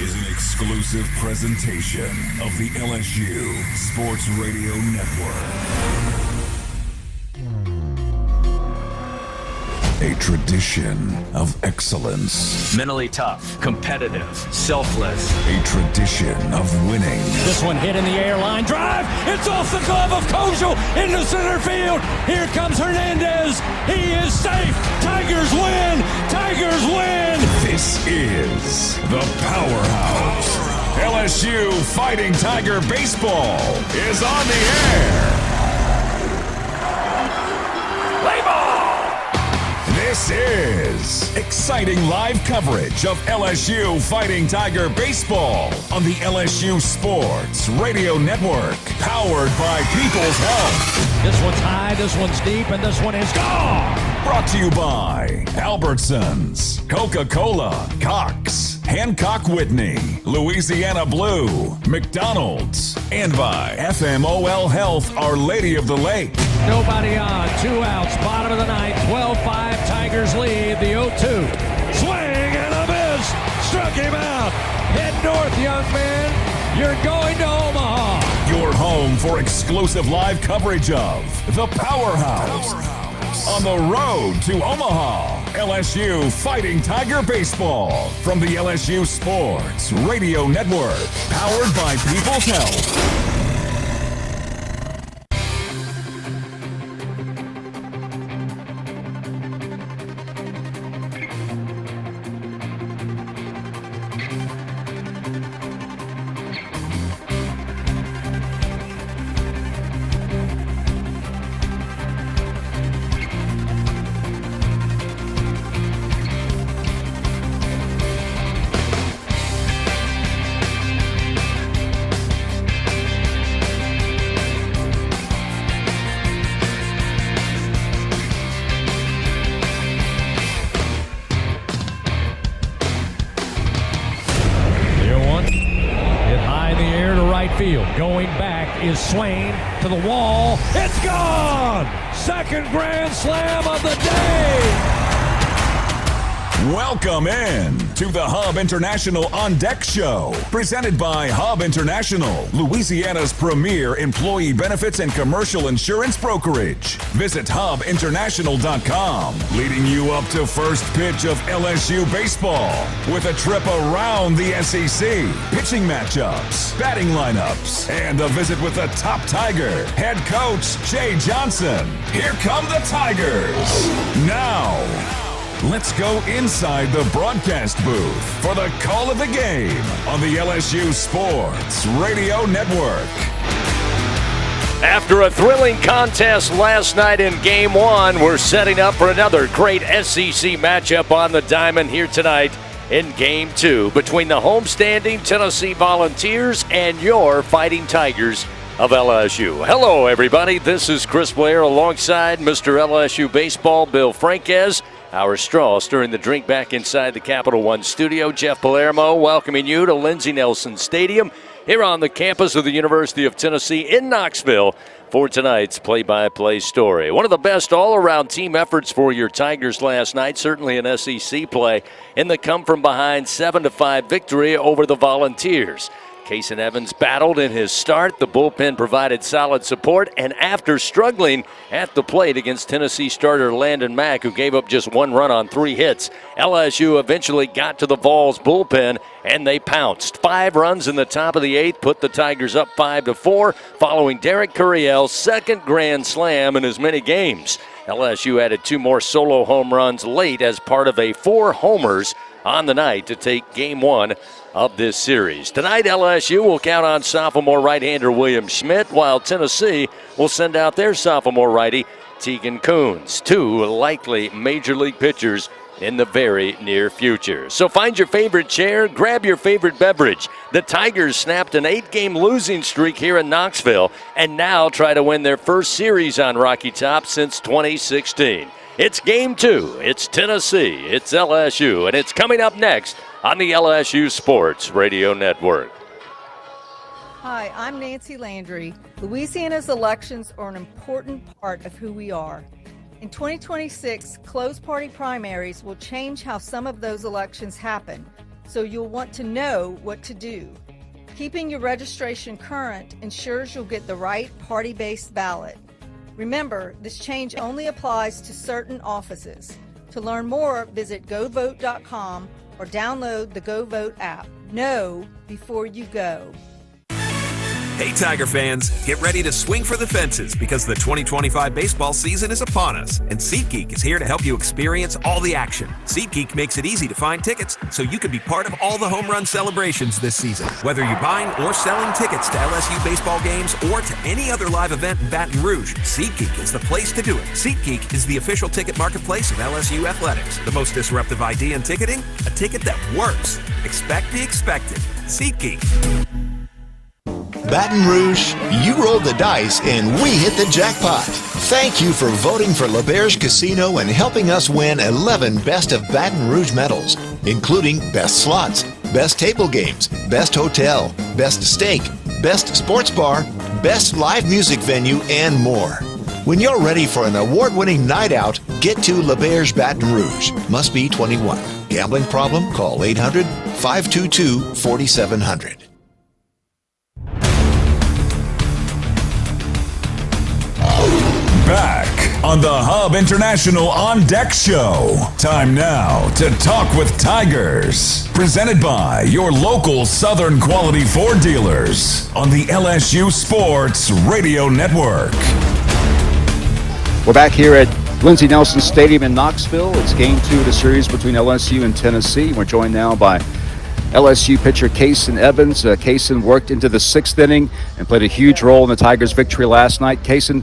is an exclusive presentation of the LSU Sports Radio Network. A tradition of excellence. Mentally tough, competitive, selfless. A tradition of winning. This one hit in the air, line drive. It's off the glove of Kojal into center field. Here comes Hernandez. He is safe. Tigers win. Tigers win. This is the Powerhouse. LSU Fighting Tiger Baseball is on the air. Play ball. This is exciting live coverage of LSU Fighting Tiger Baseball on the LSU Sports Radio Network, powered by People's Health. This one's high, this one's deep, and this one is gone. Brought to you by Albertsons, Coca-Cola, Cox, Hancock Whitney, Louisiana Blue, McDonald's, and by FMOL Health, Our Lady of the Lake. Nobody on, 2 outs, bottom of the ninth, 12-5, Tigers lead the 0-2. Swing and a miss, struck him out. Head north, young man, you're going to Omaha. Your home for exclusive live coverage of the Powerhouse. On the road to Omaha, LSU Fighting Tiger Baseball from the LSU Sports Radio Network, powered by People's Health. Field. Going back is Swain to the wall. It's gone! Second grand slam of the day! Welcome in to the Hub International On Deck Show, presented by Hub International, Louisiana's premier employee benefits and commercial insurance brokerage. Visit hubinternational.com, leading you up to first pitch of LSU baseball with a trip around the SEC, pitching matchups, batting lineups, and a visit with the top Tiger, head coach Jay Johnson. Here come the Tigers. Now, let's go inside the broadcast booth for the call of the game on the LSU Sports Radio Network. After a thrilling contest last night in Game 1, we're setting up for another great SEC matchup on the diamond here tonight in Game 2 between the homestanding Tennessee Volunteers and your Fighting Tigers of LSU. Hello, everybody. This is Chris Blair alongside Mr. LSU Baseball, Bill Franquez. Our straw stirring the drink back inside the Capital One studio. Jeff Palermo welcoming you to Lindsey Nelson Stadium here on the campus of the University of Tennessee in Knoxville for tonight's play-by-play story. One of the best all-around team efforts for your Tigers last night, certainly an SEC play, in the come-from-behind 7-5 victory over the Volunteers. Kason Evans battled in his start. The bullpen provided solid support, and after struggling at the plate against Tennessee starter Landon Mack, who gave up just 1 run on 3 hits, LSU eventually got to the Vols bullpen, and they pounced. 5 runs in the top of the 8th put the Tigers up 5-4, following Derek Curiel's second grand slam in as many games. LSU added 2 more solo home runs late as part of a 4 homers on the night to take Game 1 of this series. Tonight, LSU will count on sophomore right-hander William Schmidt, while Tennessee will send out their sophomore righty Tegan Coons, 2 likely major league pitchers in the very near future. So find your favorite chair, grab your favorite beverage. The Tigers snapped an 8-game losing streak here in Knoxville and now try to win their first series on Rocky Top since 2016. It's Game 2. It's Tennessee. It's LSU. And it's coming up next on the LSU Sports Radio Network. Hi, I'm Nancy Landry. Louisiana's elections are an important part of who we are. In 2026, closed party primaries will change how some of those elections happen. so you'll want to know what to do. Keeping your registration current ensures you'll get the right party-based ballot. Remember, this change only applies to certain offices. To learn more, visit govote.com or download the GoVote app. Know before you go. Hey Tiger fans, get ready to swing for the fences because the 2025 baseball season is upon us, and SeatGeek is here to help you experience all the action. SeatGeek makes it easy to find tickets so you can be part of all the home run celebrations this season. Whether you're buying or selling tickets to LSU baseball games or to any other live event in Baton Rouge, SeatGeek is the place to do it. SeatGeek is the official ticket marketplace of LSU athletics. The most disruptive idea in ticketing, a ticket that works. Expect the expected. SeatGeek. Baton Rouge, you rolled the dice and we hit the jackpot. Thank you for voting for L'Auberge Casino and helping us win 11 Best of Baton Rouge medals, including Best Slots, Best Table Games, Best Hotel, Best Steak, Best Sports Bar, Best Live Music Venue, and more. When you're ready for an award-winning night out, get to L'Auberge Baton Rouge. Must be 21. Gambling problem? Call 800-522-4700. Back on the Hub International On Deck Show. Time now to talk with Tigers. Presented by your local Southern Quality Ford dealers on the LSU Sports Radio Network. We're back here at Lindsey Nelson Stadium in Knoxville. It's game 2 of the series between LSU and Tennessee. We're joined now by LSU pitcher Kason Evans. Kason worked into the 6th inning and played a huge role in the Tigers' victory last night. Kason,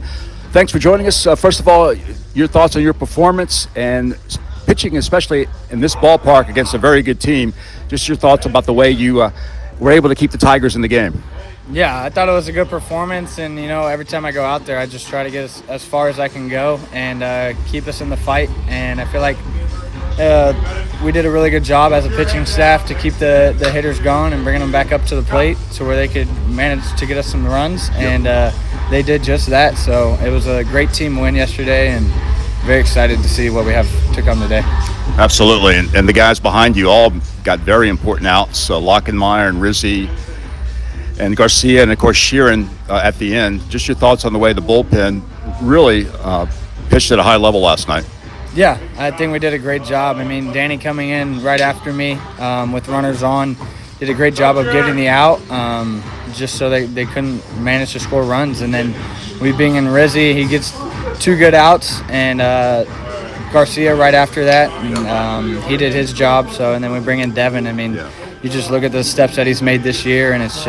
thanks for joining us. First of all, your thoughts on your performance and pitching, especially in this ballpark against a very good team. Just your thoughts about the way you were able to keep the Tigers in the game. Yeah, I thought it was a good performance, and every time I go out there, I just try to get as far as I can go and keep us in the fight. And I feel like we did a really good job as a pitching staff to keep the hitters going and bringing them back up to the plate to where they could manage to get us some runs, and they did just that. So it was a great team win yesterday, and very excited to see what we have to come today. Absolutely, and the guys behind you all got very important outs. Lockenmeyer and Rizzi and Garcia, and of course Sheeran at the end. Just your thoughts on the way the bullpen really pitched at a high level last night. Yeah, I think we did a great job. I mean, Danny coming in right after me with runners on did a great job of getting the out just so they couldn't manage to score runs. And then we bring in Rizzi. He gets 2 good outs, and Garcia right after that. And, he did his job. And then we bring in Devin. I mean, you just look at the steps that he's made this year, and it's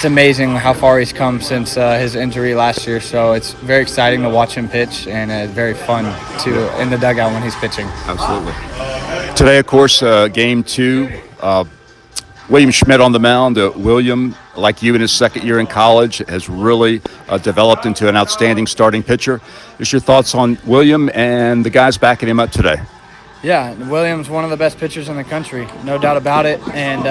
amazing how far he's come since his injury last year. So it's very exciting to watch him pitch, and very fun in the dugout when he's pitching. Absolutely. Today, of course, game 2, William Schmidt on the mound. William, like you in his 2nd year in college, has really developed into an outstanding starting pitcher. Just your thoughts on William and the guys backing him up today? Yeah, William's one of the best pitchers in the country, no doubt about it. And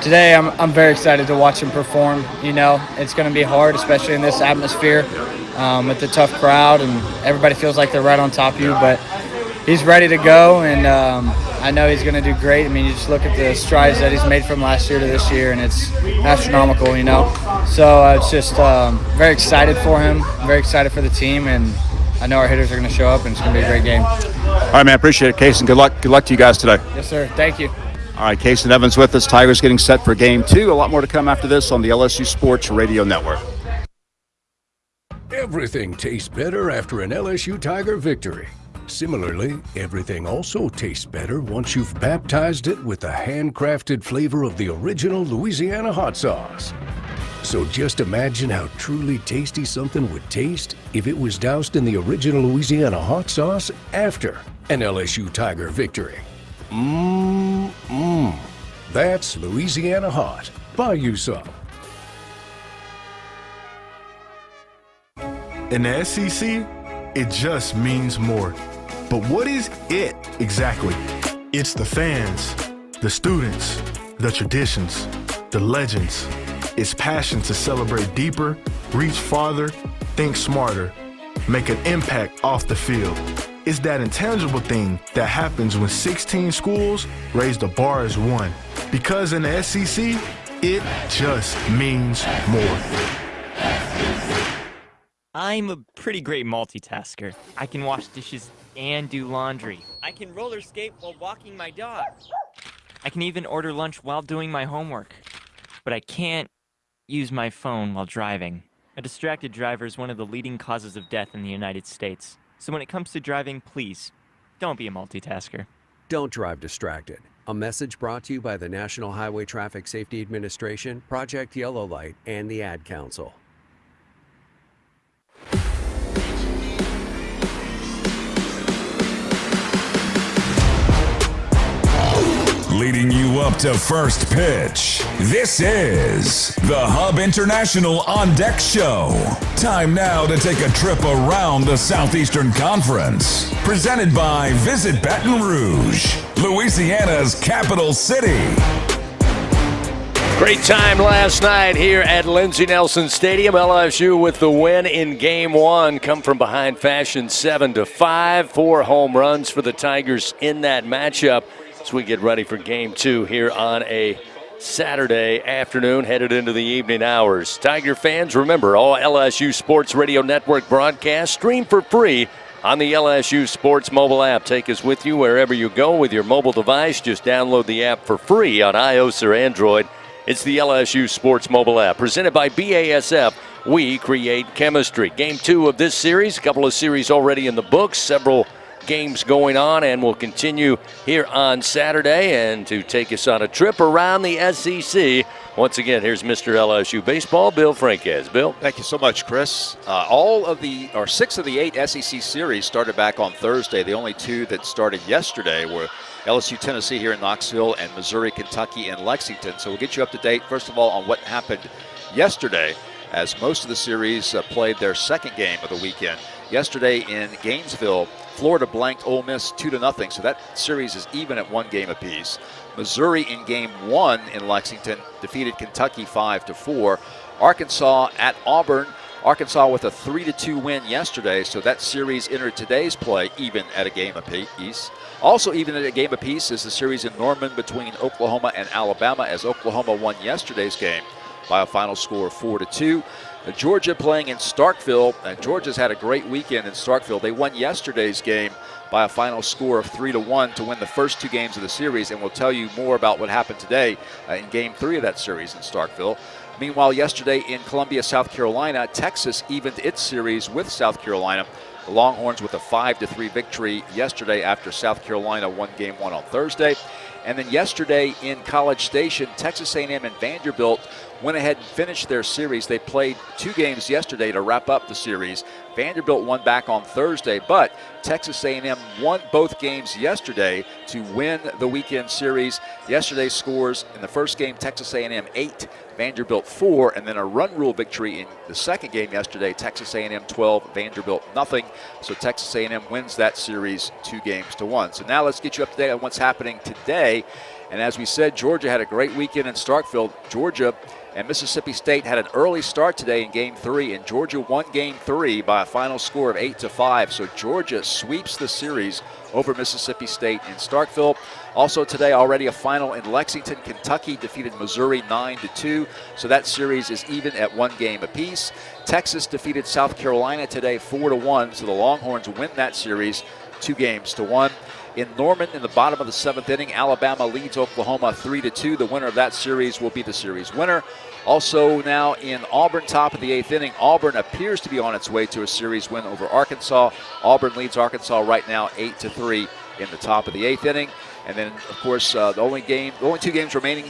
today I'm very excited to watch him perform. It's going to be hard, especially in this atmosphere with the tough crowd, and everybody feels like they're right on top of you. But he's ready to go, and I know he's going to do great. I mean, you just look at the strides that he's made from last year to this year, and it's astronomical, So it's just very excited for him, very excited for the team, and I know our hitters are going to show up, and it's going to be a great game. All right, man, appreciate it, Kason. Good luck to you guys today. Yes, sir. Thank you. All right, Kason Evans with us. Tigers getting set for game 2. A lot more to come after this on the LSU Sports Radio Network. Everything tastes better after an LSU Tiger victory. Similarly, everything also tastes better once you've baptized it with the handcrafted flavor of the original Louisiana hot sauce. So just imagine how truly tasty something would taste if it was doused in the original Louisiana hot sauce after an LSU Tiger victory. That's Louisiana hot. Buy you some. In the SEC, it just means more. But what is it exactly? It's the fans, the students, the traditions, the legends. It's passion to celebrate deeper, reach farther, think smarter, make an impact off the field. It's that intangible thing that happens when 16 schools raise the bar as one. Because in the SEC, it just means more. I'm a pretty great multitasker. I can wash dishes and do laundry. I can roller skate while walking my dog. I can even order lunch while doing my homework. But I can't use my phone while driving. A distracted driver is one of the leading causes of death in the United States. So when it comes to driving, please, don't be a multitasker. Don't drive distracted. A message brought to you by the National Highway Traffic Safety Administration, Project Yellow Light, and the Ad Council. Leading you up to first pitch, this is the Hub International On Deck Show. Time now to take a trip around the Southeastern Conference. Presented by Visit Baton Rouge, Louisiana's capital city. Great time last night here at Lindsey Nelson Stadium. LSU with the win in Game 1. Come from behind fashion 7-5. 4 home runs for the Tigers in that matchup. As we get ready for Game 2 here on a Saturday afternoon, headed into the evening hours. Tiger fans, remember, all LSU Sports Radio Network broadcasts stream for free on the LSU Sports mobile app. Take us with you wherever you go with your mobile device. Just download the app for free on iOS or Android. It's the LSU Sports mobile app. Presented by BASF, we create chemistry. Game 2 of this series, a couple of series already in the books, several games going on, and we'll continue here on Saturday. And to take us on a trip around the SEC, once again, here's Mr. LSU Baseball, Bill Franquez. Bill? Thank you so much, Chris. 6 of the 8 SEC series started back on Thursday. The only 2 that started yesterday were LSU Tennessee here in Knoxville and Missouri Kentucky in Lexington. So we'll get you up to date, first of all, on what happened yesterday, as most of the series played their second game of the weekend. Yesterday in Gainesville, Florida blanked Ole Miss 2-0, so that series is even at 1 game apiece. Missouri in Game 1 in Lexington defeated Kentucky 5-4. Arkansas at Auburn. Arkansas with a 3-2 win yesterday, so that series entered today's play even at a game apiece. Also even at a game apiece is the series in Norman between Oklahoma and Alabama, as Oklahoma won yesterday's game by a final score of 4-2. Georgia playing in Starkville, and Georgia's had a great weekend in Starkville. They won yesterday's game by a final score of 3-1 to win the first 2 games of the series, and we'll tell you more about what happened today in Game 3 of that series in Starkville. Meanwhile, yesterday in Columbia, South Carolina, Texas evened its series with South Carolina. The Longhorns with a 5-3 victory yesterday after South Carolina won Game 1 on Thursday. And then yesterday in College Station, Texas A&M and Vanderbilt went ahead and finished their series. They played 2 games yesterday to wrap up the series. Vanderbilt won back on Thursday, but Texas A&M won both games yesterday to win the weekend series. Yesterday's scores in the first game, Texas A&M 8, Vanderbilt 4, and then a run rule victory in the second game yesterday, Texas A&M 12, Vanderbilt nothing. So Texas A&M wins that series 2-1. So now let's get you up to date on what's happening today. And as we said, Georgia had a great weekend in Starkville. Georgia and Mississippi State had an early start today in Game 3, and Georgia won Game 3 by a final score of 8-5. So Georgia sweeps the series over Mississippi State in Starkville. Also today, already a final in Lexington. Kentucky defeated Missouri 9-2. So that series is even at 1 game apiece. Texas defeated South Carolina today 4-1. So the Longhorns win that series 2-1. In Norman, in the bottom of the 7th inning, Alabama leads Oklahoma 3-2. The winner of that series will be the series winner. Also now in Auburn, top of the 8th inning, Auburn appears to be on its way to a series win over Arkansas. Auburn leads Arkansas right now 8-3 in the top of the 8th inning. And then, of course, the only 2 games remaining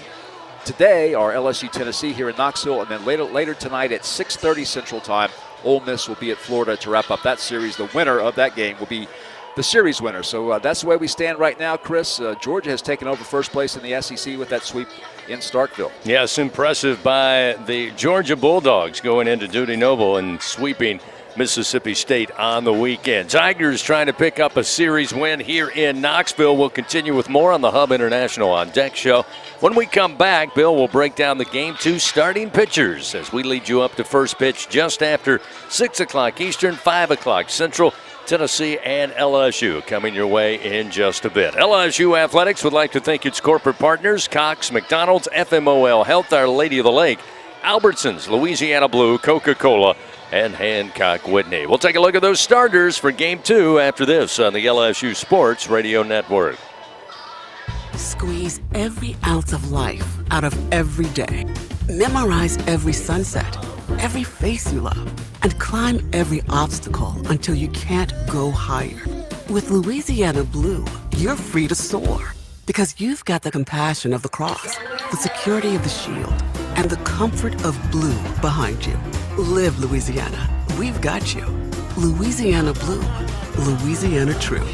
today are LSU Tennessee here in Knoxville, and then later tonight at 6:30 Central Time, Ole Miss will be at Florida to wrap up that series. The winner of that game will be the series winner. So that's the way we stand right now, Chris. Georgia has taken over first place in the SEC with that sweep in Starkville. Yes, impressive by the Georgia Bulldogs going into Dudy Noble and sweeping Mississippi State on the weekend. Tigers trying to pick up a series win here in Knoxville. We'll continue with more on the Hub International On Deck show. When we come back, Bill will break down the Game 2 starting pitchers as we lead you up to first pitch just after 6 o'clock Eastern, 5 o'clock Central. Tennessee and LSU coming your way in just a bit. LSU Athletics would like to thank its corporate partners, Cox, McDonald's, FMOL Health, Our Lady of the Lake, Albertsons, Louisiana Blue, Coca-Cola, and Hancock Whitney. We'll take a look at those starters for Game 2 after this on the LSU Sports Radio Network. Squeeze every ounce of life out of every day. Memorize every sunset, every face you love, and climb every obstacle until you can't go higher. With Louisiana Blue, you're free to soar because you've got the compassion of the cross, the security of the shield, and the comfort of blue behind you. Live Louisiana. We've got you. Louisiana Blue. Louisiana True.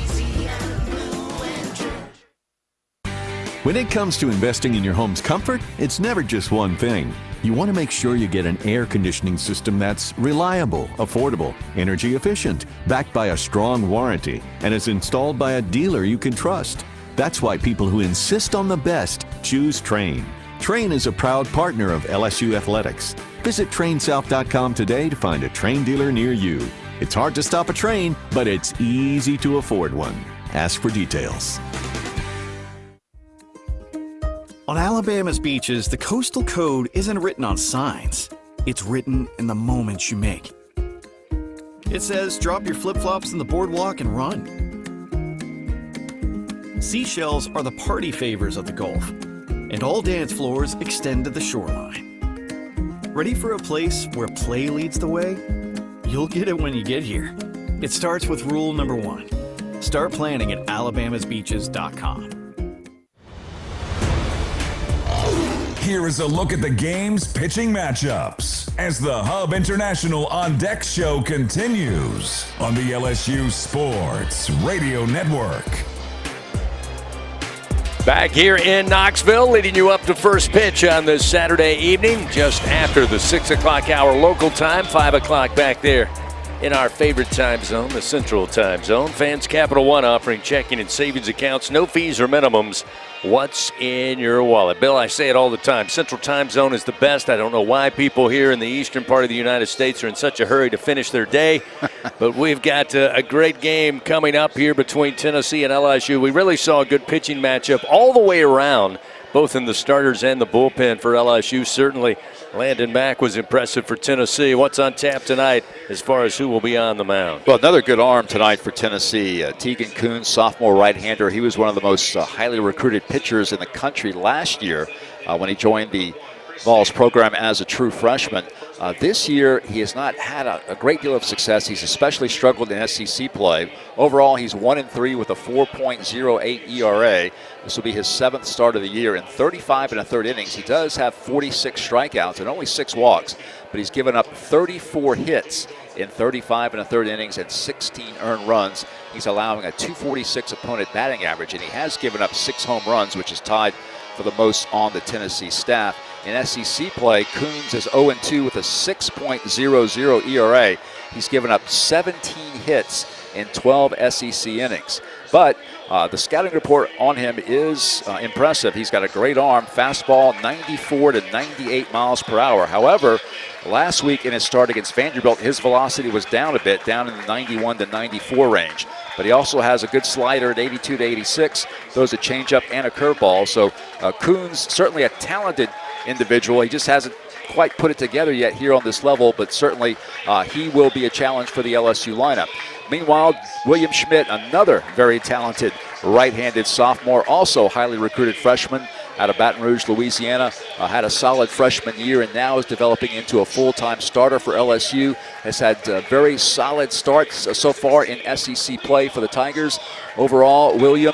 When it comes to investing in your home's comfort, it's never just one thing. You want to make sure you get an air conditioning system that's reliable, affordable, energy efficient, backed by a strong warranty, and is installed by a dealer you can trust. That's why people who insist on the best choose Trane. Trane is a proud partner of LSU Athletics. Visit TraneSouth.com today to find a Trane dealer near you. It's hard to stop a train, but it's easy to afford one. Ask for details. On Alabama's beaches, the coastal code isn't written on signs. It's written in the moments you make. It says, drop your flip-flops in the boardwalk and run. Seashells are the party favors of the Gulf, and all dance floors extend to the shoreline. Ready for a place where play leads the way? You'll get it when you get here. It starts with rule number 1. Start planning at alabamasbeaches.com. Here is a look at the game's pitching matchups as the Hub International On Deck show continues on the LSU Sports Radio Network. Back here in Knoxville, leading you up to first pitch on this Saturday evening, just after the 6 o'clock hour local time, 5 o'clock back there in our favorite time zone, the Central Time Zone. Fans Capital One offering checking and savings accounts, no fees or minimums. What's in your wallet? Bill, I say it all the time. Central Time Zone is the best. I don't know why people here in the eastern part of the United States are in such a hurry to finish their day, but we've got a great game coming up here between Tennessee and LSU. We really saw a good pitching matchup all the way around, both in the starters and the bullpen for LSU. Certainly, Landon Mack was impressive for Tennessee. What's on tap tonight as far as who will be on the mound? Well, another good arm tonight for Tennessee. Tegan Kuhn, sophomore right-hander. He was one of the most highly recruited pitchers in the country last year when he joined the Vols program as a true freshman. This year, he has not had a great deal of success. He's especially struggled in SEC play. Overall, he's 1-3 with a 4.08 ERA. This will be his 7th start of the year in 35 1/3 innings. He does have 46 strikeouts and only 6 walks, but he's given up 34 hits in 35 1/3 innings and 16 earned runs. He's allowing a 246 opponent batting average, and he has given up 6 home runs, which is tied for the most on the Tennessee staff. In SEC play, Coons is 0-2 with a 6.00 ERA. He's given up 17 hits in 12 SEC innings. But the scouting report on him is impressive. He's got a great arm, fastball 94 to 98 miles per hour. However, last week in his start against Vanderbilt, his velocity was down a bit, down in the 91 to 94 range. But he also has a good slider at 82 to 86, throws a changeup and a curveball. So Coons, certainly a talented individual. He just hasn't quite put it together yet here on this level, but certainly he will be a challenge for the LSU lineup. Meanwhile, William Schmidt, another very talented right-handed sophomore, also highly recruited freshman out of Baton Rouge, Louisiana, had a solid freshman year and now is developing into a full-time starter for LSU. Has had very solid starts so far in SEC play for the Tigers. Overall, William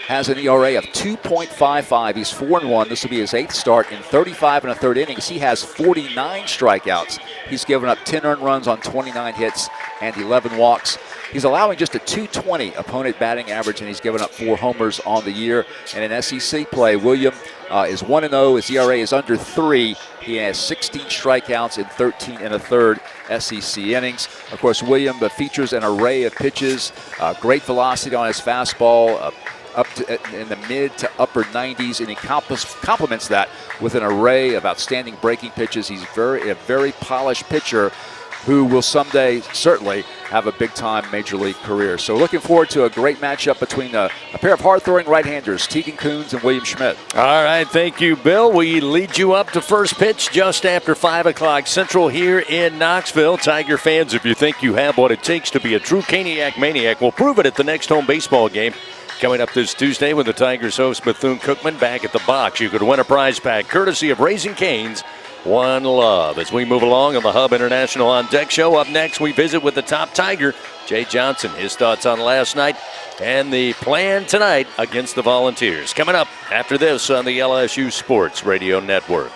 has an ERA of 2.55. He's 4-1. This will be his 8th start in 35 1/3 innings. He has 49 strikeouts. He's given up 10 earned runs on 29 hits and 11 walks. He's allowing just a 220 opponent batting average, and he's given up 4 homers on the year. And in SEC play, William is 1-0. His ERA is under 3. He has 16 strikeouts in 13 1/3 SEC innings. Of course, William features an array of pitches, great velocity on his fastball, up to in the mid to upper 90s, and he complements that with an array of outstanding breaking pitches. He's a very polished pitcher who will someday certainly have a big-time Major League career. So looking forward to a great matchup between a pair of hard-throwing right-handers, Tegan Coons and William Schmidt. All right, thank you, Bill. We lead you up to first pitch just after 5 o'clock Central here in Knoxville. Tiger fans, if you think you have what it takes to be a true Caniac maniac, we'll prove it at the next home baseball game. Coming up this Tuesday when the Tigers host Bethune-Cookman back at the box. You could win a prize pack courtesy of Raising Cane's One Love. As we move along on the Hub International On Deck show, up next we visit with the top Tiger, Jay Johnson. His thoughts on last night and the plan tonight against the Volunteers. Coming up after this on the LSU Sports Radio Network.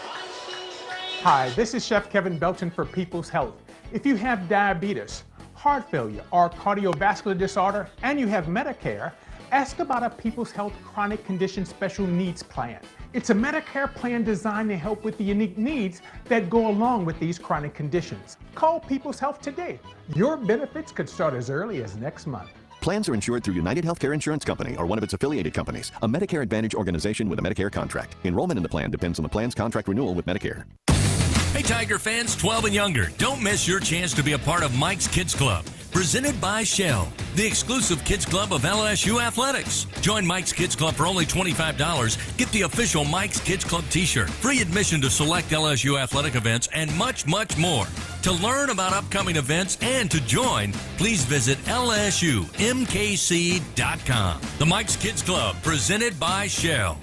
Hi, this is Chef Kevin Belton for People's Health. If you have diabetes, heart failure, or cardiovascular disorder, and you have Medicare, ask about a People's Health Chronic Condition Special Needs Plan. It's a Medicare plan designed to help with the unique needs that go along with these chronic conditions. Call People's Health today. Your benefits could start as early as next month. Plans are insured through United Healthcare Insurance Company or one of its affiliated companies, a Medicare Advantage organization with a Medicare contract. Enrollment in the plan depends on the plan's contract renewal with Medicare. Hey Tiger fans 12 and younger, don't miss your chance to be a part of Mike's Kids Club. Presented by Shell, the exclusive kids club of LSU Athletics. Join Mike's Kids Club for only $25. Get the official Mike's Kids Club t-shirt, free admission to select LSU athletic events, and much, much more. To learn about upcoming events and to join, please visit LSUMKC.com. The Mike's Kids Club, presented by Shell.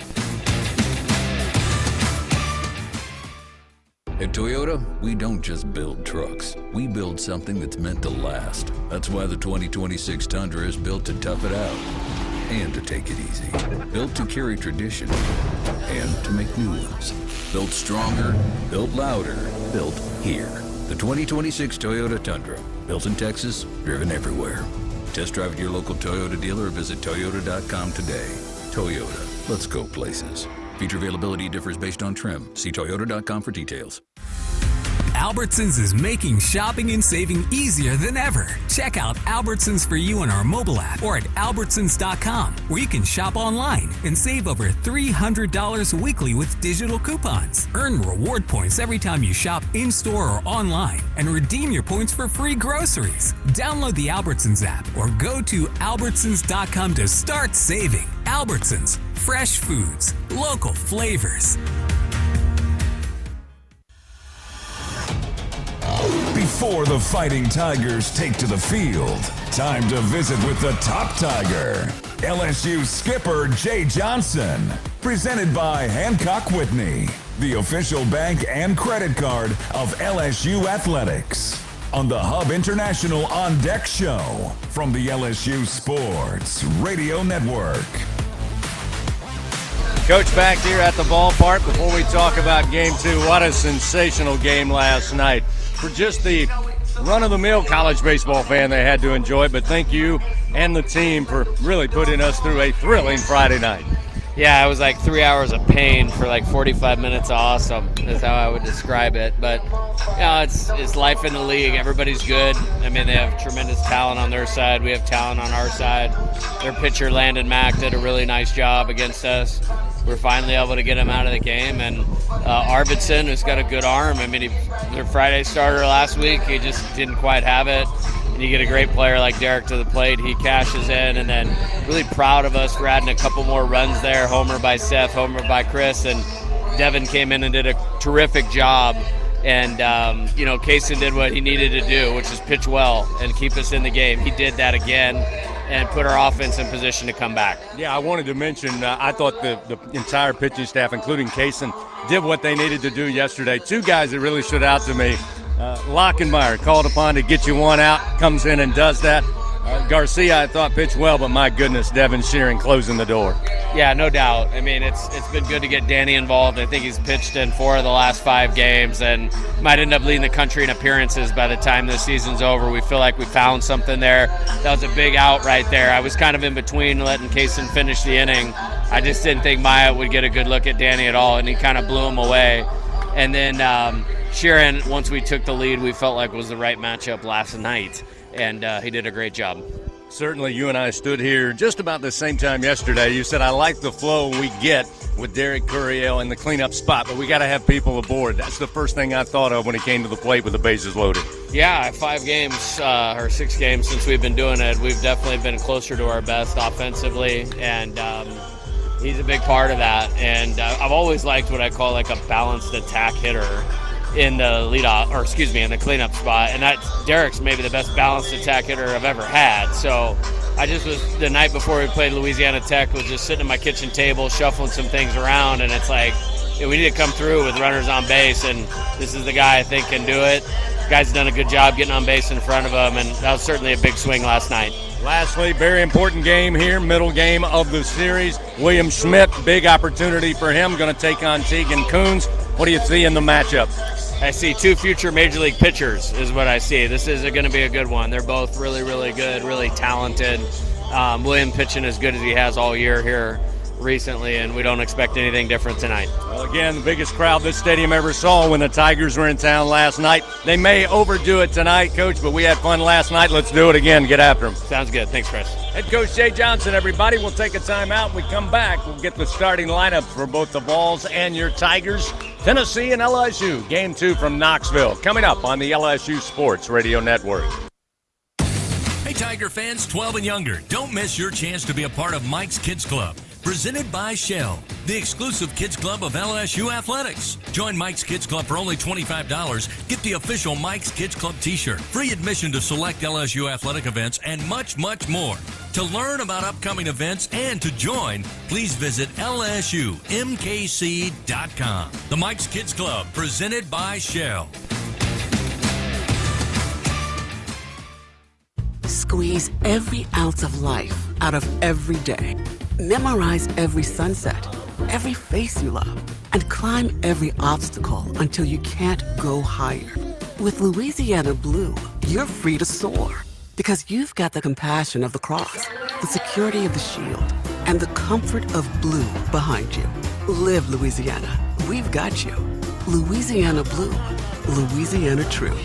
At Toyota, we don't just build trucks. We build something that's meant to last. That's why the 2026 Tundra is built to tough it out and to take it easy. Built to carry tradition and to make new ones. Built stronger, built louder, built here. The 2026 Toyota Tundra. Built in Texas, driven everywhere. Test drive at your local Toyota dealer or visit Toyota.com today. Toyota, let's go places. Feature availability differs based on trim. See Toyota.com for details. Albertsons is making shopping and saving easier than ever. Check out Albertsons for you on our mobile app or at Albertsons.com, where you can shop online and save over $300 weekly with digital coupons. Earn reward points every time you shop in-store or online and redeem your points for free groceries. Download the Albertsons app or go to Albertsons.com to start saving. Albertsons, fresh foods, local flavors. Before the Fighting Tigers take to the field, time to visit with the top Tiger, LSU skipper Jay Johnson. Presented by Hancock Whitney, the official bank and credit card of LSU Athletics. On the Hub International On Deck show from the LSU Sports Radio Network. Coach back here at the ballpark before we talk about Game 2. What a sensational game last night. For just the run-of-the-mill college baseball fan, they had to enjoy it. But thank you and the team for really putting us through a thrilling Friday night. Yeah, it was like 3 hours of pain for like 45 minutes of awesome is how I would describe it. But, you know, it's life in the league. Everybody's good. I mean, they have tremendous talent on their side. We have talent on our side. Their pitcher, Landon Mack, did a really nice job against us. We're finally able to get him out of the game. And Arvidsson, who's got a good arm. I mean, their Friday starter last week, he just didn't quite have it. And you get a great player like Derek to the plate. He cashes in. And then really proud of us for adding a couple more runs there. Homer by Seth, homer by Chris. And Devin came in and did a terrific job. And, you know, Kaysen did what he needed to do, which is pitch well and keep us in the game. He did that again and put our offense in position to come back. Yeah, I wanted to mention, I thought the entire pitching staff, including Kaysen, did what they needed to do yesterday. Two guys that really stood out to me. Lockenmeyer, called upon to get you one out, comes in and does that. Garcia, I thought, pitched well, but my goodness, Devin Sheeran closing the door. Yeah, no doubt. I mean, it's been good to get Danny involved. I think he's pitched in 4 of the last 5 games and might end up leading the country in appearances by the time this season's over. We feel like we found something there. That was a big out right there. I was kind of in between letting Kaysen finish the inning. I just didn't think Myatt would get a good look at Danny at all, and he kind of blew him away. And then Sheeran, once we took the lead, we felt like was the right matchup last night, and he did a great job. Certainly, you and I stood here just about the same time yesterday. You said, I like the flow we get with Derek Couriel in the cleanup spot, but we got to have people aboard. That's the first thing I thought of when he came to the plate with the bases loaded. Yeah, 5 games or 6 games since we've been doing it, we've definitely been closer to our best offensively, and he's a big part of that. And I've always liked what I call like a balanced attack hitter in the in the cleanup spot, and Derek's maybe the best balanced attack hitter I've ever had. So I just was, the night before we played Louisiana Tech, was just sitting at my kitchen table shuffling some things around, and it's like, we need to come through with runners on base, and this is the guy I think can do it. The guy's done a good job getting on base in front of him, and that was certainly a big swing last night. Lastly, very important game here, middle game of the series. William Schmidt, big opportunity for him, going to take on Tegan Coons. What do you see in the matchup? I see 2 future Major League pitchers is what I see. This is going to be a good one. They're both really, really good, really talented. William pitching as good as he has all year here recently, and we don't expect anything different tonight. Well, again, the biggest crowd this stadium ever saw when the Tigers were in town last night. They may overdo it tonight, Coach, but we had fun last night. Let's do it again. Get after them. Sounds good. Thanks, Chris. Head Coach Jay Johnson, everybody. We'll take a timeout. When we come back, we'll get the starting lineups for both the Vols and your Tigers. Tennessee and LSU, Game 2 from Knoxville, coming up on the LSU Sports Radio Network. Hey, Tiger fans, 12 and younger, don't miss your chance to be a part of Mike's Kids Club. Presented by Shell, the exclusive kids club of LSU Athletics. Join Mike's Kids Club for only $25. Get the official Mike's Kids Club t-shirt, free admission to select LSU athletic events, and much, much more. To learn about upcoming events and to join, please visit LSUMKC.com. The Mike's Kids Club, presented by Shell. Squeeze every ounce of life out of every day. Memorize every sunset, every face you love, and climb every obstacle until you can't go higher. With Louisiana Blue, you're free to soar because you've got the compassion of the cross, the security of the shield, and the comfort of blue behind you. Live Louisiana. We've got you. Louisiana Blue. Louisiana True.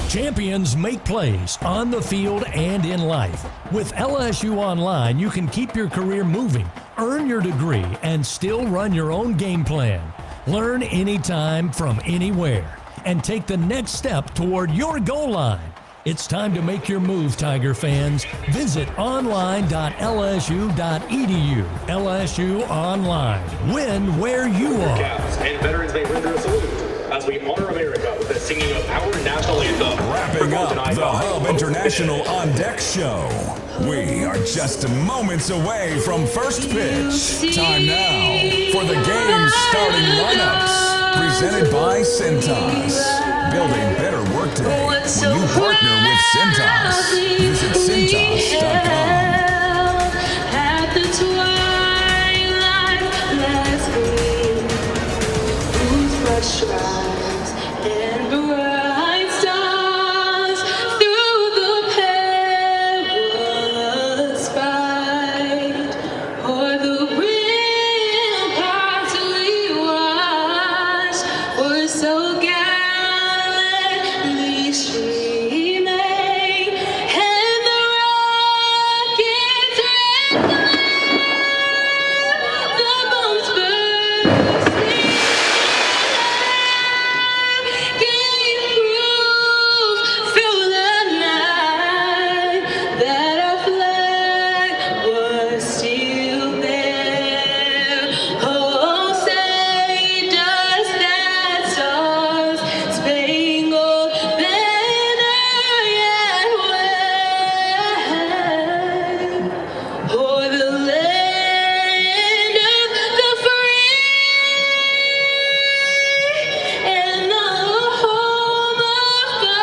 Champions make plays on the field and in life. With LSU Online, you can keep your career moving, earn your degree, and still run your own game plan. Learn anytime from anywhere and take the next step toward your goal line. It's time to make your move, Tiger fans. Visit online.lsu.edu. LSU Online. Win where you are. And veterans may render a salute as we honor America with the singing of our national anthem. Wrapping up the Hub International On Deck Show. We are just moments away from first pitch. Time now for the game's starting lineups. Presented by Cintas. Building better workday when you partner with Cintas. Visit Cintas.com. At the twilight, let's be whose blood shines and bright stars through the perilous fight, o'er the ramparts we watched were so gallantly streaming, and the rockets the bombs bursting gave proof through the night that our flag was still there. Oh, say does that star-spangled banner yet wave o'er the land of the free and the home of the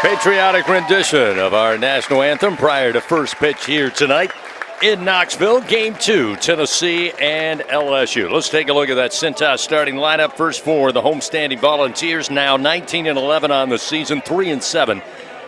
Patriotic rendition of our national anthem prior to first pitch here tonight in Knoxville. Game 2, Tennessee and LSU. Let's take a look at that Cintas starting lineup. First for the homestanding Volunteers, now 19-11 on the season, 3-7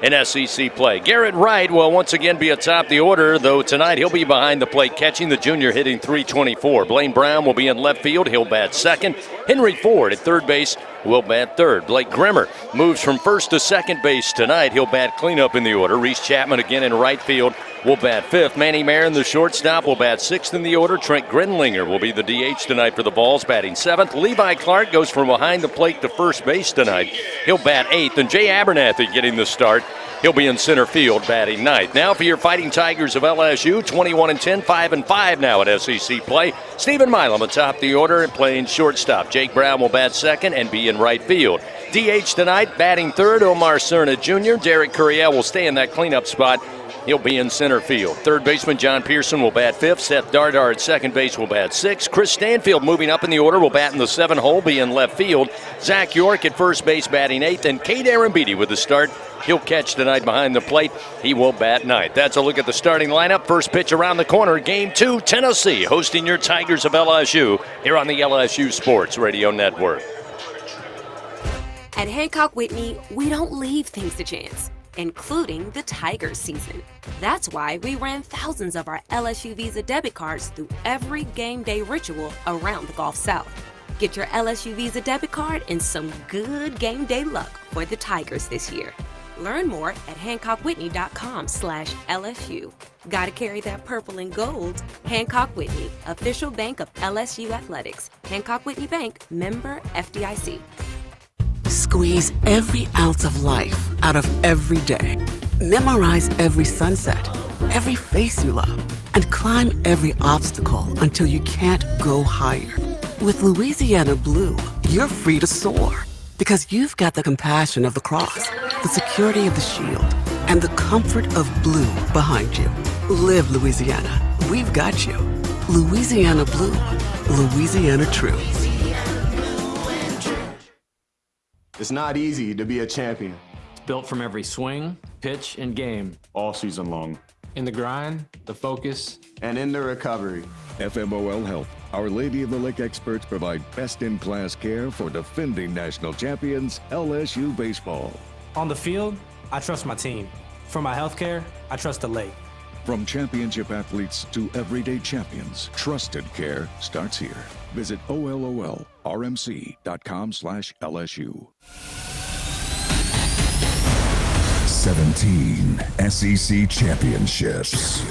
in SEC play. Garrett Wright will once again be atop the order, though tonight he'll be behind the plate catching. The junior hitting .324. Blaine Brown will be in left field. He'll bat second. Henry Ford at third base will bat third. Blake Grimmer moves from first to second base tonight. He'll bat cleanup in the order. Reese Chapman again in right field will bat fifth. Manny Marin, the shortstop, will bat sixth in the order. Trent Grenlinger will be the DH tonight for the Vols, batting seventh. Levi Clark goes from behind the plate to first base tonight. He'll bat eighth. And Jay Abernathy getting the start. He'll be in center field batting ninth. Now for your Fighting Tigers of LSU, 21-10, 5-5 now at SEC play. Stephen Milam atop the order and playing shortstop. Jake Brown will bat second and be in right field. DH tonight, batting third, Omar Cerna Jr. Derek Curiel will stay in that cleanup spot. He'll be in center field. Third baseman John Pearson will bat fifth. Seth Dardar at second base will bat sixth. Chris Stanfield moving up in the order will bat in the 7 hole, be in left field. Zach York at first base batting eighth. And Cade Arambidi with the start. He'll catch tonight behind the plate. He will bat ninth. That's a look at the starting lineup. First pitch around the corner. Game 2, Tennessee hosting your Tigers of LSU here on the LSU Sports Radio Network. At Hancock Whitney, we don't leave things to chance, including the Tigers season. That's why we ran thousands of our LSU Visa debit cards through every game day ritual around the Gulf South. Get your LSU Visa debit card and some good game day luck for the Tigers this year. Learn more at HancockWhitney.com/LSU. Gotta carry that purple and gold. Hancock Whitney, official bank of LSU Athletics. Hancock Whitney Bank, member FDIC. Squeeze every ounce of life out of every day. Memorize every sunset, every face you love, and climb every obstacle until you can't go higher. With Louisiana Blue, you're free to soar because you've got the compassion of the cross, the security of the shield, and the comfort of blue behind you. Live Louisiana. We've got you. Louisiana Blue. Louisiana True. It's not easy to be a champion. It's built from every swing, pitch, and game. All season long. In the grind, the focus, and in the recovery. FMOL Health, Our Lady of the Lake experts provide best-in-class care for defending national champions LSU baseball. On the field, I trust my team. For my healthcare, I trust the lake. From championship athletes to everyday champions, trusted care starts here. Visit OLOLRMC.com/LSU. 17 SEC championships.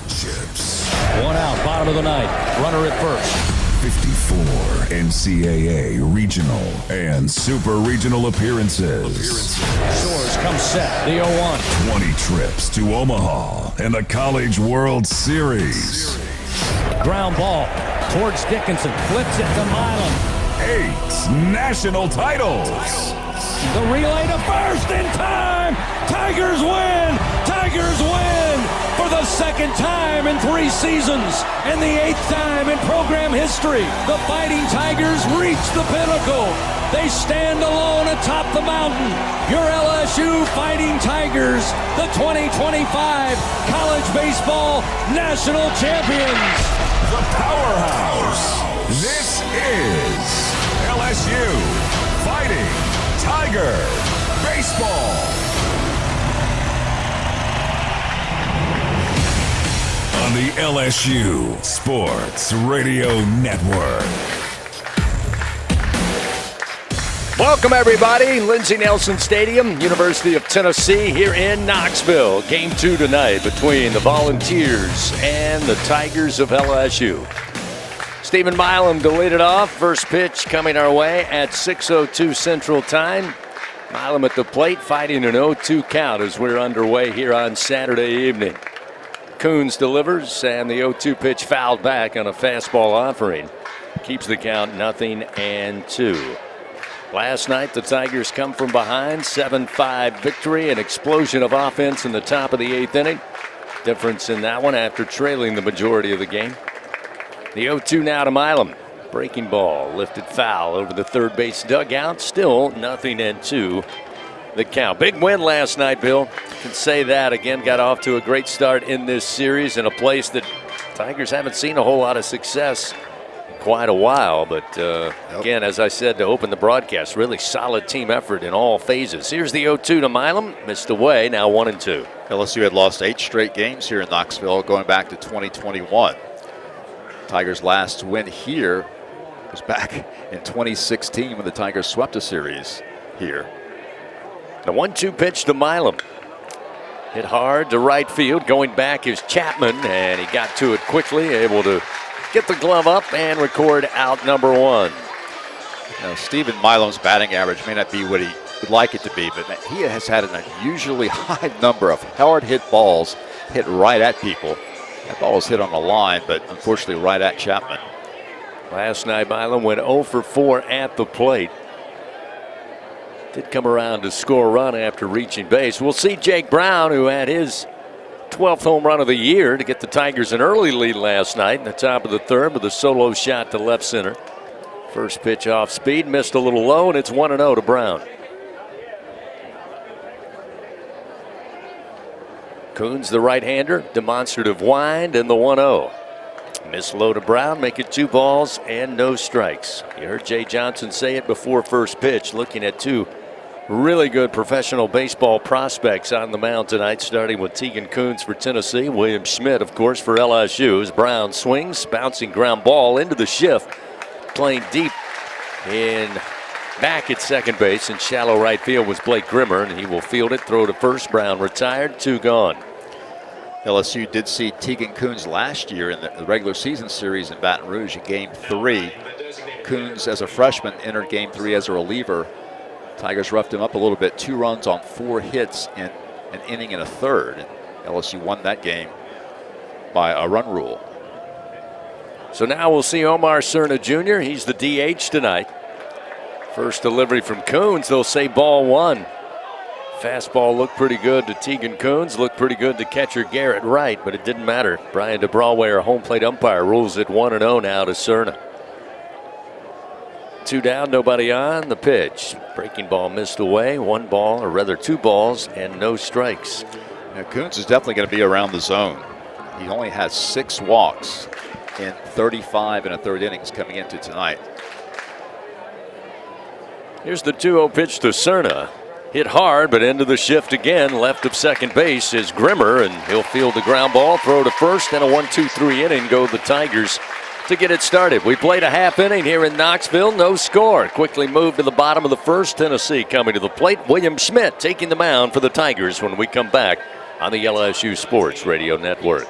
One out, bottom of the ninth. Runner at first. 54 NCAA regional and super regional appearances. Shores comes set, the 0-1. 20 trips to Omaha and the College World Series. Ground ball towards Dickinson, flips it to Milam. 8 national titles. The relay to first in time. Tigers win. Tigers win for the second time in 3 seasons and the 8th time in program history. The Fighting Tigers reach the pinnacle. They stand alone atop the mountain. Your LSU Fighting Tigers, the 2025 college baseball national champions. The powerhouse. This is LSU Fighting Tiger Baseball. On the LSU Sports Radio Network. Welcome, everybody. Lindsey Nelson Stadium, University of Tennessee here in Knoxville. Game 2 tonight between the Volunteers and the Tigers of LSU. Stephen Milam to lead it off. First pitch coming our way at 6:02 Central Time. Milam at the plate fighting an 0-2 count as we're underway here on Saturday evening. Coons delivers, and the 0-2 pitch fouled back on a fastball offering. Keeps the count 0-2. Last night, the Tigers come from behind, 7-5 victory, an explosion of offense in the top of the 8th inning. Difference in that one after trailing the majority of the game. The 0-2 now to Milam. Breaking ball, lifted foul over the third base dugout. Still 0-2 the count. Big win last night, Bill. Can say that. Again, got off to a great start in this series in a place that Tigers haven't seen a whole lot of success quite a while. But again, as I said to open the broadcast, really solid team effort in all phases. Here's the 0-2 to Milam. Missed away, now 1-2. LSU had lost 8 straight games here in Knoxville going back to 2021. Tigers' last win here was back in 2016 when the Tigers swept a series here. The 1-2 pitch to Milam. Hit hard to right field. Going back is Chapman, and he got to it quickly, able to get the glove up and record out number 1. Now, Stephen Milam's batting average may not be what he would like it to be, but he has had an unusually high number of hard hit balls hit right at people. That ball was hit on the line, but unfortunately right at Chapman. Last night, Milam went 0 for 4 at the plate. Did come around to score a run after reaching base. We'll see Jake Brown, who had his 12th home run of the year to get the Tigers an early lead last night in the top of the third with a solo shot to left center. First pitch off speed, missed a little low, and it's 1-0 to Brown. Coons, the right-hander, demonstrative wind, and the 1-0. Miss low to Brown, make it 2 balls and no strikes. You heard Jay Johnson say it before first pitch, looking at 2 really good professional baseball prospects on the mound tonight, starting with Tegan Coons for Tennessee, William Schmidt, of course, for LSU. As Brown swings, bouncing ground ball into the shift, playing deep in back at second base, in shallow right field was Blake Grimmer, and he will field it, throw to first. Brown retired, 2 gone. LSU did see Tegan Coons last year in the regular season series in Baton Rouge in Game 3. Coons, as a freshman, entered Game 3 as a reliever. Tigers roughed him up a little bit, 2 runs on 4 hits in an inning and a third. And LSU won that game by a run rule. So now we'll see Omar Cerna Jr. He's the DH tonight. First delivery from Coons, they'll say ball 1. Fastball looked pretty good to Tegan Coons, looked pretty good to catcher Garrett Wright, but it didn't matter. Brian DeBrawley, our home plate umpire, rules it 1-0 now to Cerna. 2 down, nobody on. The pitch. Breaking ball missed away. 1 ball, or rather 2 balls, and no strikes. Now, Coons is definitely going to be around the zone. He only has 6 walks in 35 and a third innings coming into tonight. Here's the 2-0 pitch to Cerna. Hit hard, but into the shift again. Left of second base is Grimmer, and he'll field the ground ball, throw to first, and a 1-2-3 inning go the Tigers to get it started. We played a half inning here in Knoxville, no score. Quickly moved to the bottom of the first. Tennessee coming to the plate. William Schmidt taking the mound for the Tigers when we come back on the LSU Sports Radio Network.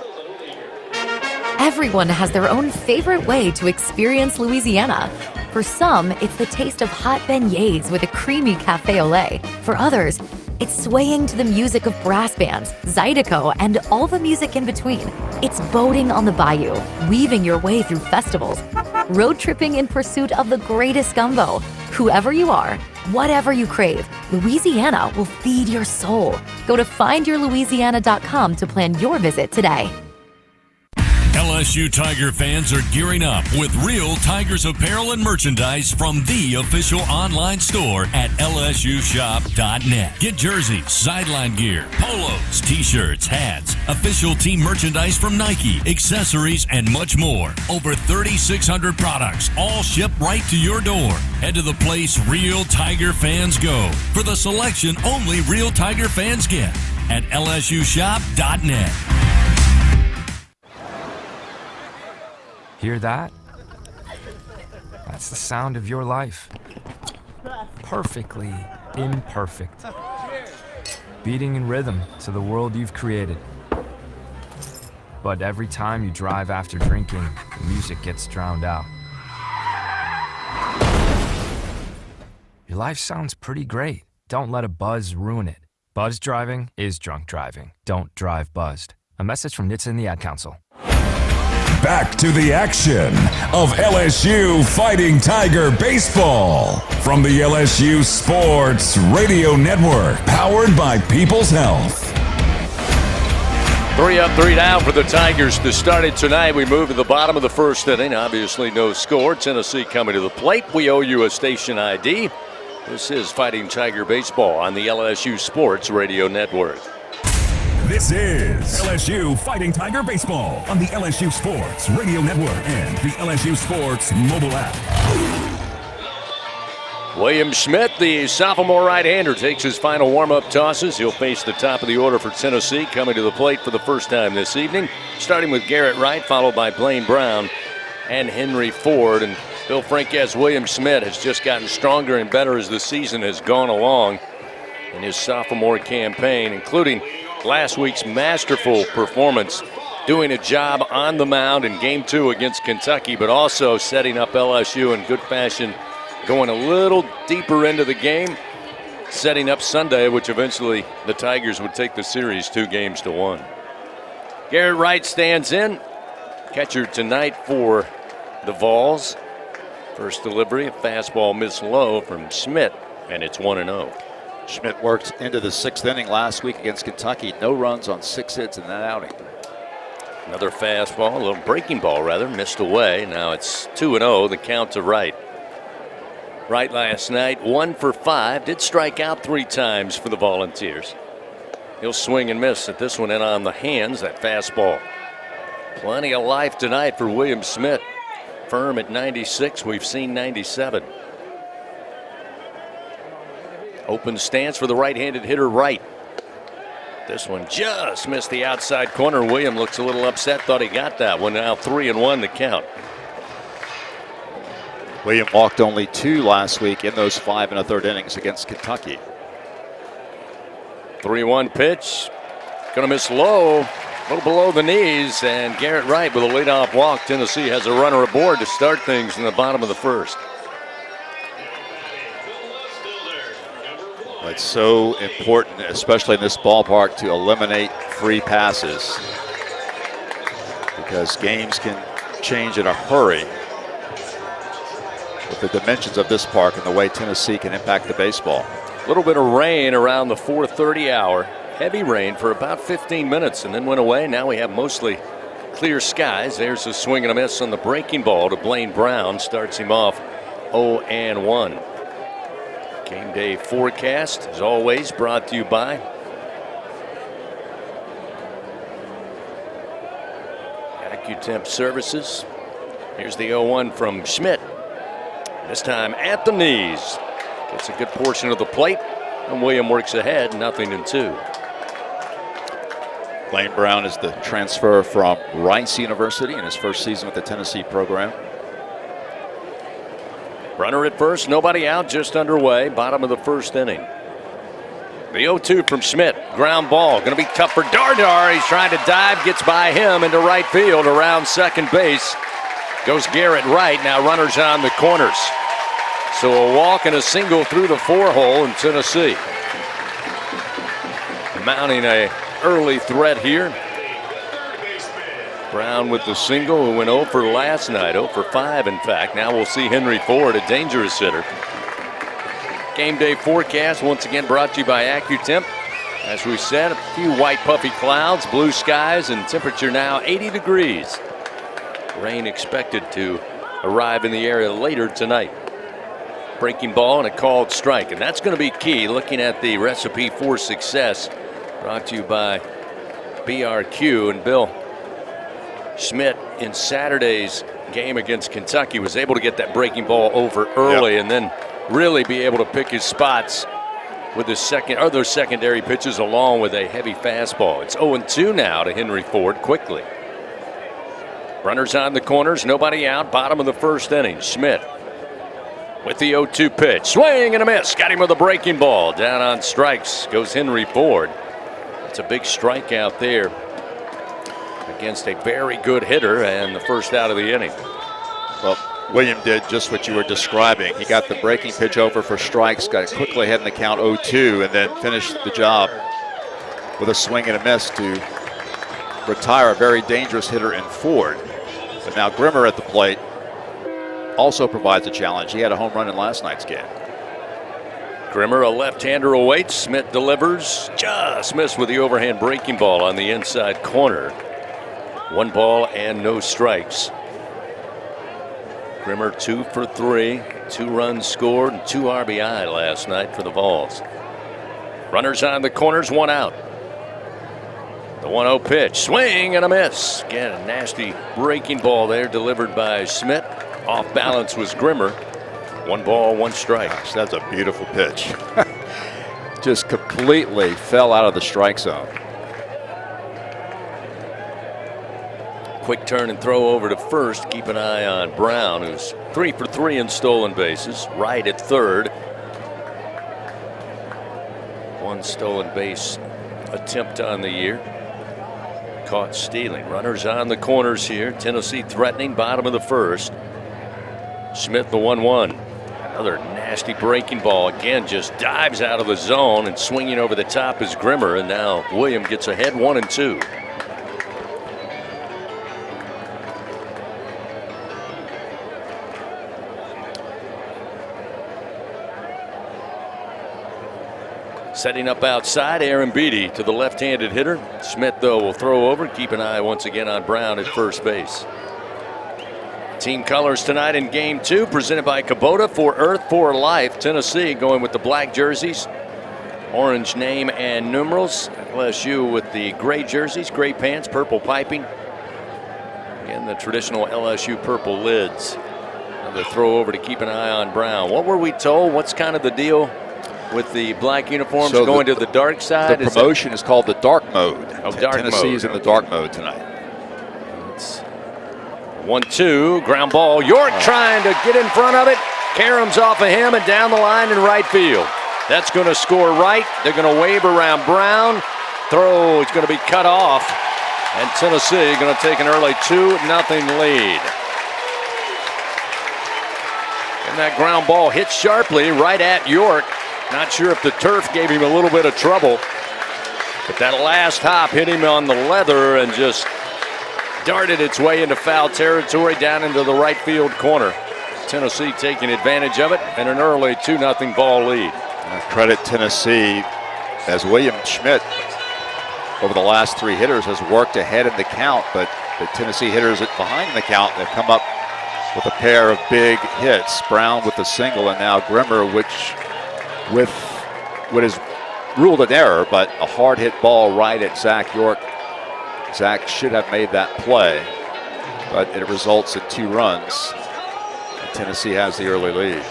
Everyone has their own favorite way to experience Louisiana. For some, it's the taste of hot beignets with a creamy cafe au lait. For others, it's swaying to the music of brass bands, Zydeco, and all the music in between. It's boating on the bayou, weaving your way through festivals, road tripping in pursuit of the greatest gumbo. Whoever you are, whatever you crave, Louisiana will feed your soul. Go to findyourlouisiana.com to plan your visit today. LSU Tiger fans are gearing up with real Tigers apparel and merchandise from the official online store at lsushop.net. Get jerseys, sideline gear, polos, t-shirts, hats, official team merchandise from Nike, accessories, and much more. Over 3,600 products, all shipped right to your door. Head to the place real Tiger fans go for the selection only real Tiger fans get at lsushop.net. Hear that? That's the sound of your life. Perfectly imperfect. Beating in rhythm to the world you've created. But every time you drive after drinking, the music gets drowned out. Your life sounds pretty great. Don't let a buzz ruin it. Buzz driving is drunk driving. Don't drive buzzed. A message from NHTSA and the Ad Council. Back to the action of LSU Fighting Tiger Baseball from the LSU Sports Radio Network, powered by People's Health. 3 up, 3 down for the Tigers to start it tonight. We move to the bottom of the first inning. Obviously no score. Tennessee coming to the plate. We owe you a station ID. This is Fighting Tiger Baseball on the LSU Sports Radio Network. This is LSU Fighting Tiger Baseball on the LSU Sports Radio Network and the LSU Sports mobile app. William Schmidt, the sophomore right-hander, takes his final warm-up tosses. He'll face the top of the order for Tennessee, coming to the plate for the first time this evening, starting with Garrett Wright, followed by Blaine Brown and Henry Ford. And Bill Franquez, William Schmidt has just gotten stronger and better as the season has gone along in his sophomore campaign, including last week's masterful performance, doing a job on the mound in Game 2 against Kentucky, but also setting up LSU in good fashion, going a little deeper into the game, setting up Sunday, which eventually the Tigers would take the series 2-1. Garrett Wright stands in. Catcher tonight for the Vols. First delivery, a fastball missed low from Schmidt, and it's 1-0. Schmidt worked into the 6th inning last week against Kentucky. No runs on 6 hits in that outing. Another fastball, a little breaking ball rather, missed away. Now it's 2-0, the count to Wright. Wright last night, 1 for 5, did strike out 3 times for the Volunteers. He'll swing and miss at this one in on the hands, that fastball. Plenty of life tonight for William Schmidt. Firm at 96, we've seen 97. Open stance for the right-handed hitter Wright. This one just missed the outside corner. William looks a little upset, thought he got that one. Now 3-1 the count. William walked only 2 last week in those 5 1/3 innings against Kentucky. 3-1 pitch. Going to miss low, a little below the knees, and Garrett Wright with a leadoff walk. Tennessee has a runner aboard to start things in the bottom of the first. It's so important, especially in this ballpark, to eliminate free passes, because games can change in a hurry with the dimensions of this park and the way Tennessee can impact the baseball. A little bit of rain around the 4:30 hour. Heavy rain for about 15 minutes and then went away. Now we have mostly clear skies. There's a swing and a miss on the breaking ball to Blaine Brown. Starts him off 0-1. Game day forecast, as always, brought to you by AccuTemp Services. Here's the 0-1 from Schmidt. This time at the knees. Gets a good portion of the plate, and William works ahead, 0-2. Blaine Brown is the transfer from Rice University in his first season with the Tennessee program. Runner at first, nobody out, just underway, bottom of the first inning. The 0-2 from Schmidt, ground ball, going to be tough for Dardar. He's trying to dive, gets by him into right field, around second base. Goes Garrett Wright, now runners on the corners. So a walk and a single through the 4-hole in Tennessee. Mounting a early threat here. Brown with the single, who went 0 for last night, 0 for 5 in fact. Now we'll see Henry Ford, a dangerous hitter. Game day forecast once again brought to you by AccuTemp. As we said, a few white puffy clouds, blue skies, and temperature now 80 degrees. Rain expected to arrive in the area later tonight. Breaking ball and a called strike, and that's going to be key. Looking at the recipe for success, brought to you by BRQ. And Bill, Schmidt in Saturday's game against Kentucky was able to get that breaking ball over early, and then really be able to pick his spots with his other secondary pitches along with a heavy fastball. It's 0-2 now to Henry Ford quickly. Runners on the corners, nobody out, bottom of the first inning. Schmidt with the 0-2 pitch, swing and a miss. Got him with a breaking ball. Down on strikes goes Henry Ford. It's a big strikeout there against a very good hitter, and the first out of the inning. Well, William did just what you were describing. He got the breaking pitch over for strikes, got quickly ahead in the count 0-2, and then finished the job with a swing and a miss to retire a very dangerous hitter in Ford. But now Grimmer at the plate also provides a challenge. He had a home run in last night's game. Grimmer, a left-hander, awaits. Smith delivers. Just missed with the overhand breaking ball on the inside corner. 1 ball and no strikes. Grimmer 2 for 3. 2 runs scored and 2 RBI last night for the Vols. Runners on the corners, 1 out. The 1-0 pitch, swing and a miss. Again, a nasty breaking ball there delivered by Schmidt. Off balance was Grimmer. 1 ball, 1 strike. Gosh, that's a beautiful pitch. Just completely fell out of the strike zone. Quick turn and throw over to first. Keep an eye on Brown, who's 3 for 3 in stolen bases. Right at third. 1 stolen base attempt on the year. Caught stealing. Runners on the corners here. Tennessee threatening, bottom of the first. Schmidt the 1-1. Another nasty breaking ball. Again, just dives out of the zone, and swinging over the top is Grimmer. And now William gets ahead 1-2. Setting up outside, Aaron Beatty to the left-handed hitter. Schmidt, though, will throw over. Keep an eye once again on Brown at first base. Team colors tonight in Game 2, presented by Kubota. For Earth, for Life. Tennessee going with the black jerseys, orange name and numerals. LSU with the gray jerseys, gray pants, purple piping. Again, the traditional LSU purple lids. Another throw over to keep an eye on Brown. What were we told? What's kind of the deal with the black uniforms going to the dark side? The promotion is called the dark mode. Oh, dark Tennessee's mode. in the dark mode tonight. It's 1-2, ground ball. York trying to get in front of it. Karams off of him and down the line in right field. That's going to score right. They're going to wave around Brown. Throw is going to be cut off. And Tennessee going to take an early 2-0 lead. And that ground ball hit sharply right at York. Not sure if the turf gave him a little bit of trouble, but that last hop hit him on the leather and just darted its way into foul territory down into the right field corner. Tennessee taking advantage of it and an early 2-0 ball lead. Credit Tennessee, as William Schmidt over the last 3 hitters has worked ahead in the count, but the Tennessee hitters behind the count have come up with a pair of big hits. Brown with the single, and now Grimmer, which with what is ruled an error, but a hard hit ball right at Zach York. Zach should have made that play, but it results in 2 runs. Tennessee has the early lead.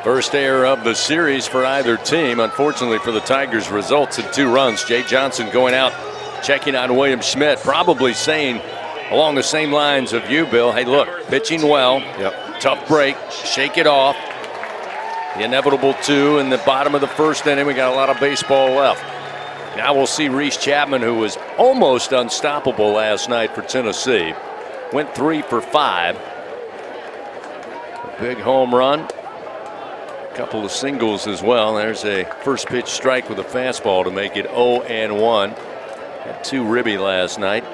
First error of the series for either team. Unfortunately for the Tigers, results in 2 runs. Jay Johnson going out, checking on William Schmidt, probably saying along the same lines of you, Bill, hey, look, pitching well, tough break, shake it off. The inevitable 2 in the bottom of the first inning. We got a lot of baseball left. Now we'll see Reese Chapman, who was almost unstoppable last night for Tennessee. Went 3 for 5. A big home run. A couple of singles as well. There's a first pitch strike with a fastball to make it 0-1. Had 2 ribby last night.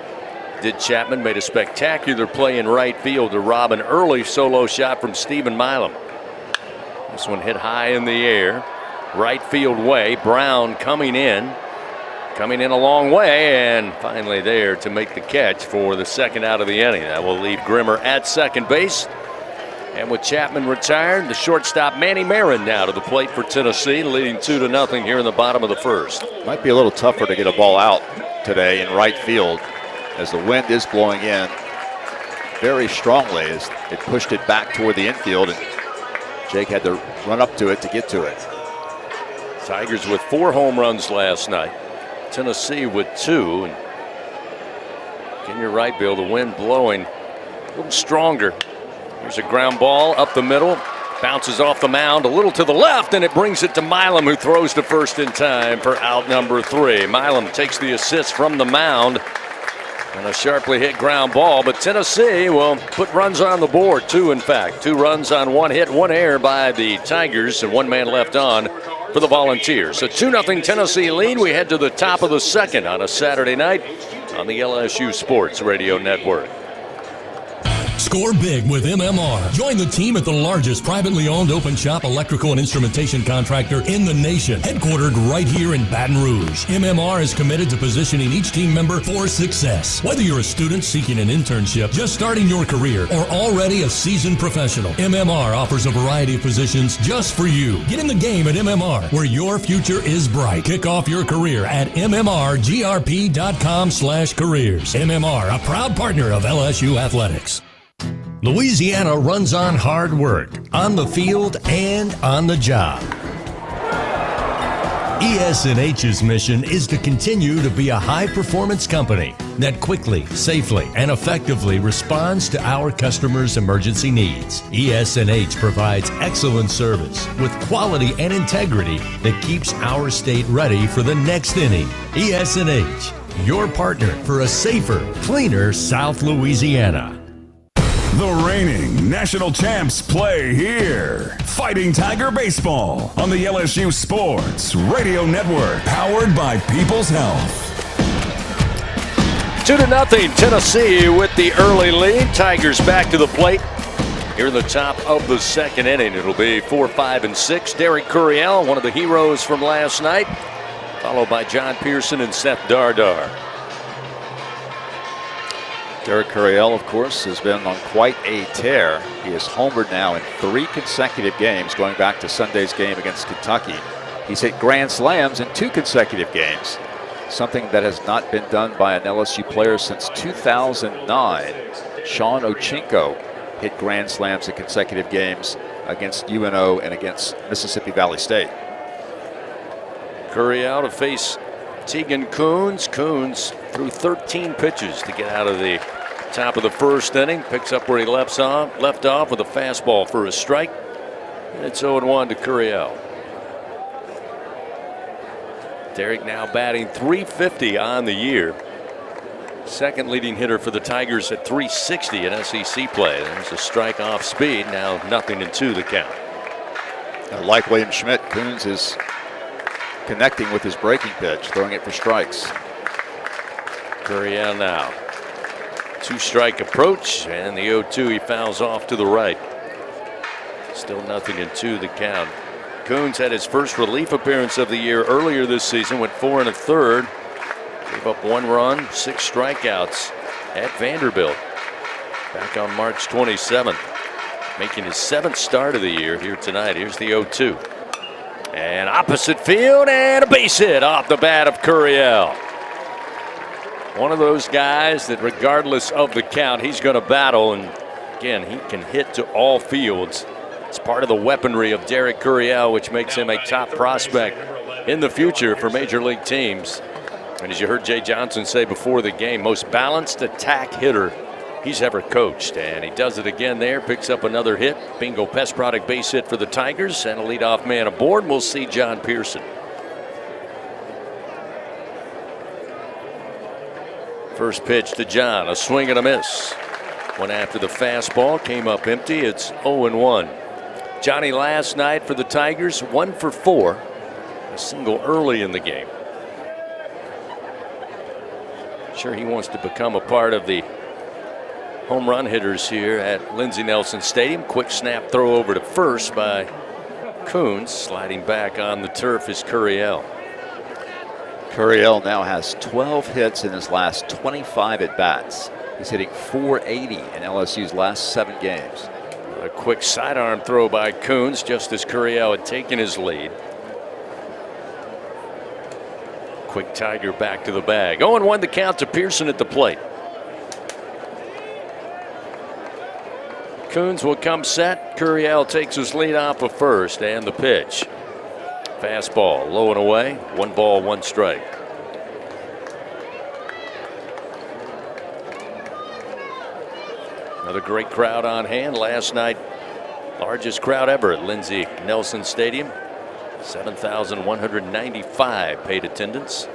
Did Chapman made a spectacular play in right field to rob an early solo shot from Stephen Milam. This one hit high in the air, right field way. Brown coming in a long way, and finally there to make the catch for the second out of the inning. That will leave Grimmer at second base. And with Chapman retired, the shortstop Manny Marin now to the plate for Tennessee, leading 2-0 here in the bottom of the first. Might be a little tougher to get a ball out today in right field, as the wind is blowing in very strongly as it pushed it back toward the infield, and Jake had to run up to it to get to it. Tigers with 4 home runs last night. Tennessee with 2. And again, you're right, Bill. The wind blowing a little stronger. Here's a ground ball up the middle. Bounces off the mound a little to the left, and it brings it to Milam, who throws to first in time for out number 3. Milam takes the assist from the mound. And a sharply hit ground ball, but Tennessee will put runs on the board. 2, in fact. 2 runs on 1 hit, 1 error by the Tigers, and 1 man left on for the Volunteers. So 2-0 Tennessee lead. We head to the top of the second on a Saturday night on the LSU Sports Radio Network. Score big with MMR. Join the team at the largest privately owned open shop electrical and instrumentation contractor in the nation, headquartered right here in Baton Rouge. MMR is committed to positioning each team member for success. Whether you're a student seeking an internship, just starting your career, or already a seasoned professional, MMR offers a variety of positions just for you. Get in the game at MMR, where your future is bright. Kick off your career at mmrgrp.com/careers. MMR, a proud partner of LSU Athletics. Louisiana runs on hard work, on the field and on the job. ES&H's mission is to continue to be a high-performance company that quickly, safely, and effectively responds to our customers' emergency needs. ES&H provides excellent service with quality and integrity that keeps our state ready for the next inning. ES&H, your partner for a safer, cleaner South Louisiana. The reigning national champs play here. Fighting Tiger Baseball on the LSU Sports Radio Network, powered by People's Health. 2-0 Tennessee with the early lead. Tigers back to the plate here in the top of the second inning. It'll be 4, 5, and 6. Derek Curiel, one of the heroes from last night, followed by John Pearson and Seth Dardar. Derek Curiel, of course, has been on quite a tear. He has homered now in 3 consecutive games, going back to Sunday's game against Kentucky. He's hit grand slams in 2 consecutive games, something that has not been done by an LSU player since 2009. Sean Ochinko hit grand slams in consecutive games against UNO and against Mississippi Valley State. Curiel to face Tegan Coons. Coons threw 13 pitches to get out of the top of the first inning. Picks up where he left off with a fastball for a strike. And it's 0-1 to Curiel. Derek now batting .350 on the year. Second leading hitter for the Tigers at .360 in SEC play. There's a strike off speed. Now 0-2 the count. Like William Schmidt, Coons is connecting with his breaking pitch, throwing it for strikes. Curiel now. 2-strike approach, and the 0-2 he fouls off to the right. Still 0-2 the count. Coons had his first relief appearance of the year earlier this season, went 4 1/3. Gave up 1 run, 6 strikeouts at Vanderbilt back on March 27th. Making his 7th start of the year here tonight. Here's the 0-2. And opposite field, and a base hit off the bat of Curiel. One of those guys that regardless of the count, he's going to battle. And again, he can hit to all fields. It's part of the weaponry of Derek Curiel, which makes him a top prospect in the future for major league teams. And as you heard Jay Johnson say before the game, most balanced attack hitter he's ever coached. And he does it again there, picks up another hit. Bingo Pest Product base hit for the Tigers, and a leadoff man aboard. We'll see John Pearson. First pitch to John, a swing and a miss. One after the fastball, came up empty. It's 0-1. Johnny last night for the Tigers, 1 for 4. A single early in the game. Sure, he wants to become a part of the home run hitters here at Lindsey Nelson Stadium. Quick snap throw over to first by Coons. Sliding back on the turf is Curiel. Curiel now has 12 hits in his last 25 at-bats. He's hitting .480 in LSU's last 7 games. A quick sidearm throw by Coons just as Curiel had taken his lead. Quick Tiger back to the bag. 0-1 the count to Pearson at the plate. Coons will come set. Curiel takes his lead off of first, and the pitch. Fastball low and away. 1 ball, 1 strike. Another great crowd on hand last night. Largest crowd ever at Lindsey Nelson Stadium. 7,195 paid attendance.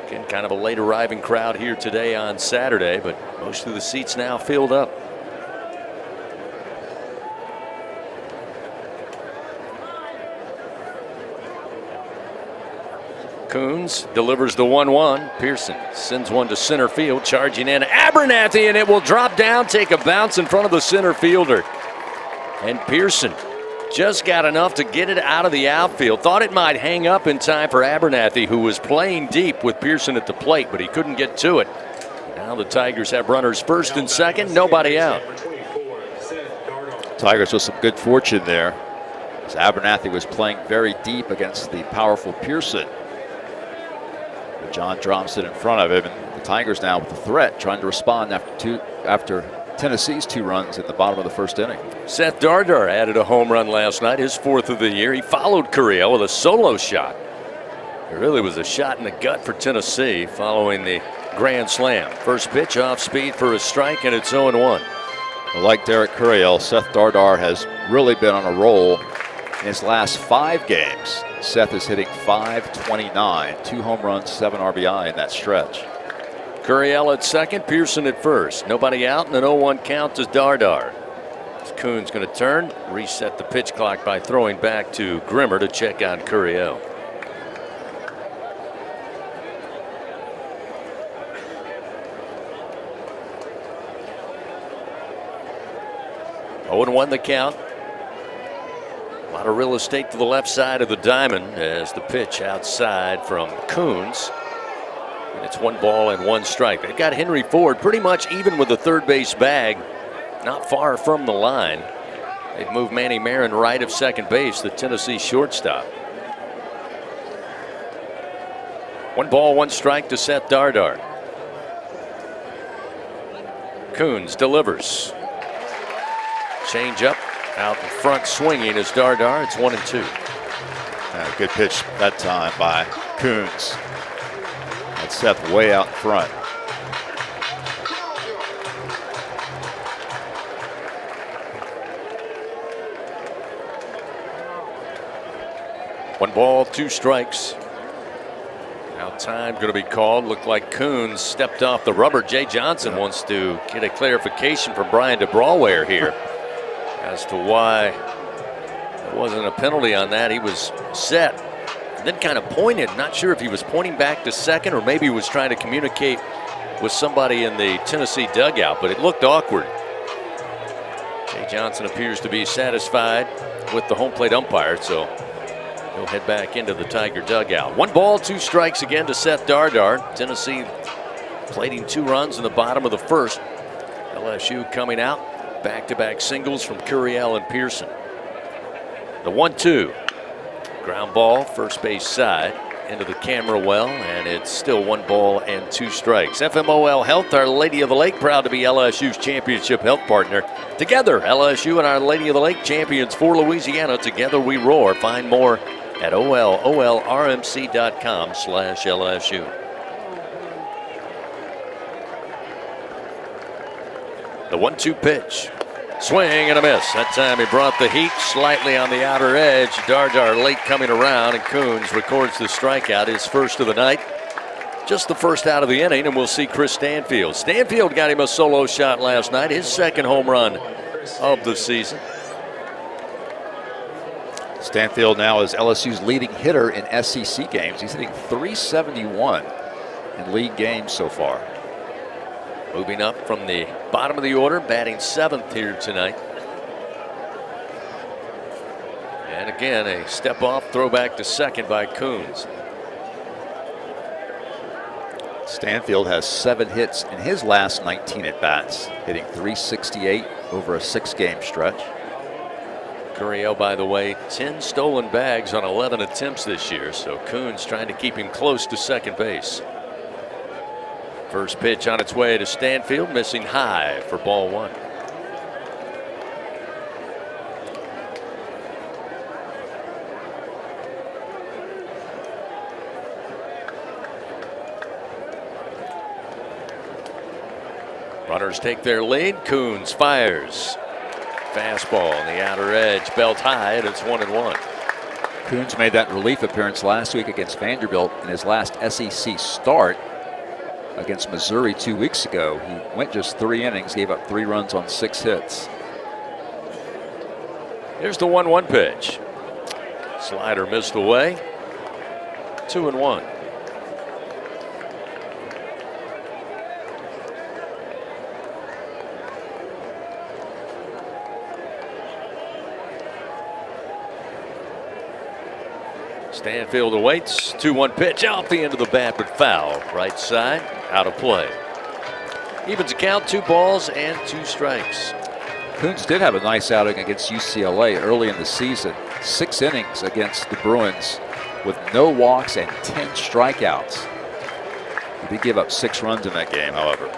Again, kind of a late arriving crowd here today on Saturday, but most of the seats now filled up. Coons delivers the 1-1. Pearson sends one to center field, charging in Abernathy, and it will drop down, take a bounce in front of the center fielder. And Pearson just got enough to get it out of the outfield. Thought it might hang up in time for Abernathy, who was playing deep with Pearson at the plate, but he couldn't get to it. Now the Tigers have runners first and second, nobody out. Tigers with some good fortune there, as Abernathy was playing very deep against the powerful Pearson. John drops it in front of him, and the Tigers now with the threat, trying to respond after Tennessee's 2 runs in the bottom of the first inning. Seth Dardar added a home run last night, his 4th of the year. He followed Correa with a solo shot. It really was a shot in the gut for Tennessee following the grand slam. First pitch off speed for a strike, and it's 0-1. Well, like Derek Curiel, Seth Dardar has really been on a roll in his last 5 games. Seth is hitting .529, 2 home runs, 7 RBI in that stretch. Curiel at second, Pearson at first. Nobody out, and an 0-1 count to Dardar. Coons going to turn, reset the pitch clock by throwing back to Grimmer to check on Curiel. Oh, and 1 the count. A lot of real estate to the left side of the diamond as the pitch outside from Coons. And it's 1 ball and 1 strike. They've got Henry Ford pretty much even with the third base bag, not far from the line. They've moved Manny Marin right of second base, the Tennessee shortstop. 1 ball, 1 strike to Seth Dardar. Coons delivers. Change up out in front, swinging is Dardar. It's 1-2. Good pitch that time by Coons. That's Seth way out in front. One ball, 2 strikes. Now time going to be called. Looked like Coons stepped off the rubber. Jay Johnson wants to get a clarification from Brian DeBrawware here as to why there wasn't a penalty on that. He was set and then kind of pointed. Not sure if he was pointing back to second or maybe he was trying to communicate with somebody in the Tennessee dugout, but it looked awkward. Jay Johnson appears to be satisfied with the home plate umpire, so he'll head back into the Tiger dugout. 1 ball, 2 strikes again to Seth Dardar. Tennessee plating 2 runs in the bottom of the first. LSU coming out. Back-to-back singles from Curiel and Pearson. The 1-2. Ground ball, first base side, into the camera well, and it's still 1 ball and 2 strikes. FMOL Health, Our Lady of the Lake, proud to be LSU's championship health partner. Together, LSU and Our Lady of the Lake, champions for Louisiana. Together we roar. Find more at olrmc.com/LSU. The 1-2 pitch. Swing and a miss. That time he brought the heat slightly on the outer edge. Dardar late coming around, and Coons records the strikeout, his first of the night. Just the first out of the inning, and we'll see Chris Stanfield. Stanfield got him a solo shot last night, his 2nd home run of the season. Stanfield now is LSU's leading hitter in SEC games. He's hitting .371 in league games so far. Moving up from the bottom of the order, batting 7th here tonight. And again, a step off throwback to second by Coons. Stanfield has 7 hits in his last 19 at-bats, hitting .368 over a 6-game stretch. Curiel, by the way, 10 stolen bags on 11 attempts this year, so Coons trying to keep him close to second base. First pitch on its way to Stanfield, missing high for ball 1. Runners take their lead. Coons fires. Fastball on the outer edge, belt high, and it's 1-1. Coons made that relief appearance last week against Vanderbilt in his last SEC start. Against Missouri 2 weeks ago, he went just 3 innings, gave up 3 runs on 6 hits. Here's the 1-1 pitch. Slider missed away. 2-1. Stanfield awaits. 2-1 pitch off the end of the bat, but foul. Right side, out of play. Evens the count, 2 balls and 2 strikes. Coons did have a nice outing against UCLA early in the season. 6 innings against the Bruins with no walks and 10 strikeouts. He did give up 6 runs in that game, however.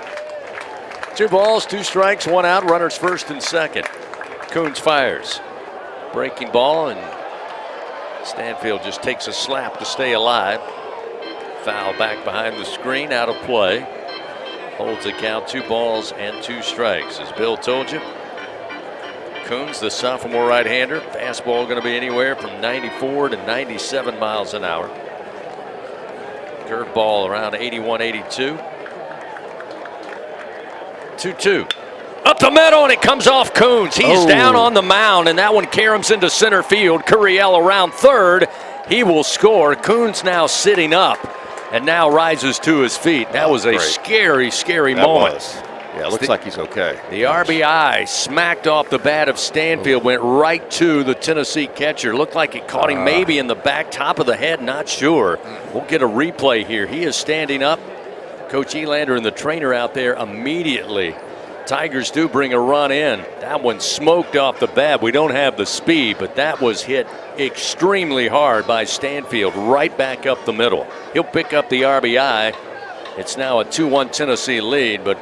2 balls, 2 strikes, 1 out. Runners first and second. Coons fires. Breaking ball, and Stanfield just takes a slap to stay alive. Foul back behind the screen, out of play. Holds the count, 2 balls and 2 strikes. As Bill told you, Coons, the sophomore right-hander, fastball going to be anywhere from 94 to 97 miles an hour. Curveball around 81, 82. 2-2. Up the middle, and it comes off Coons. He's down on the mound, and that one caroms into center field. Curiel around third. He will score. Coons now sitting up and now rises to his feet. That was a scary, scary moment. Yeah, it looks like he's okay. The RBI smacked off the bat of Stanfield, went right to the Tennessee catcher. Looked like it caught him maybe in the back top of the head, not sure. We'll get a replay here. He is standing up. Coach Elander and the trainer out there immediately. Tigers do bring a run in. That one smoked off the bat. We don't have the speed, but that was hit extremely hard by Stanfield, right back up the middle. He'll pick up the RBI. It's now a 2-1 Tennessee lead, but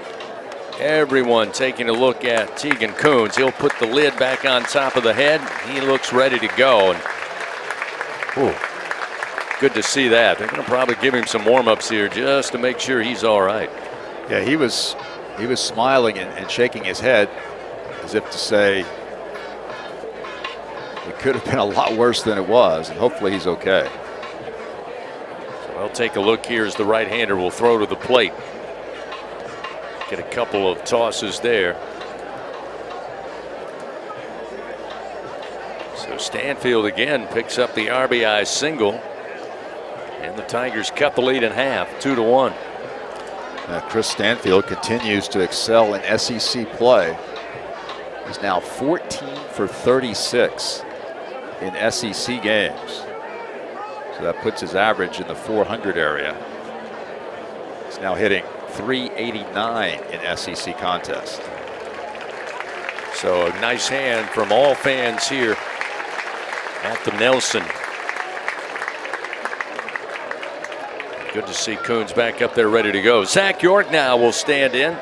everyone taking a look at Tegan Coons. He'll put the lid back on top of the head. He looks ready to go. And good to see that. They're going to probably give him some warm-ups here just to make sure he's all right. Yeah, he was smiling and shaking his head as if to say it could have been a lot worse than it was, and hopefully he's okay. So I'll take a look here as the right-hander will throw to the plate. Get a couple of tosses there. So Stanfield again picks up the RBI single, and the Tigers cut the lead in half, 2-1. Chris Stanfield continues to excel in SEC play. He's now 14 for 36 in SEC games. So that puts his average in the 400 area. He's now hitting .389 in SEC contests. So a nice hand from all fans here at the Nelson. Good to see Coons back up there ready to go. Zach York now will stand in.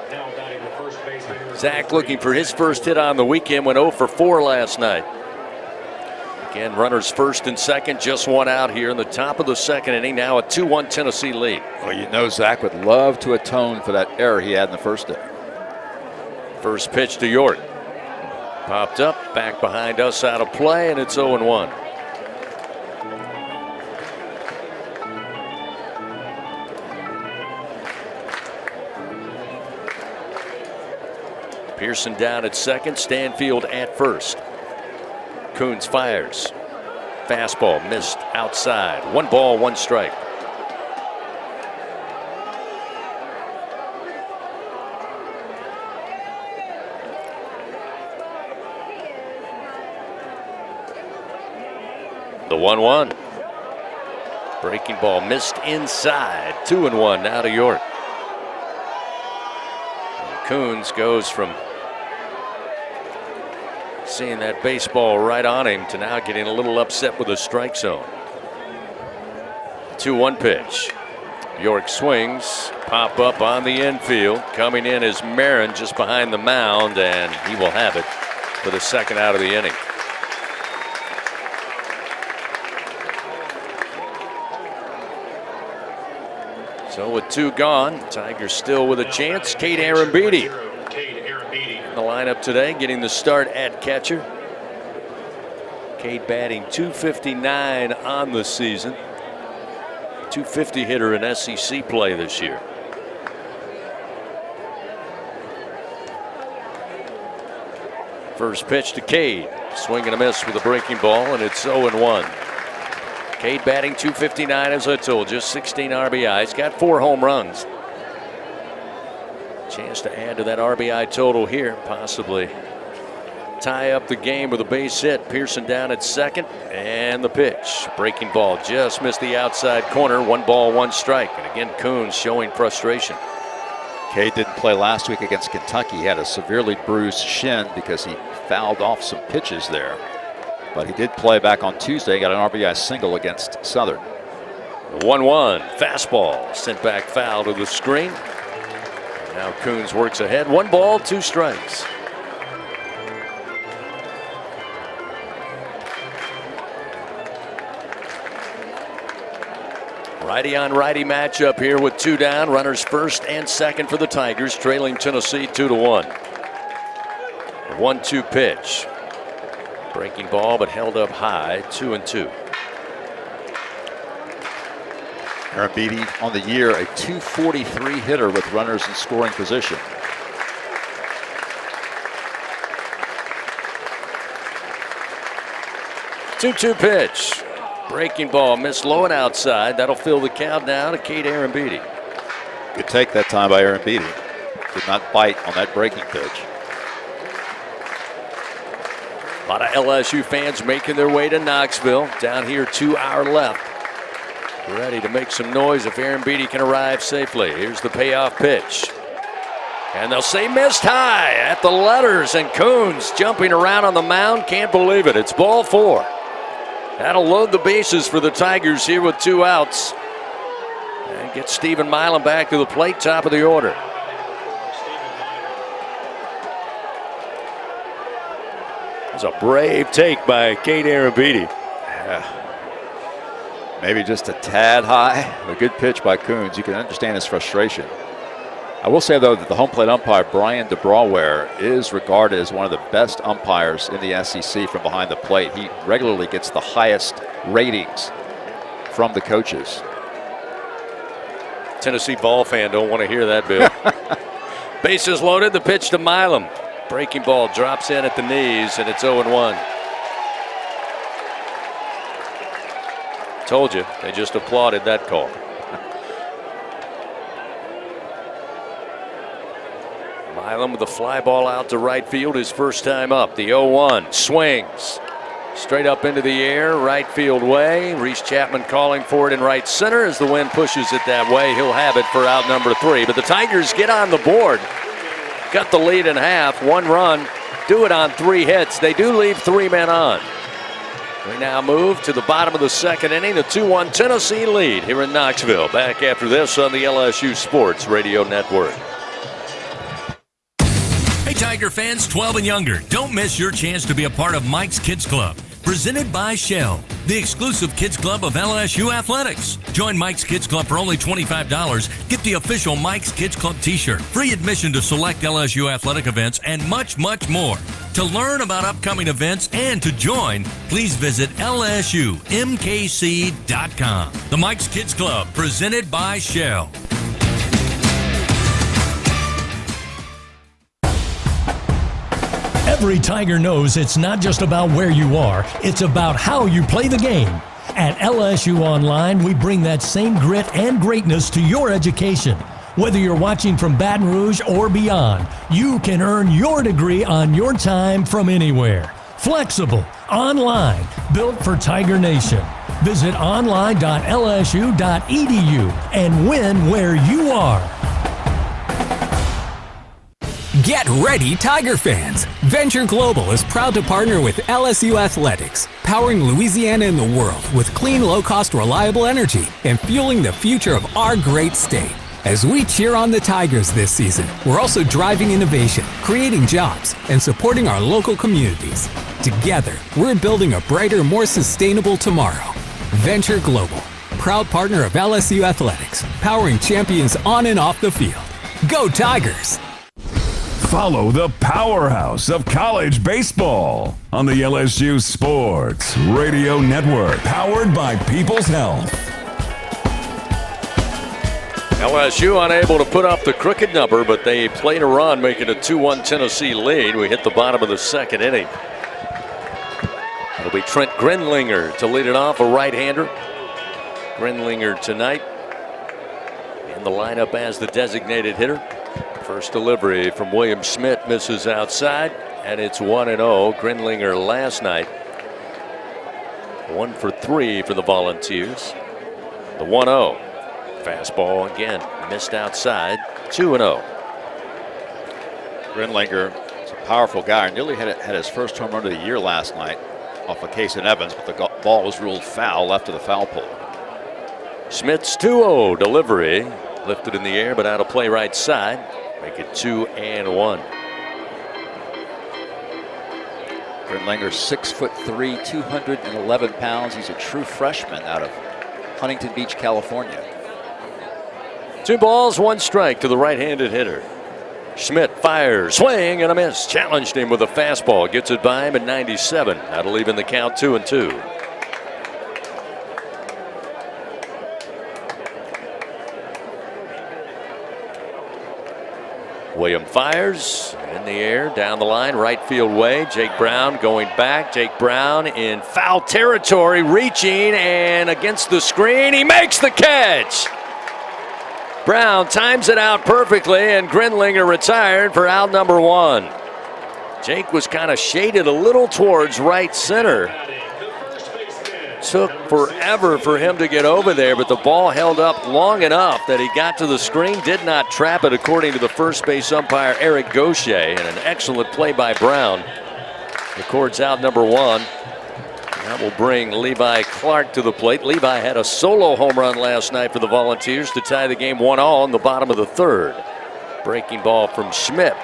Zach looking for his first hit on the weekend, went 0 for 4 last night. Again, runners first and second, just 1 out here in the top of the second inning. Now a 2-1 Tennessee lead. Well, you know Zach would love to atone for that error he had in the first inning. First pitch to York. Popped up, back behind us, out of play, and it's 0-1. Pearson down at second, Stanfield at first. Coons fires. Fastball missed outside. 1 ball, 1 strike. The 1-1. Breaking ball missed inside. 2-1 now to York. And Coons goes from seeing that baseball right on him to now getting a little upset with the strike zone. 2-1 pitch. York swings, pop up on the infield. Coming in is Marin just behind the mound, and he will have it for the second out of the inning. So with 2 gone, Tigers still with a chance. Cade Arambidi in the lineup today, getting the start at catcher. Cade batting .259 on the season. .250 hitter in SEC play this year. First pitch to Cade. Swing and a miss with a breaking ball, and it's 0-1. Cade batting .259, as I told, just 16 RBIs. Got 4 home runs. Chance to add to that RBI total here, possibly tie up the game with a base hit. Pearson down at second, and the pitch. Breaking ball just missed the outside corner. 1 ball, 1 strike. And again, Coons showing frustration. Cade didn't play last week against Kentucky. He had a severely bruised shin because he fouled off some pitches there. But he did play back on Tuesday. Got an RBI single against Southern. 1-1. Fastball sent back foul to the screen. Now Coons works ahead. 1 ball, 2 strikes. Righty on righty matchup here with 2 down. Runners first and second for the Tigers, trailing Tennessee 2-1. 1-2 pitch. Breaking ball, but held up high. 2-2. Aaron Beatty on the year, a .243 hitter with runners in scoring position. Two pitch. Breaking ball, missed low and outside. That'll fill the count down to Cade Aaron Beatty. Good take that time by Aaron Beatty. Did not bite on that breaking pitch. A lot of LSU fans making their way to Knoxville. Down here to our left. Ready to make some noise if Aaron Beatty can arrive safely. Here's the payoff pitch. And they'll say missed high at the letters, and Coons jumping around on the mound. Can't believe it. It's ball 4. That'll load the bases for the Tigers here with 2 outs. And get Stephen Milam back to the plate, top of the order. That's a brave take by Cade Aaron Beatty. Maybe just a tad high. A good pitch by Coons. You can understand his frustration. I will say, though, that the home plate umpire, Brian DeBrawware, is regarded as one of the best umpires in the SEC from behind the plate. He regularly gets the highest ratings from the coaches. Tennessee ball fan don't want to hear that, Bill. Bases loaded, the pitch to Milam. Breaking ball drops in at the knees, and it's 0-1. Told you, they just applauded that call. Milam with a fly ball out to right field, his first time up. The 0-1 swings straight up into the air, right field way. Reese Chapman calling for it in right center. As the wind pushes it that way, he'll have it for out number 3. But the Tigers get on the board. Got the lead in half, 1 run, do it on 3 hits. They do leave 3 men on. We now move to the bottom of the second inning, a 2-1 Tennessee lead here in Knoxville. Back after this on the LSU Sports Radio Network. Hey Tiger fans 12 and younger, don't miss your chance to be a part of Mike's Kids Club. Presented by Shell, the exclusive kids club of LSU Athletics. Join Mike's Kids Club for only $25. Get the official Mike's Kids Club t-shirt, free admission to select LSU athletic events, and much, much more. To learn about upcoming events and to join, please visit LSUMKC.com. The Mike's Kids Club, presented by Shell. Every Tiger knows it's not just about where you are, it's about how you play the game. At LSU Online, we bring that same grit and greatness to your education. Whether you're watching from Baton Rouge or beyond, you can earn your degree on your time from anywhere. Flexible, online, built for Tiger Nation. Visit online.lsu.edu and win where you are. Get ready, Tiger fans! Venture Global is proud to partner with LSU Athletics, powering Louisiana and the world with clean, low-cost, reliable energy and fueling the future of our great state. As we cheer on the Tigers this season, we're also driving innovation, creating jobs, and supporting our local communities. Together, we're building a brighter, more sustainable tomorrow. Venture Global, proud partner of LSU Athletics, powering champions on and off the field. Go Tigers! Follow the powerhouse of college baseball on the LSU Sports Radio Network, powered by People's Health. LSU unable to put up the crooked number, but they played a run, making a 2-1 Tennessee lead. We hit the bottom of the second inning. It'll be Trent Grenlinger to lead it off, a right-hander. Grenlinger tonight in the lineup as the designated hitter. First delivery from William Schmidt misses outside. and it's 1-0. Grinlinger last night 1 for 3 for the Volunteers. The 1-0. Fastball again, missed outside, 2-0. Grinlinger is a powerful guy. Nearly had his first home run of the year last night off of Case and Evans, but the ball was ruled foul left of the foul pole. Schmidt's 2-0 delivery, lifted in the air but out of play right side. Make it 2-1. Grinlinger, 6'3", 211 pounds. He's a true freshman out of Huntington Beach, California. 2 balls, 1 strike to the right-handed hitter. Schmidt fires, swing and a miss. Challenged him with a fastball. Gets it by him at 97. That'll leave in the count 2-2. William fires in the air, down the line, right field way. Jake Brown going back. Jake Brown in foul territory, reaching and against the screen. He makes the catch. Brown times it out perfectly, and Grinlinger retired for out number 1. Jake was kind of shaded a little towards right center. Took forever for him to get over there, but the ball held up long enough that he got to the screen, did not trap it, according to the first base umpire Eric Gaucher, and an excellent play by Brown. Records out number 1. That will bring Levi Clark to the plate. Levi had a solo home run last night for the Volunteers to tie the game 1-1 in the bottom of the 3rd. Breaking ball from Schmidt.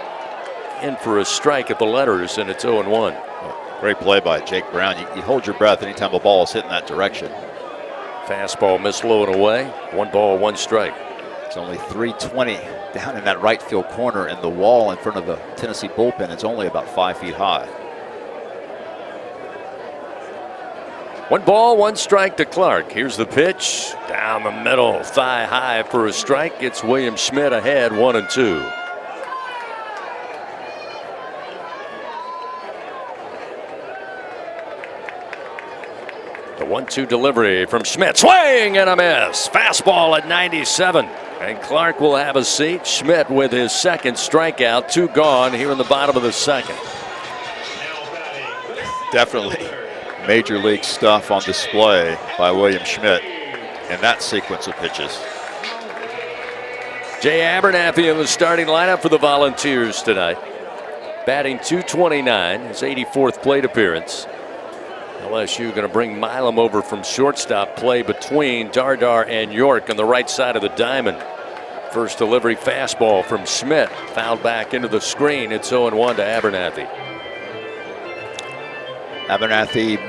In for a strike at the letters, and it's 0-1. Great play by Jake Brown. You hold your breath anytime a ball is hit in that direction. Fastball missed low and away. 1 ball, 1 strike. It's only 320 down in that right field corner, and the wall in front of the Tennessee bullpen is only about 5 feet high. 1 ball, 1 strike to Clark. Here's the pitch. Down the middle, thigh high for a strike. Gets William Schmidt ahead, 1-2. The 1-2 delivery from Schmidt. Swing and a miss. Fastball at 97. And Clark will have a seat. Schmidt with his 2nd strikeout. 2 gone here in the bottom of the 2nd. Definitely major league stuff on display by William Schmidt in that sequence of pitches. Jay Abernathy in the starting lineup for the Volunteers tonight. Batting .229, his 84th plate appearance. LSU going to bring Milam over from shortstop, play between Dardar and York on the right side of the diamond. First delivery fastball from Schmidt, fouled back into the screen. It's 0-1 to Abernathy. Abernathy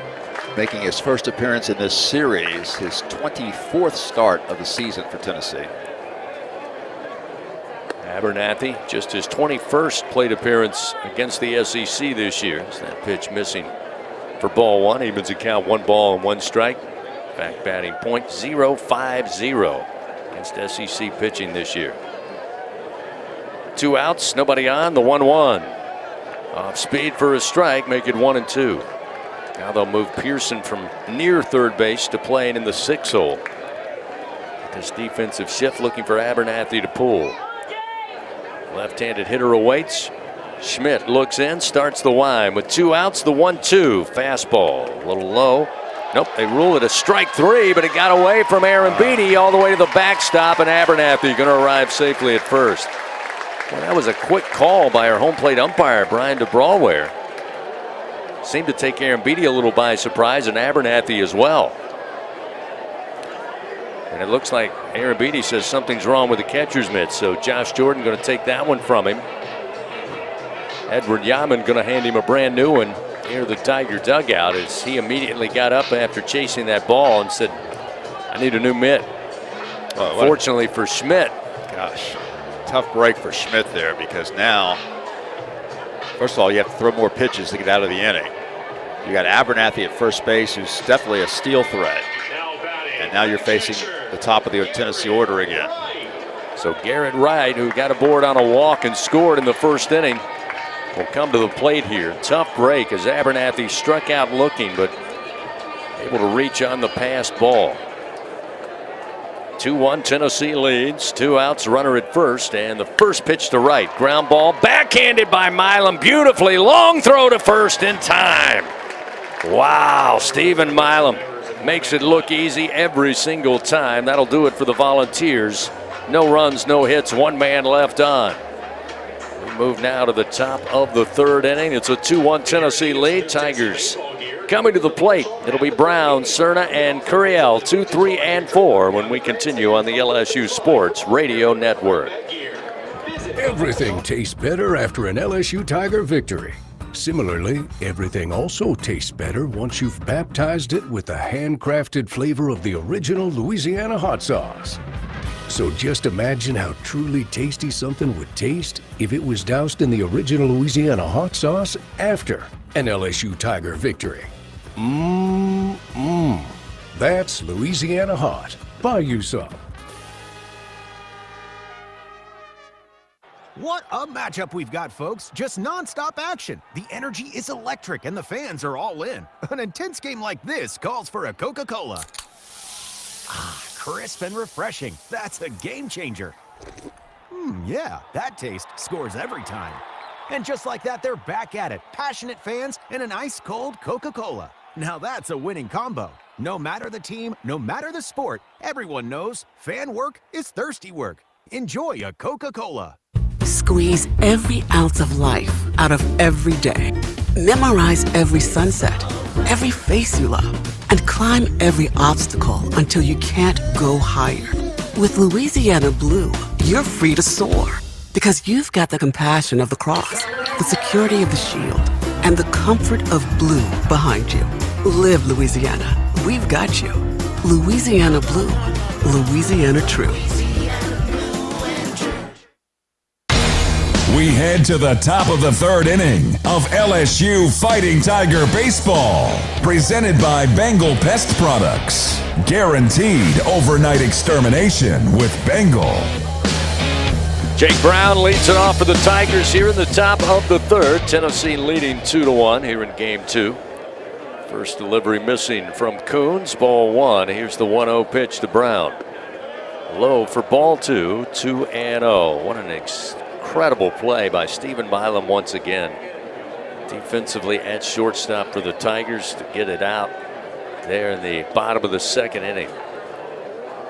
making his first appearance in this series, his 24th start of the season for Tennessee. Abernathy, just his 21st plate appearance against the SEC this year. So that pitch missing for ball 1. Evens the count, 1 ball and 1 strike. Back batting .050 against SEC pitching this year. 2 outs, nobody on, the 1-1. Off speed for a strike, make it 1-2. Now they'll move Pearson from near third base to playing in the 6 hole. This defensive shift looking for Abernathy to pull. Left-handed hitter awaits. Schmidt looks in, starts the wind with 2 outs, the 1-2. Fastball, a little low. Nope, they rule it a strike 3, but it got away from Aaron Beatty all the way to the backstop, and Abernathy going to arrive safely at first. Well, that was a quick call by our home plate umpire, Brian DeBrawware. Seemed to take Aaron Beatty a little by surprise, and Abernathy as well. And it looks like Aaron Beatty says something's wrong with the catcher's mitt, so Josh Jordan going to take that one from him. Edward Yaman going to hand him a brand new one near the Tiger dugout as he immediately got up after chasing that ball and said, I need a new mitt. Fortunately for Schmidt. Gosh, tough break for Schmidt there, because now, first of all, you have to throw more pitches to get out of the inning. You got Abernathy at first base, who's definitely a steal threat. And now you're facing the top of the Tennessee order again. So Garrett Wright, who got aboard on a walk and scored in the first inning, will come to the plate here. Tough break as Abernathy struck out looking, but able to reach on the passed ball. 2-1 Tennessee leads. 2 outs, runner at first, and the first pitch to right. Ground ball backhanded by Milam beautifully. Long throw to first in time. Wow, Stephen Milam makes it look easy every single time. That'll do it for the Volunteers. No runs, no hits, 1 man left on. We move now to the top of the 3rd inning. It's a 2-1 Tennessee lead. Tigers coming to the plate. It'll be Brown, Cerna, and Curiel, 2, 3, and 4 when we continue on the LSU Sports Radio Network. Everything tastes better after an LSU Tiger victory. Similarly, everything also tastes better once you've baptized it with the handcrafted flavor of the original Louisiana hot sauce. So just imagine how truly tasty something would taste if it was doused in the original Louisiana hot sauce after an LSU Tiger victory. That's Louisiana Hot. Buy you some. What a matchup we've got, folks. Just nonstop action. The energy is electric and the fans are all in. An intense game like this calls for a Coca-Cola. Ah, crisp and refreshing. That's a game changer. Yeah, that taste scores every time. And just like that, they're back at it. Passionate fans and an ice-cold Coca-Cola. Now that's a winning combo. No matter the team, no matter the sport, everyone knows fan work is thirsty work. Enjoy a Coca-Cola. Squeeze every ounce of life out of every day. Memorize every sunset, every face you love, and climb every obstacle until you can't go higher. With Louisiana Blue, you're free to soar because you've got the compassion of the cross, the security of the shield, and the comfort of blue behind you. Live Louisiana. We've got you. Louisiana Blue. Louisiana True. We head to the top of the 3rd inning of LSU Fighting Tiger Baseball. Presented by Bengal Pest Products. Guaranteed overnight extermination with Bengal. Jake Brown leads it off for the Tigers here in the top of the 3rd. Tennessee leading 2-1 here in Game 2. First delivery missing from Coons. Ball 1. Here's the 1-0 pitch to Brown. Low for ball 2. 2-0. What an incredible play by Stephen Milam once again. Defensively at shortstop for the Tigers to get it out there in the bottom of the 2nd inning.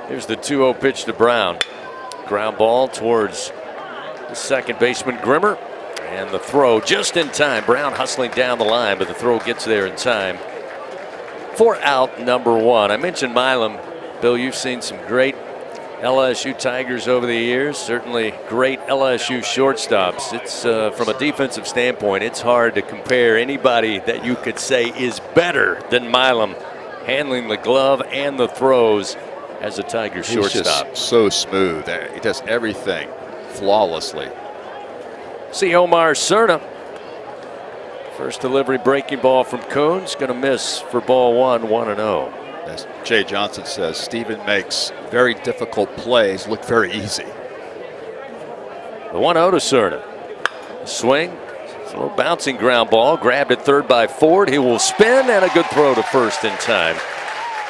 Here's the 2-0 pitch to Brown. Ground ball towards the second baseman Grimmer. And the throw just in time. Brown hustling down the line, but the throw gets there in time for out number 1. I mentioned Milam. Bill, you've seen some great LSU Tigers over the years. Certainly great LSU shortstops. It's from a defensive standpoint, it's hard to compare anybody that you could say is better than Milam handling the glove and the throws as a Tiger shortstop. Just so smooth. He does everything flawlessly. See Omar Cerna. First delivery breaking ball from Coons. Going to miss for ball 1, 1-0. As Jay Johnson says, Stephen makes very difficult plays look very easy. The 1-0 to Cerna. Swing. It's a little bouncing ground ball. Grabbed at 3rd by Ford. He will spin, and a good throw to first in time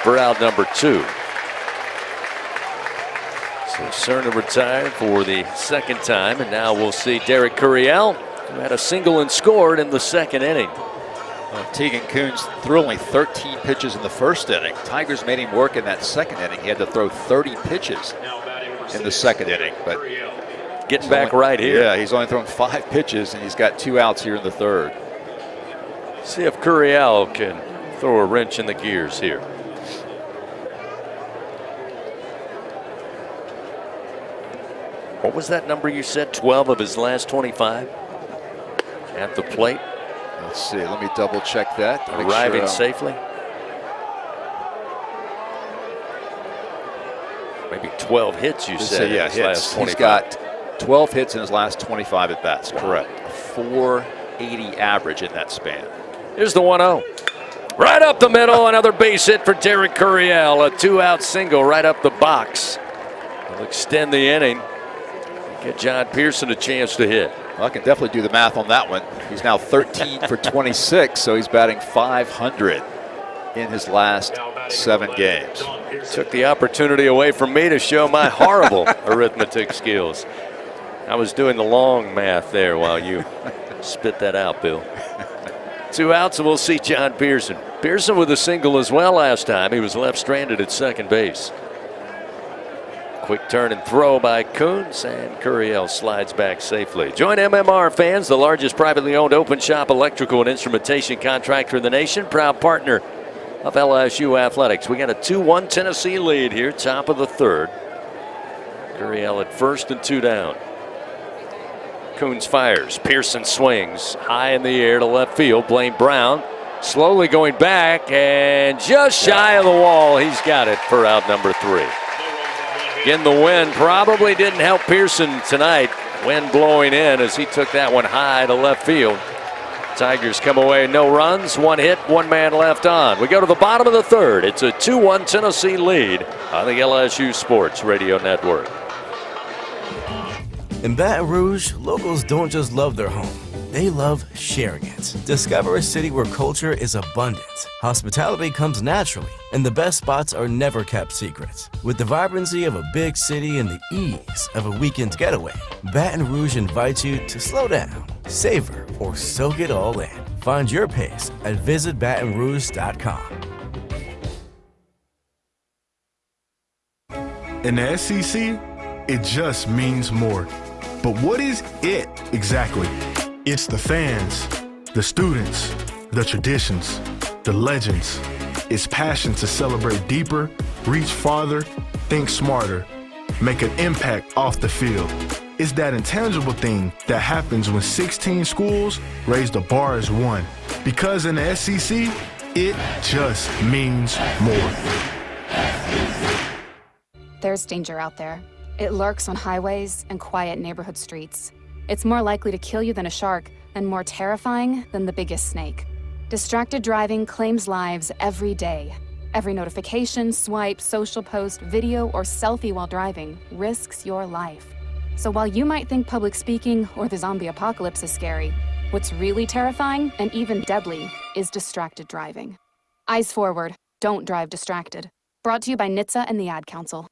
for out number 2. So Cerna retired for the 2nd time, and now we'll see Derek Curiel, who had a single and scored in the 2nd inning. Tegan Coons threw only 13 pitches in the 1st inning. Tigers made him work in that 2nd inning. He had to throw 30 pitches in the 2nd inning, but getting back right here. Yeah, he's only thrown 5 pitches, and he's got 2 outs here in the 3rd. See if Curiel can throw a wrench in the gears here. What was that number you said? 12 of his last 25 at the plate. Let's see. Let me double check that. Arriving safely. Maybe 12 hits, you said. Yeah, hits. He's got 12 hits in his last 25 at bats. Wow. Correct. A 480 average in that span. Here's the 1-0. Right up the middle. Another base hit for Derek Curiel. A 2-out single right up the box. He'll extend the inning. Get John Pearson a chance to hit. Well, I can definitely do the math on that one. He's now 13 for 26, so he's batting 500 in his last 7 games. Took the opportunity away from me to show my horrible arithmetic skills. I was doing the long math there while you spit that out, Bill. 2 outs, and we'll see John Pearson. Pearson with a single as well last time. He was left stranded at second base. Quick turn and throw by Coons, and Curiel slides back safely. Join MMR fans, the largest privately owned open shop electrical and instrumentation contractor in the nation, proud partner of LSU Athletics. We got a 2-1 Tennessee lead here, top of the third. Curiel at first and 2 down. Coons fires. Pearson swings high in the air to left field. Blaine Brown slowly going back and just shy of the wall. He's got it for out number 3. Again, the wind probably didn't help Pearson tonight. Wind blowing in as he took that one high to left field. Tigers come away no runs, 1 hit, 1 man left on. We go to the bottom of the third. It's a 2-1 Tennessee lead on the LSU Sports Radio Network. In Baton Rouge, locals don't just love their home, they love sharing it. Discover a city where culture is abundant, hospitality comes naturally, and the best spots are never kept secret. With the vibrancy of a big city and the ease of a weekend getaway, Baton Rouge invites you to slow down, savor, or soak it all in. Find your pace at visitbatonrouge.com. In the SEC, it just means more. But what is it exactly? It's the fans, the students, the traditions, the legends. It's passion to celebrate deeper, reach farther, think smarter, make an impact off the field. It's that intangible thing that happens when 16 schools raise the bar as one. Because in the SEC, it just means more. There's danger out there. It lurks on highways and quiet neighborhood streets. It's more likely to kill you than a shark, and more terrifying than the biggest snake. Distracted driving claims lives every day. Every notification, swipe, social post, video, or selfie while driving risks your life. So while you might think public speaking or the zombie apocalypse is scary, what's really terrifying and even deadly is distracted driving. Eyes forward, don't drive distracted. Brought to you by NHTSA and the Ad Council.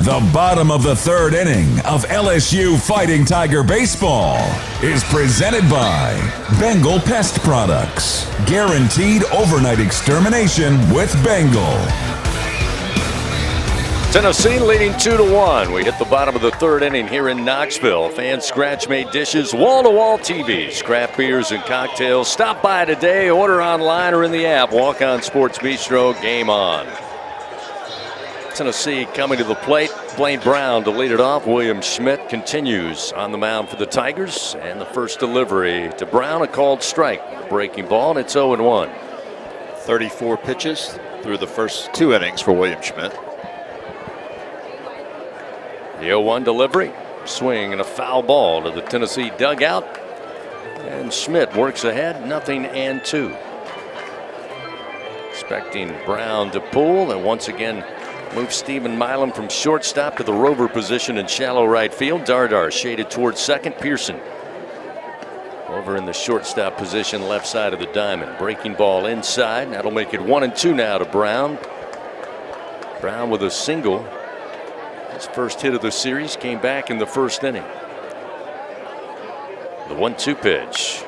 The bottom of the third inning of LSU Fighting Tiger Baseball is presented by Bengal Pest Products. Guaranteed overnight extermination with Bengal. Tennessee leading 2-1. We hit the bottom of the third inning here in Knoxville. Fan scratch-made dishes, wall-to-wall TVs, craft beers and cocktails. Stop by today, order online or in the app. Walk On Sports Bistro, game on. Tennessee coming to the plate. Blaine Brown to lead it off. William Schmidt continues on the mound for the Tigers. And the first delivery to Brown, a called strike. Breaking ball, and it's 0-1. 34 pitches through the first 2 innings for William Schmidt. The 0-1 delivery. Swing and a foul ball to the Tennessee dugout. And Schmidt works ahead, 0-2. Expecting Brown to pull, and once again move Stephen Milam from shortstop to the rover position in shallow right field. Dardar shaded towards second. Pearson over in the shortstop position, left side of the diamond. Breaking ball inside. That'll make it 1-2 now to Brown. Brown with a single. His first hit of the series came back in the first inning. The 1-2 pitch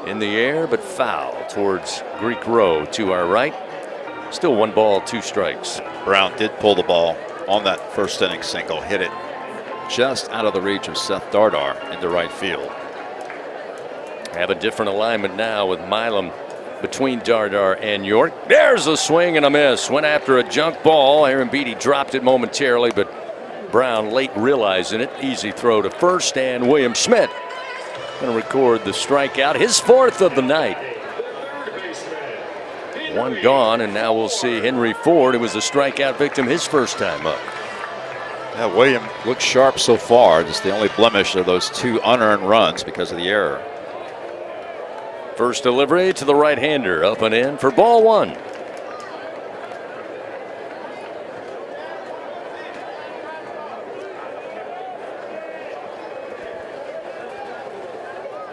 in the air, but foul towards Greek Row to our right. Still 1 ball, 2 strikes. Brown did pull the ball on that first inning single, hit it just out of the reach of Seth Dardar into right field. Have a different alignment now with Milam between Dardar and York. There's a swing and a miss. Went after a junk ball. Aaron Beatty dropped it momentarily, but Brown late realizing it. Easy throw to first, and William Schmidt going to record the strikeout, his 4th of the night. 1 gone, and now we'll see Henry Ford, who was a strikeout victim his first time up. Yeah, William looks sharp so far. Just the only blemish are those 2 unearned runs because of the error. First delivery to the right-hander, up and in for ball 1.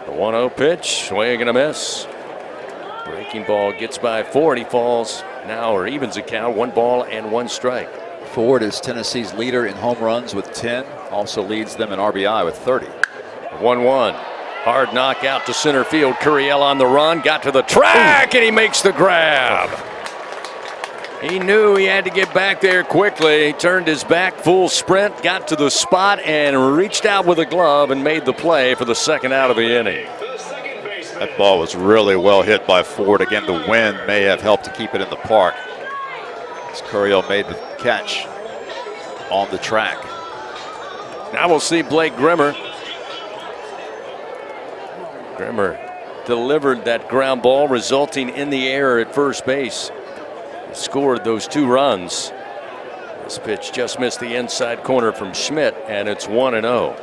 The 1-0 pitch, swing and a miss. Breaking ball gets by Ford. He falls now, or evens the count, 1 ball and 1 strike. Ford is Tennessee's leader in home runs with 10. Also leads them in RBI with 30. 1-1. Hard knockout to center field. Curiel on the run. Got to the track, and he makes the grab. He knew he had to get back there quickly. He turned his back, full sprint, got to the spot, and reached out with a glove and made the play for the second out of the inning. That ball was really well hit by Ford. Again, the wind may have helped to keep it in the park, as Curiel made the catch on the track. Now we'll see Blake Grimmer. Grimmer delivered that ground ball, resulting in the error at first base. He scored those 2 runs. This pitch just missed the inside corner from Schmidt, and it's 1-0.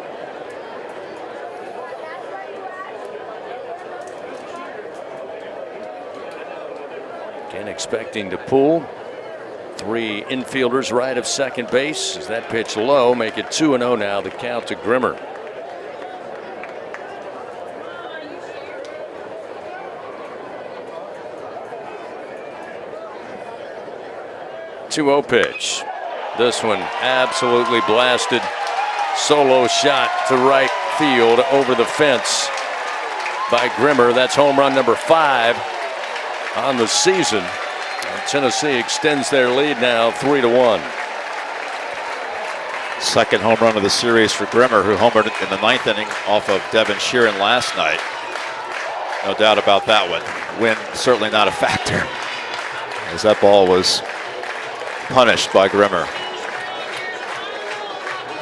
Again, expecting to pull. 3 infielders right of second base. As that pitch low, make it 2-0 now, the count to Grimmer. Pitch. This one absolutely blasted. Solo shot to right field over the fence by Grimmer. That's home run number 5 on the season. And Tennessee extends their lead now 3-1. Second home run of the series for Grimmer, who homered in the 9th inning off of Devin Sheeran last night. No doubt about that one. Wind certainly not a factor, as that ball was punished by Grimmer.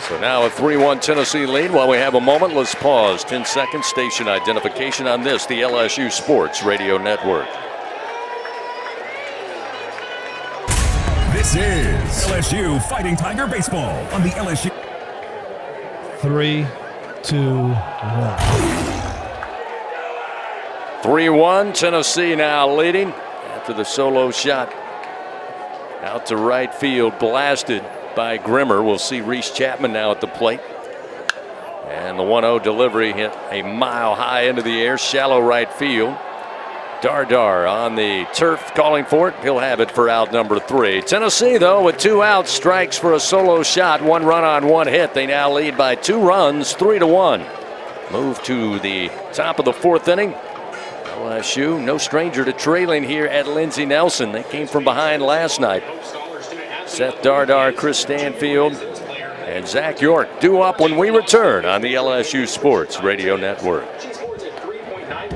So now a 3-1 Tennessee lead. While we have a moment, let's pause. 10 seconds, station identification on this, the LSU Sports Radio Network. This is LSU Fighting Tiger Baseball on the LSU. 3, 2, 1. 3-1, Tennessee now leading after the solo shot. Out to right field, blasted by Grimmer. We'll see Reese Chapman now at the plate. And the 1-0 delivery hit a mile high into the air, shallow right field. Dardar on the turf calling for it. He'll have it for out number 3. Tennessee, though, with 2 outs, strikes for a solo shot, 1 run on 1 hit. They now lead by 2 runs, 3-1. Move to the top of the 4th inning. LSU, no stranger to trailing here at Lindsey Nelson. They came from behind last night. Seth Dardar, Chris Stanfield, and Zach York due up when we return on the LSU Sports Radio Network.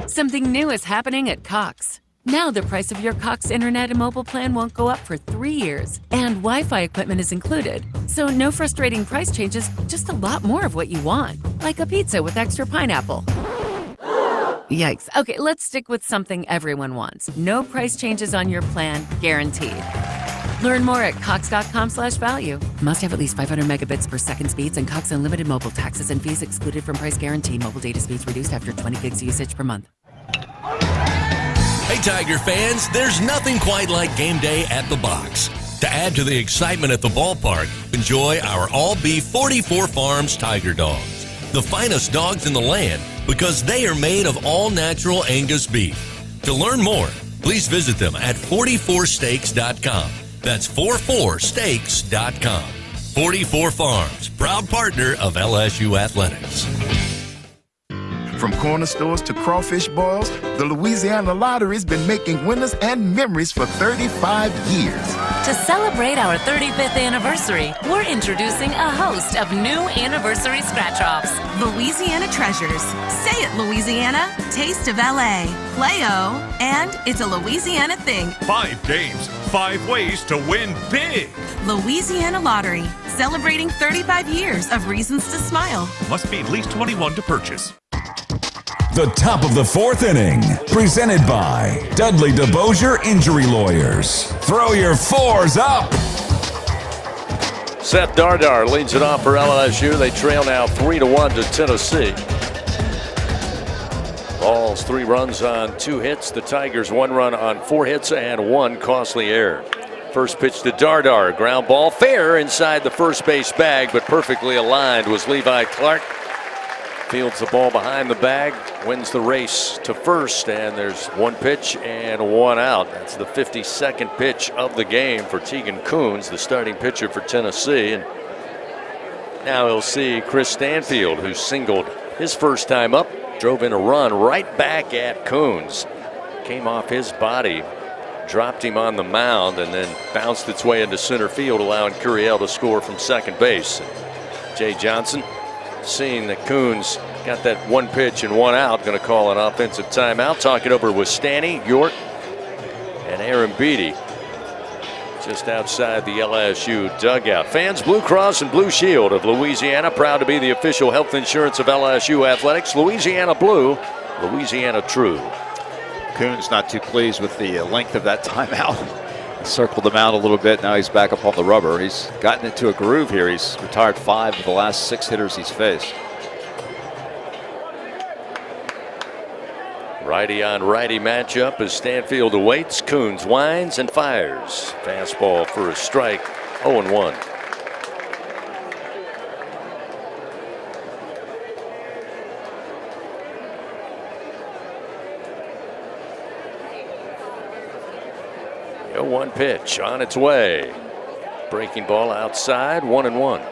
Something new is happening at Cox. Now the price of your Cox internet and mobile plan won't go up for 3 years, and Wi-Fi equipment is included. So no frustrating price changes, just a lot more of what you want, like a pizza with extra pineapple. Yikes. Okay, let's stick with something everyone wants. No price changes on your plan, guaranteed. Learn more at cox.com/value. Must have at least 500 megabits per second speeds and Cox Unlimited mobile. Taxes and fees excluded from price guarantee. Mobile data speeds reduced after 20 gigs usage per month. Hey, Tiger fans, there's nothing quite like game day at the box. To add to the excitement at the ballpark, enjoy our all-beef 44 Farms Tiger Dogs. The finest dogs in the land because they are made of all-natural Angus beef. To learn more, please visit them at 44steaks.com. That's 44steaks.com. 44 Farms, proud partner of LSU Athletics. From corner stores to crawfish boils, the Louisiana Lottery's been making winners and memories for 35 years. To celebrate our 35th anniversary, we're introducing a host of new anniversary scratch-offs. Louisiana Treasures. Say it, Louisiana. Taste of LA. Play-O. And it's a Louisiana thing. 5 games, 5 ways to win big. Louisiana Lottery. Celebrating 35 years of reasons to smile. Must be at least 21 to purchase. The top of the 4th inning, presented by Dudley DeBosier Injury Lawyers. Throw your 4s up. Seth Dardar leads it off for LSU. They trail now 3-1 to Tennessee. Balls 3 runs on 2 hits. The Tigers 1 run on 4 hits and 1 costly error. First pitch to Dardar, ground ball fair inside the first base bag, but perfectly aligned was Levi Clark. Fields the ball behind the bag, wins the race to first, and there's one pitch and one out. That's the 52nd pitch of the game for Tegan Coons, the starting pitcher for Tennessee. And now he'll see Chris Stanfield, who singled his first time up, drove in a run right back at Coons. Came off his body, dropped him on the mound, and then bounced its way into center field, allowing Curiel to score from second base. Jay Johnson, seeing that Coons got that one pitch and one out, going to call an offensive timeout. Talk it over with Stanny, York, and Aaron Beatty just outside the LSU dugout. Fans, Blue Cross and Blue Shield of Louisiana, proud to be the official health insurance of LSU athletics. Louisiana Blue, Louisiana True. Coons not too pleased with the length of that timeout. Circled him out a little bit. Now he's back up on the rubber. He's gotten into a groove here. He's retired 5 of the last 6 hitters he's faced. Righty on righty matchup as Stanfield awaits. Coons winds and fires. Fastball for a strike. 0-1. One pitch on its way. Breaking ball outside, 1-1.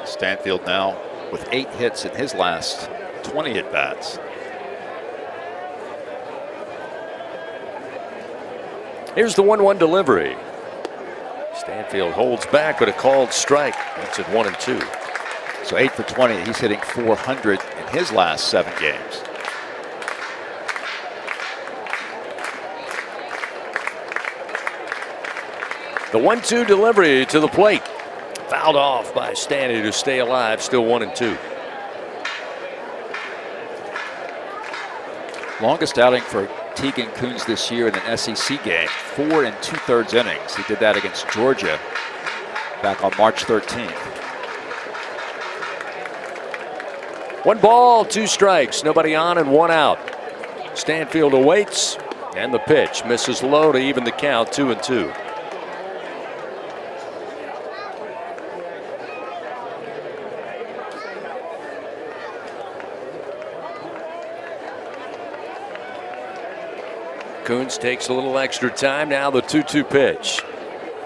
Stanfield now with 8 hits in his last 20 at bats. Here's the 1-1 delivery. Stanfield holds back with a called strike. That's at 1-2. So 8 for 20. He's hitting 400 in his last 7 games. The 1-2 delivery to the plate. Fouled off by Stanley to stay alive. Still 1-2. Longest outing for Tegan Coons this year in an SEC game. 4 2/3 innings. He did that against Georgia back on March 13th. 1 ball, 2 strikes. Nobody on and 1 out. Stanfield awaits. And the pitch misses low to even the count. 2-2. Coons takes a little extra time. Now the 2-2 pitch.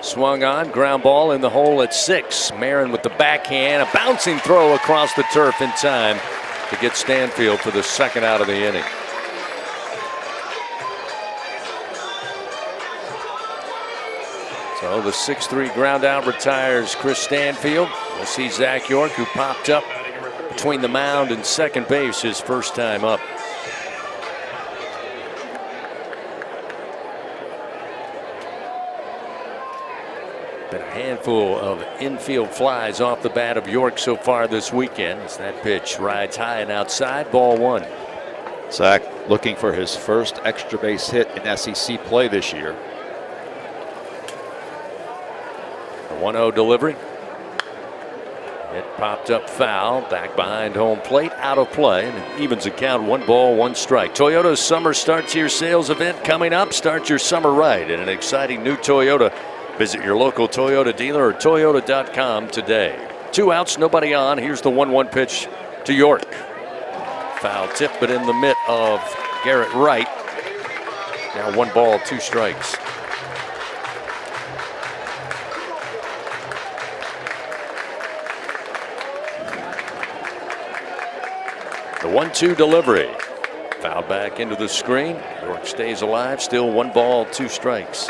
Swung on, ground ball in the hole at 6. Marin with the backhand, a bouncing throw across the turf in time to get Stanfield for the second out of the inning. So the 6-3 ground out retires Chris Stanfield. We'll see Zach York, who popped up between the mound and second base his first time up. Been a handful of infield flies off the bat of York so far this weekend as that pitch rides high and outside. Ball 1. Zach looking for his first extra base hit in SEC play this year. A 1-0 delivery. It popped up foul, back behind home plate, out of play, and it evens the count. 1 ball, 1 strike. Toyota's Summer Start to Your Sales event coming up. Start your summer right in an exciting new Toyota. Visit your local Toyota dealer or Toyota.com today. 2 outs, nobody on. Here's the 1-1 pitch to York. Foul tip, but in the mitt of Garrett Wright. Now 1 ball, 2 strikes. The 1-2 delivery. Foul back into the screen. York stays alive. Still 1 ball, 2 strikes.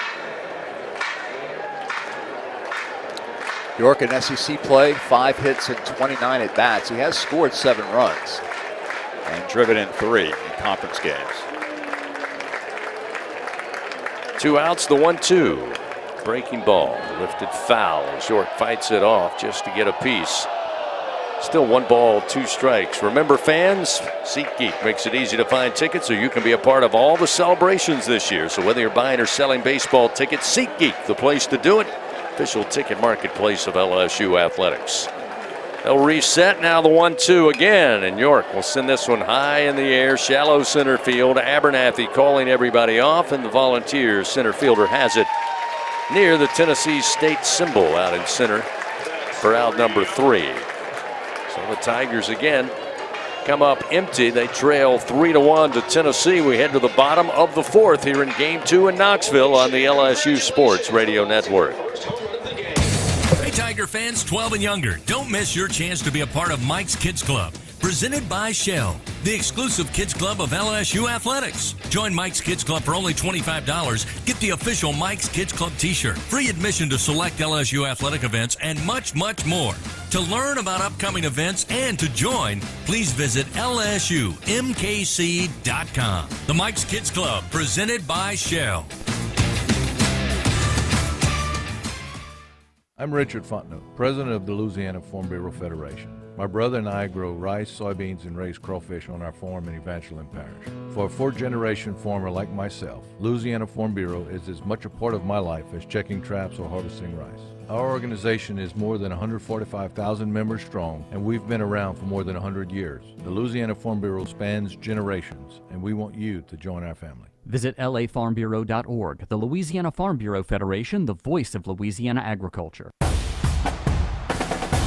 York in SEC play, 5 hits and 29 at bats. He has scored 7 runs and driven in 3 in conference games. 2 outs, the 1-2. Breaking ball, lifted foul as York fights it off just to get a piece. Still 1 ball, 2 strikes. Remember, fans, SeatGeek makes it easy to find tickets so you can be a part of all the celebrations this year. So whether you're buying or selling baseball tickets, SeatGeek, the place to do it. Official ticket marketplace of LSU athletics. They'll reset. Now the 1-2 again, and York will send this one high in the air, shallow center field. Abernathy calling everybody off, and the Volunteers center fielder has it near the Tennessee State symbol out in center for out number 3. So the Tigers again come up empty. They trail 3-1 to Tennessee. We head to the bottom of the fourth here in Game 2 in Knoxville on the LSU Sports Radio Network. Hey, Tiger fans 12 and younger, don't miss your chance to be a part of Mike's Kids Club. Presented by Shell, the exclusive kids club of LSU Athletics. Join Mike's Kids Club for only $25. Get the official Mike's Kids Club t-shirt, free admission to select LSU athletic events, and much, much more. To learn about upcoming events and to join, please visit LSUMKC.com. The Mike's Kids Club, presented by Shell. I'm Richard Fontenot, president of the Louisiana Farm Bureau Federation. My brother and I grow rice, soybeans, and raise crawfish on our farm in Evangeline Parish. For a fourth-generation farmer like myself, Louisiana Farm Bureau is as much a part of my life as checking traps or harvesting rice. Our organization is more than 145,000 members strong, and we've been around for more than 100 years. The Louisiana Farm Bureau spans generations, and we want you to join our family. Visit lafarmbureau.org, the Louisiana Farm Bureau Federation, the voice of Louisiana agriculture.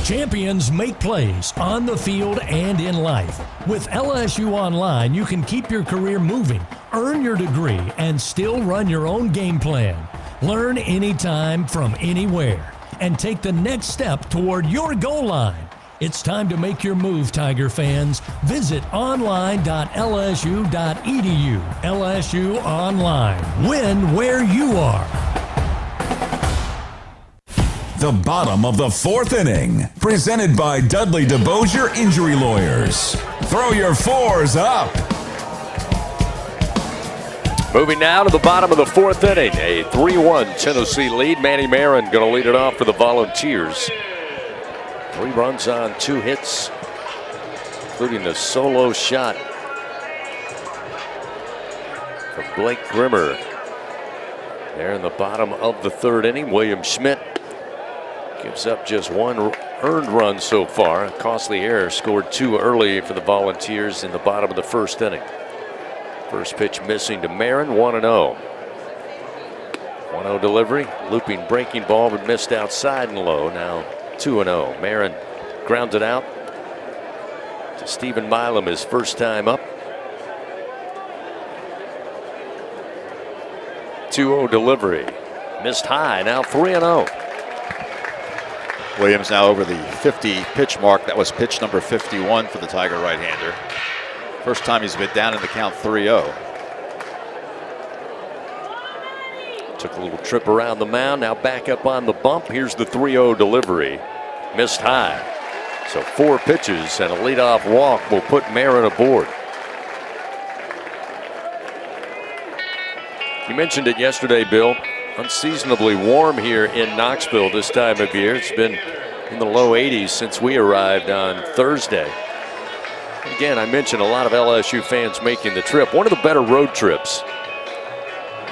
Champions make plays on the field and in life. With LSU Online, you can keep your career moving, earn your degree, and still run your own game plan. Learn anytime from anywhere and take the next step toward your goal line. It's time to make your move, Tiger fans. Visit online.lsu.edu. LSU Online. Win where you are. The bottom of the fourth inning, presented by Dudley DeBosier Injury Lawyers. Throw your fours up. Moving now to the bottom of the fourth inning, a 3-1 Tennessee lead. Manny Marin going to lead it off for the Volunteers. 3 runs on 2 hits, including the solo shot from Blake Grimmer. There in the bottom of the third inning, William Schmidt gives up just 1 earned run so far. A costly error, scored 2 early for the Volunteers in the bottom of the first inning. First pitch missing to Marin, 1-0. 1-0 delivery, looping breaking ball, but missed outside and low. Now 2-0. Marin grounded out to Stephen Milam, his first time up. 2-0 delivery, missed high. Now 3-0. Williams now over the 50 pitch mark. That was pitch number 51 for the Tiger right-hander. First time he's been down in the count 3-0. Took a little trip around the mound, now back up on the bump. Here's the 3-0 delivery. Missed high. So 4 pitches and a leadoff walk will put Marin aboard. You mentioned it yesterday, Bill. Unseasonably warm here in Knoxville this time of year. It's been in the low 80s since we arrived on Thursday. Again, I mentioned a lot of LSU fans making the trip. One of the better road trips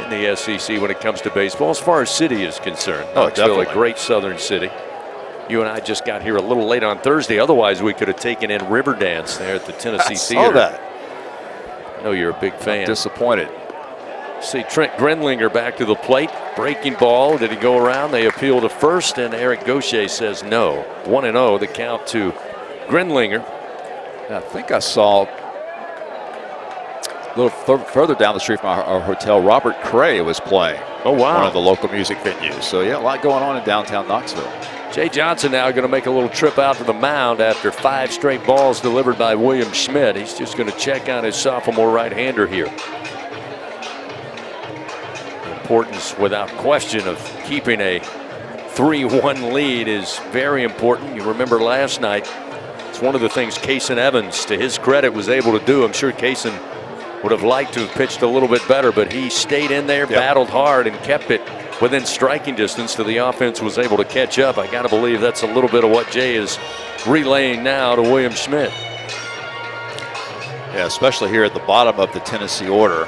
in the SEC when it comes to baseball, as far as city is concerned. Knoxville, a great southern city. You and I just got here a little late on Thursday. Otherwise, we could have taken in Riverdance there at the Tennessee Theater. Saw that. I know you're a big fan. I'm disappointed. See Trent Grenlinger back to the plate. Breaking ball. Did he go around? They appeal to first, and Eric Gaucher says no. 1-0, the count to Grenlinger. I think I saw a little further down the street from our hotel, Robert Cray was playing. Oh, wow. One of the local music venues. So, yeah, a lot going on in downtown Knoxville. Jay Johnson now going to make a little trip out to the mound after 5 straight balls delivered by William Schmidt. He's just going to check on his sophomore right-hander here. Importance, without question, of keeping a 3-1 lead is very important. You remember last night, it's one of the things Kaysen Evans, to his credit, was able to do. I'm sure Kaysen would have liked to have pitched a little bit better, but he stayed in there, battled hard, and kept it within striking distance till the offense was able to catch up. I got to believe that's a little bit of what Jay is relaying now to William Schmidt. Yeah, especially here at the bottom of the Tennessee order.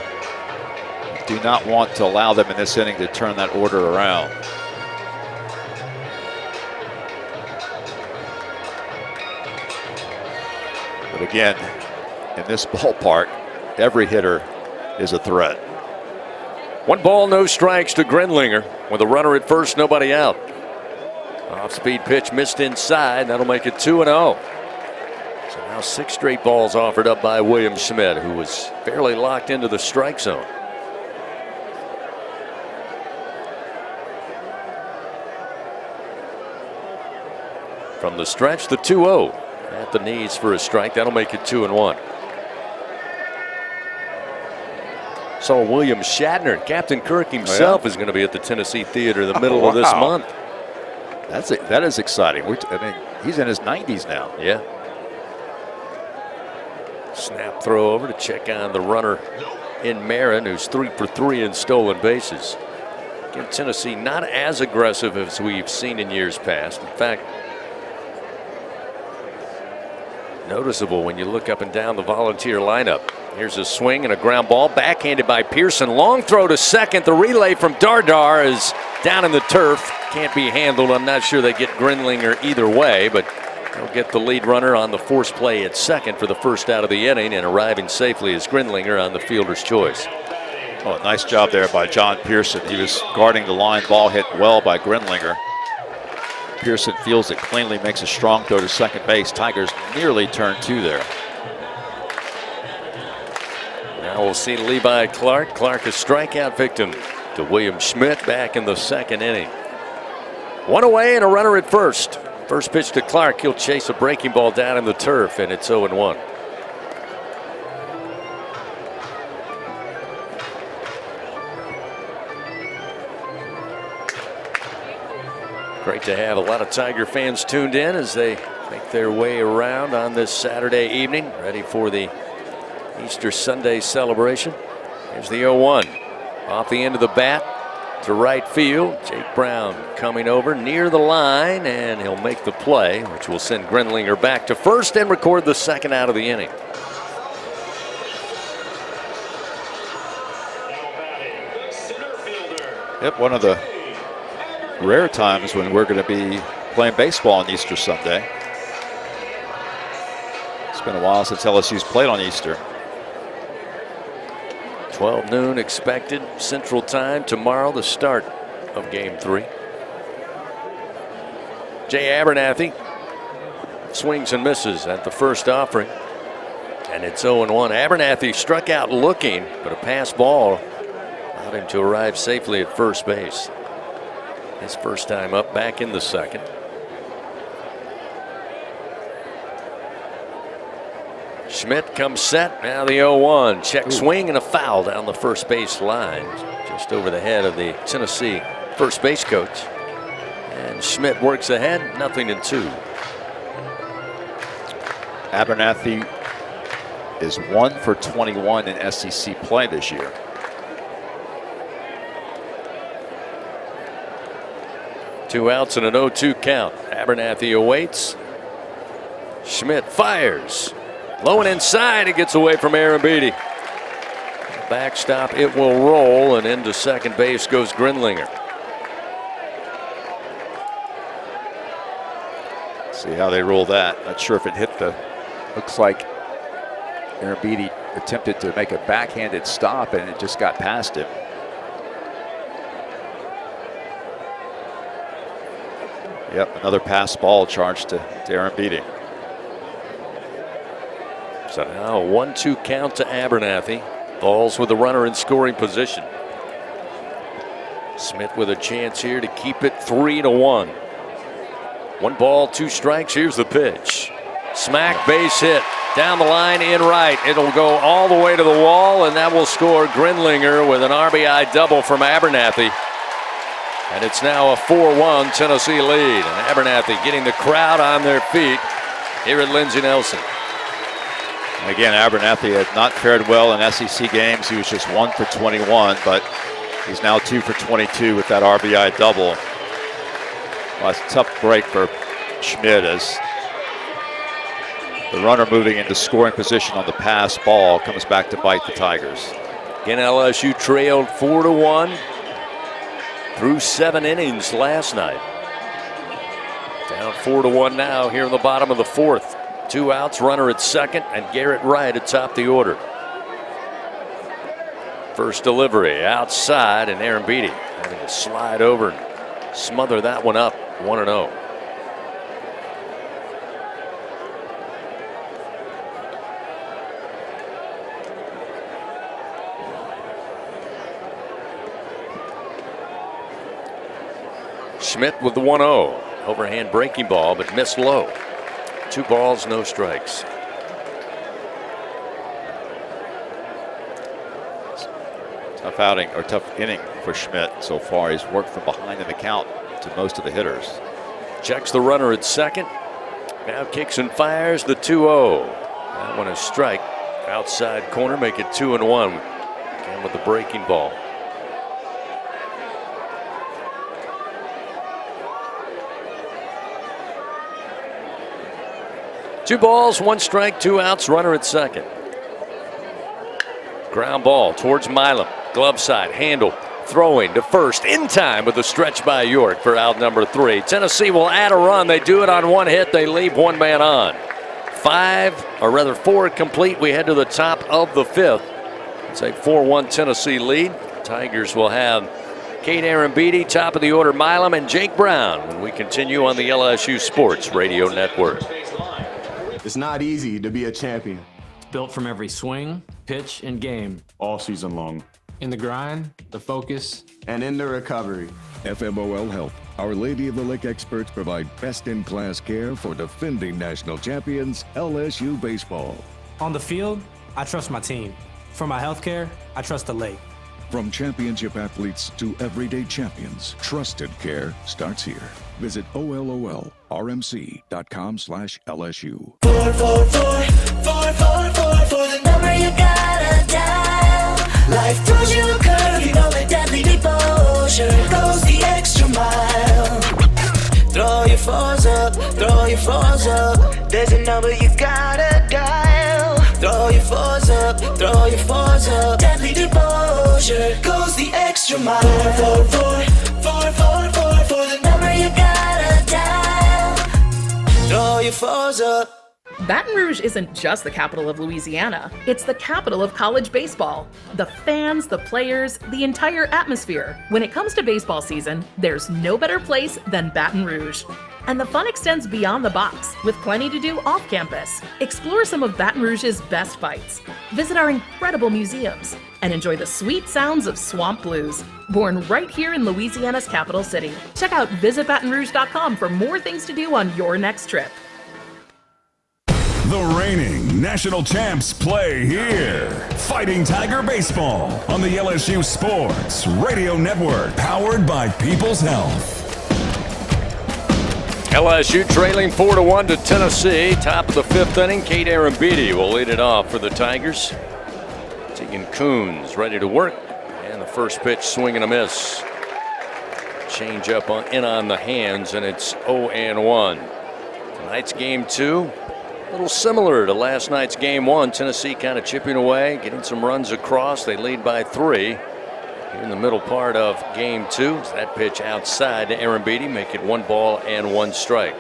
Do not want to allow them in this inning to turn that order around. But again, in this ballpark, every hitter is a threat. 1 ball, no strikes to Grenlinger with a runner at first, nobody out. Off-speed pitch missed inside. That'll make it 2-0. So now 6 straight balls offered up by William Schmidt, who was fairly locked into the strike zone. From the stretch, the 2-0 at the knees for a strike. That'll make it 2-1. So William Shatner, Captain Kirk himself, is going to be at the Tennessee Theater the middle of this month. That is exciting. I mean, he's in his 90s now. Yeah. Snap throw over to check on the runner in Marin, who's 3 for 3 in stolen bases. Again, Tennessee not as aggressive as we've seen in years past. In fact, noticeable when you look up and down the Volunteer lineup. Here's a swing and a ground ball backhanded by Pearson. Long throw to second. The relay from Dardar is down in the turf. Can't be handled. I'm not sure they get Grinlinger either way, but they'll get the lead runner on the force play at second for the first out of the inning, and arriving safely is Grinlinger on the fielder's choice. Oh, nice job there by John Pearson. He was guarding the line. Ball hit well by Grinlinger. Pearson fields it cleanly, makes a strong throw to second base. Tigers nearly turn 2 there. Now we'll see Levi Clark. Clark, a strikeout victim to William Schmidt back in the second inning. 1 away and a runner at first. First pitch to Clark. He'll chase a breaking ball down in the turf, and it's 0-1. Great to have a lot of Tiger fans tuned in as they make their way around on this Saturday evening, ready for the Easter Sunday celebration. Here's the 0-1. Off the end of the bat to right field. Jake Brown coming over near the line, and he'll make the play, which will send Grinlinger back to first and record the second out of the inning. Yep, one of the rare times when we're going to be playing baseball on Easter Sunday. It's been a while since LSU's played on Easter. 12 noon expected Central Time tomorrow, the start of Game 3. Jay Abernathy swings and misses at the first offering, and it's 0-1. Abernathy struck out looking, but a pass ball allowed him to arrive safely at first base. His first time up, back in the second. Schmidt comes set. Now the 0-1. Check swing and a foul down the first base line, just over the head of the Tennessee first base coach. And Schmidt works ahead, 0-2. Abernathy is 1 for 21 in SEC play this year. Two outs and an 0-2 count. Abernathy awaits. Schmidt fires. Low and inside, it gets away from Aaron Beatty. Backstop, it will roll, and into second base goes Grinlinger. See how they roll that. Not sure if it hit the. Looks like Aaron Beatty attempted to make a backhanded stop, and it just got past him. Yep, another pass ball charged to Aaron Beatty. So now a 1-2 count to Abernathy. Balls with the runner in scoring position. Smith with a chance here to keep it 3-1. 1 ball, 2 strikes. Here's the pitch. Smack, base hit. Down the line, in right. It'll go all the way to the wall, and that will score Grinlinger with an RBI double from Abernathy. And it's now a 4-1 Tennessee lead. And Abernathy getting the crowd on their feet here at Lindsey Nelson. Again, Abernathy had not fared well in SEC games. He was just 1 for 21, but he's now 2 for 22 with that RBI double. Well, it's a tough break for Schmidt as the runner moving into scoring position on the pass ball comes back to bite the Tigers. Again, LSU trailed 4-1 through 7 innings last night. Down 4-1 now here in the bottom of the 4th. 2 outs, runner at second, and Garrett Wright atop the order. First delivery outside, and Aaron Beatty having to slide over and smother that one up. 1-0. Schmidt with the 1-0. Overhand breaking ball, but missed low. 2 balls, no strikes. Tough outing, or tough inning for Schmidt so far. He's worked from behind in the count to most of the hitters. Checks the runner at second. Now kicks and fires the 2-0. That one is strike. Outside corner, make it 2-1. Again with the breaking ball. Two balls, 1 strike, 2 outs, runner at second. Ground ball towards Milam. Glove side, handle, throwing to first in time with a stretch by York for out number 3. Tennessee will add a run. They do it on 1 hit. They leave 1 man on. 4 complete. We head to the top of the 5th. It's a 4-1 Tennessee lead. Tigers will have Kate Arambidi, top of the order Milam, and Jake Brown when we continue on the LSU Sports Radio Network. It's not easy to be a champion. Built from every swing, pitch, and game. All season long. In the grind, the focus, and in the recovery. FMOL Health, Our Lady of the Lake experts provide best-in-class care for defending national champions LSU baseball. On the field, I trust my team. For my health care, I trust the lake. From championship athletes to everyday champions, trusted care starts here. Visit ololrmc.com/LSU. 444 for the number you gotta dial. Life throws you a curve, you know that deadly devotion goes the extra mile. Throw your fours up, throw your fours up. There's a number you gotta dial. Throw your fours up, throw your fours up. Deadly devotion goes the extra mile. 444 for the number you gotta dial. Throw your fours up. Baton Rouge isn't just the capital of Louisiana, it's the capital of college baseball. The fans, the players, the entire atmosphere. When it comes to baseball season, there's no better place than Baton Rouge. And the fun extends beyond the box, with plenty to do off campus. Explore some of Baton Rouge's best fights, visit our incredible museums, and enjoy the sweet sounds of swamp blues, born right here in Louisiana's capital city. Check out visitbatonrouge.com for more things to do on your next trip. The reigning national champs play here. Fighting Tiger Baseball on the LSU Sports Radio Network, powered by People's Health. LSU trailing 4-1 to Tennessee. Top of the 5th inning. Kate Arambidi will lead it off for the Tigers. Tegan Coons ready to work. And the first pitch, swing and a miss. Change up in on the hands, and it's 0-1. Tonight's game 2. A little similar to last night's game 1. Tennessee kind of chipping away, getting some runs across. They lead by 3. Here in the middle part of game 2. That pitch outside to Arambidi, make it 1 ball and 1 strike.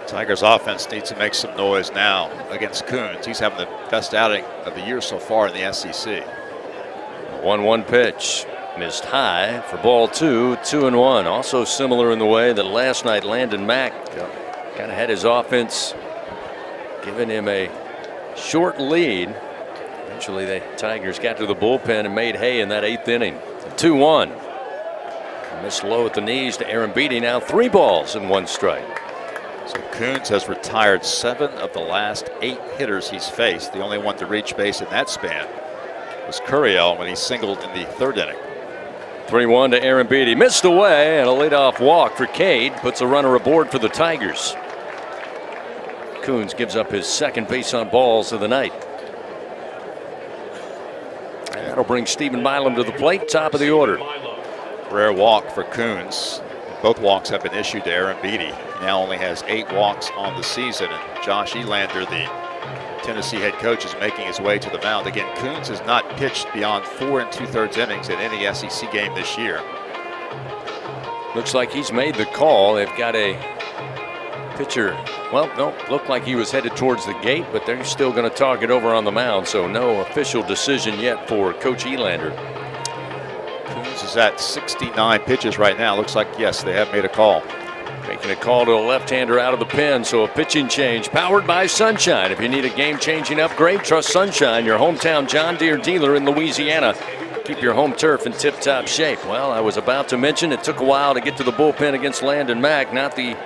Tigers offense needs to make some noise now against Coons. He's having the best outing of the year so far in the SEC. 1-1 pitch. Missed high for ball 2, 2-1. Also similar in the way that last night Landon Mack kind of had his offense giving him a short lead. Eventually the Tigers got to the bullpen and made hay in that 8th inning. 2-1. Missed low at the knees to Arambidi. Now 3 balls and 1 strike. So Coons has retired 7 of the last 8 hitters he's faced. The only one to reach base in that span was Curiel when he singled in the 3rd inning. 3-1 to Arambidi. Missed away, and a leadoff walk for Cade puts a runner aboard for the Tigers. Coons gives up his 2nd base on balls of the night. And that'll bring Stephen Milam to the plate, top of the order. Rare walk for Coons. Both walks have been issued to Arambidi. He now only has 8 walks on the season. And Josh Elander, the Tennessee head coach, is making his way to the mound. Again, Coons has not pitched beyond 4 2/3 innings in any SEC game this year. Looks like he's made the call. They've got a pitcher. Well, no, looked like he was headed towards the gate, but they're still going to talk it over on the mound. So no official decision yet for Coach Elander. Coons is at 69 pitches right now. Looks like, yes, they have made a call. Making a call to a left-hander out of the pen, so a pitching change powered by Sunshine. If you need a game-changing upgrade, trust Sunshine, your hometown John Deere dealer in Louisiana. keep your home turf in tip-top shape. Well, I was about to mention it took a while to get to the bullpen against Landon Mack. Not the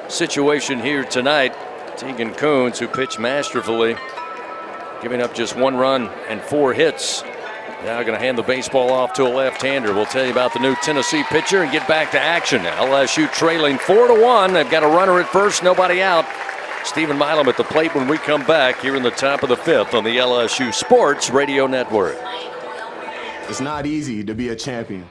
situation here tonight. Tegan Coons, who pitched masterfully, giving up just 1 run and 4 hits. Now going to hand the baseball off to a left-hander. We'll tell you about the new Tennessee pitcher and get back to action. LSU trailing 4-1. They've got a runner at first, nobody out. Stephen Milam at the plate when we come back here in the top of the 5th on the LSU Sports Radio Network. It's not easy to be a champion.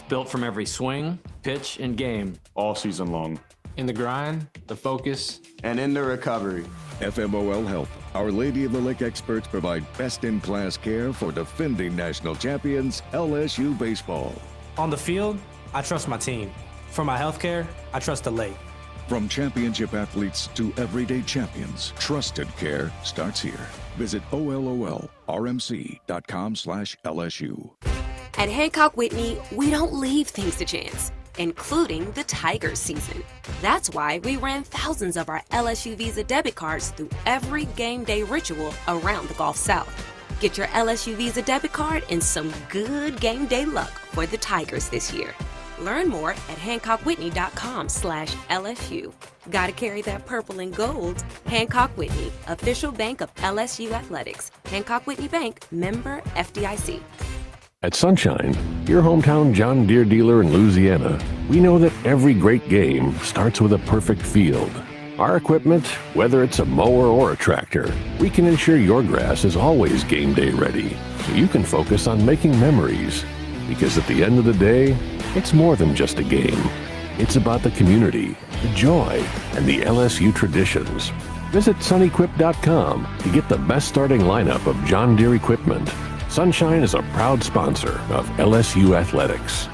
Built from every swing, pitch, and game. All season long. In the grind, the focus, and in the recovery. FMOL Health, Our Lady of the Lake experts provide best-in-class care for defending national champions LSU baseball. On the field, I trust my team. For my healthcare, I trust the lake. From championship athletes to everyday champions, trusted care starts here. Visit ololrmc.com/LSU. At Hancock Whitney, we don't leave things to chance, including the Tigers season. That's why we ran thousands of our LSU Visa debit cards through every game day ritual around the Gulf South. Get your LSU Visa debit card and some good game day luck for the Tigers this year. Learn more at HancockWhitney.com/LSU. Gotta carry that purple and gold. Hancock Whitney, official bank of LSU Athletics. Hancock Whitney Bank, member FDIC. At Sunshine, your hometown John Deere dealer in Louisiana, we know that every great game starts with a perfect field. Our equipment, whether it's a mower or a tractor, we can ensure your grass is always game day ready, so you can focus on making memories. Because at the end of the day, it's more than just a game. It's about the community, the joy, and the LSU traditions. Visit sunequip.com to get the best starting lineup of John Deere equipment. Sunshine is a proud sponsor of LSU Athletics.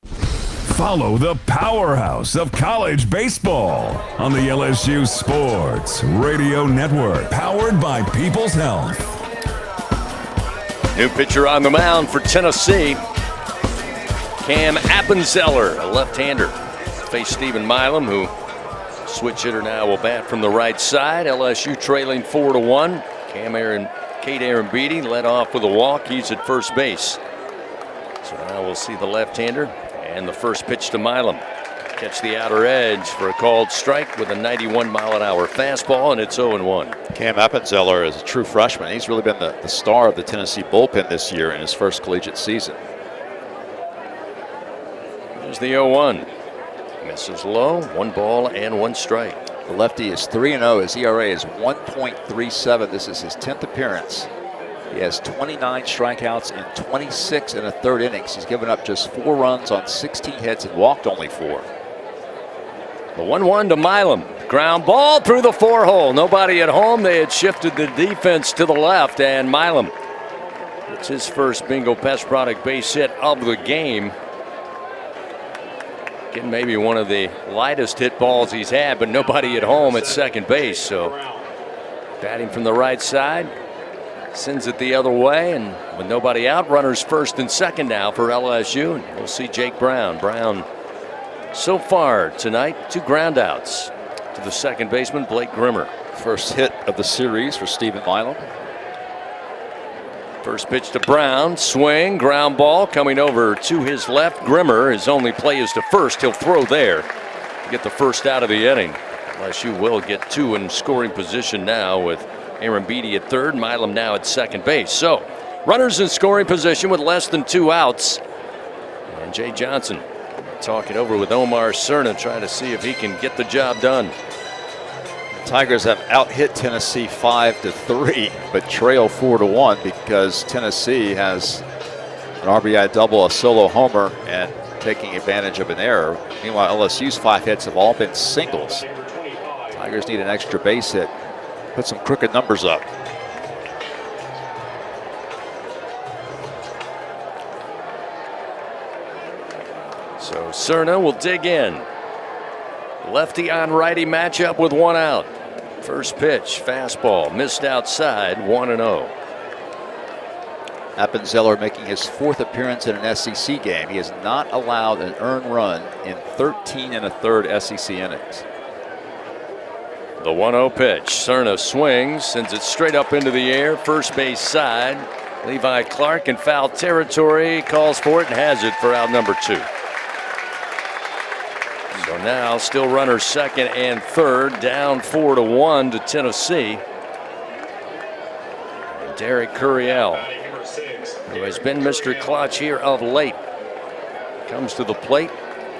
Follow the powerhouse of college baseball on the LSU Sports Radio Network, powered by People's Health. New pitcher on the mound for Tennessee. Cam Appenzeller, a left-hander, face Stephen Milam, who switch hitter now will bat from the right side. LSU trailing 4-1. Kate Aaron led off with a walk. He's at first base. So now we'll see the left-hander and the first pitch to Milam. Catch the outer edge for a called strike with a 91-mile-an-hour fastball, and it's 0-1. Cam Appenzeller is a true freshman. He's really been the star of the Tennessee bullpen this year in his first collegiate season. There's the 0-1. Misses low, 1 ball and 1 strike. The lefty is 3-0. His ERA is 1.37. This is his 10th appearance. He has 29 strikeouts in 26 and a third innings. He's given up just 4 runs on 16 hits and walked only 4. The 1-1 to Milam. Ground ball through the 4-hole. Nobody at home. They had shifted the defense to the left, and Milam, it's his first Bingo Pest Product base hit of the game. Getting maybe one of the lightest hit balls he's had, but nobody at home at second base. So batting from the right side, sends it the other way, and with nobody out, runners first and second now for LSU. And we'll see Jake Brown. Brown so far tonight, 2 groundouts to the second baseman, Blake Grimmer. First hit of the series for Stephen Milam. First pitch to Brown, swing, ground ball coming over to his left. Grimmer, his only play is to first. He'll throw there to get the first out of the inning. LSU will get 2 in scoring position now with Aaron Beatty at third, Milam now at second base. So runners in scoring position with less than 2 outs. And Jay Johnson talking over with Omar Cerna, trying to see if he can get the job done. Tigers have out-hit Tennessee 5-3, but trail 4-1 because Tennessee has an RBI double, a solo homer, and taking advantage of an error. Meanwhile, LSU's 5 hits have all been singles. Tigers need an extra base hit. Put some crooked numbers up. So Cerna will dig in. Lefty on righty matchup with 1 out. First pitch, fastball, missed outside, 1-0. Appenzeller making his 4th appearance in an SEC game. He has not allowed an earned run in 13 1/3 SEC innings. The 1-0 pitch. Cerna swings, sends it straight up into the air, first base side. Levi Clark in foul territory, calls for it and has it for out number 2. So now still runners second and third, down 4-1 to Tennessee. And Derek Curiel, who has been Mr. Clutch here of late, comes to the plate.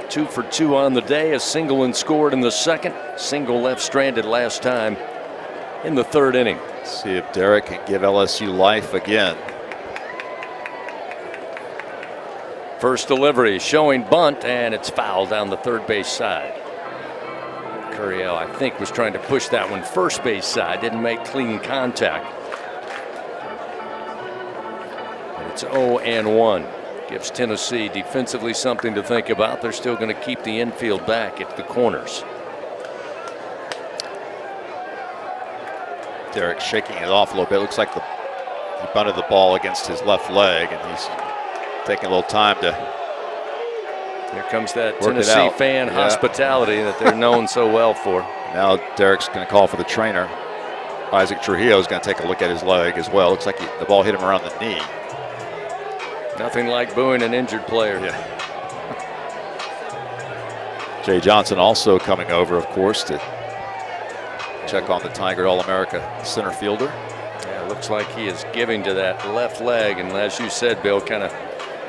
2 for 2 on the day, a single and scored in the second, single left stranded last time in the third inning. See if Derek can give LSU life again. First delivery showing bunt, and it's foul down the third base side. Curiel, I think, was trying to push that one first base side, didn't make clean contact. And it's 0-1. Gives Tennessee defensively something to think about. They're still going to keep the infield back at the corners. Derek shaking it off a little bit. Looks like he bunted the ball against his left leg, and he's taking a little time to. Here comes that Tennessee fan hospitality that they're known so well for. Now Derek's going to call for the trainer. Isaac Trujillo is going to take a look at his leg as well. Looks like the ball hit him around the knee. Nothing like booing an injured player. Yeah. Jay Johnson also coming over, of course, to check on the Tiger All-America center fielder. Yeah, looks like he is giving to that left leg, and as you said, Bill, kind of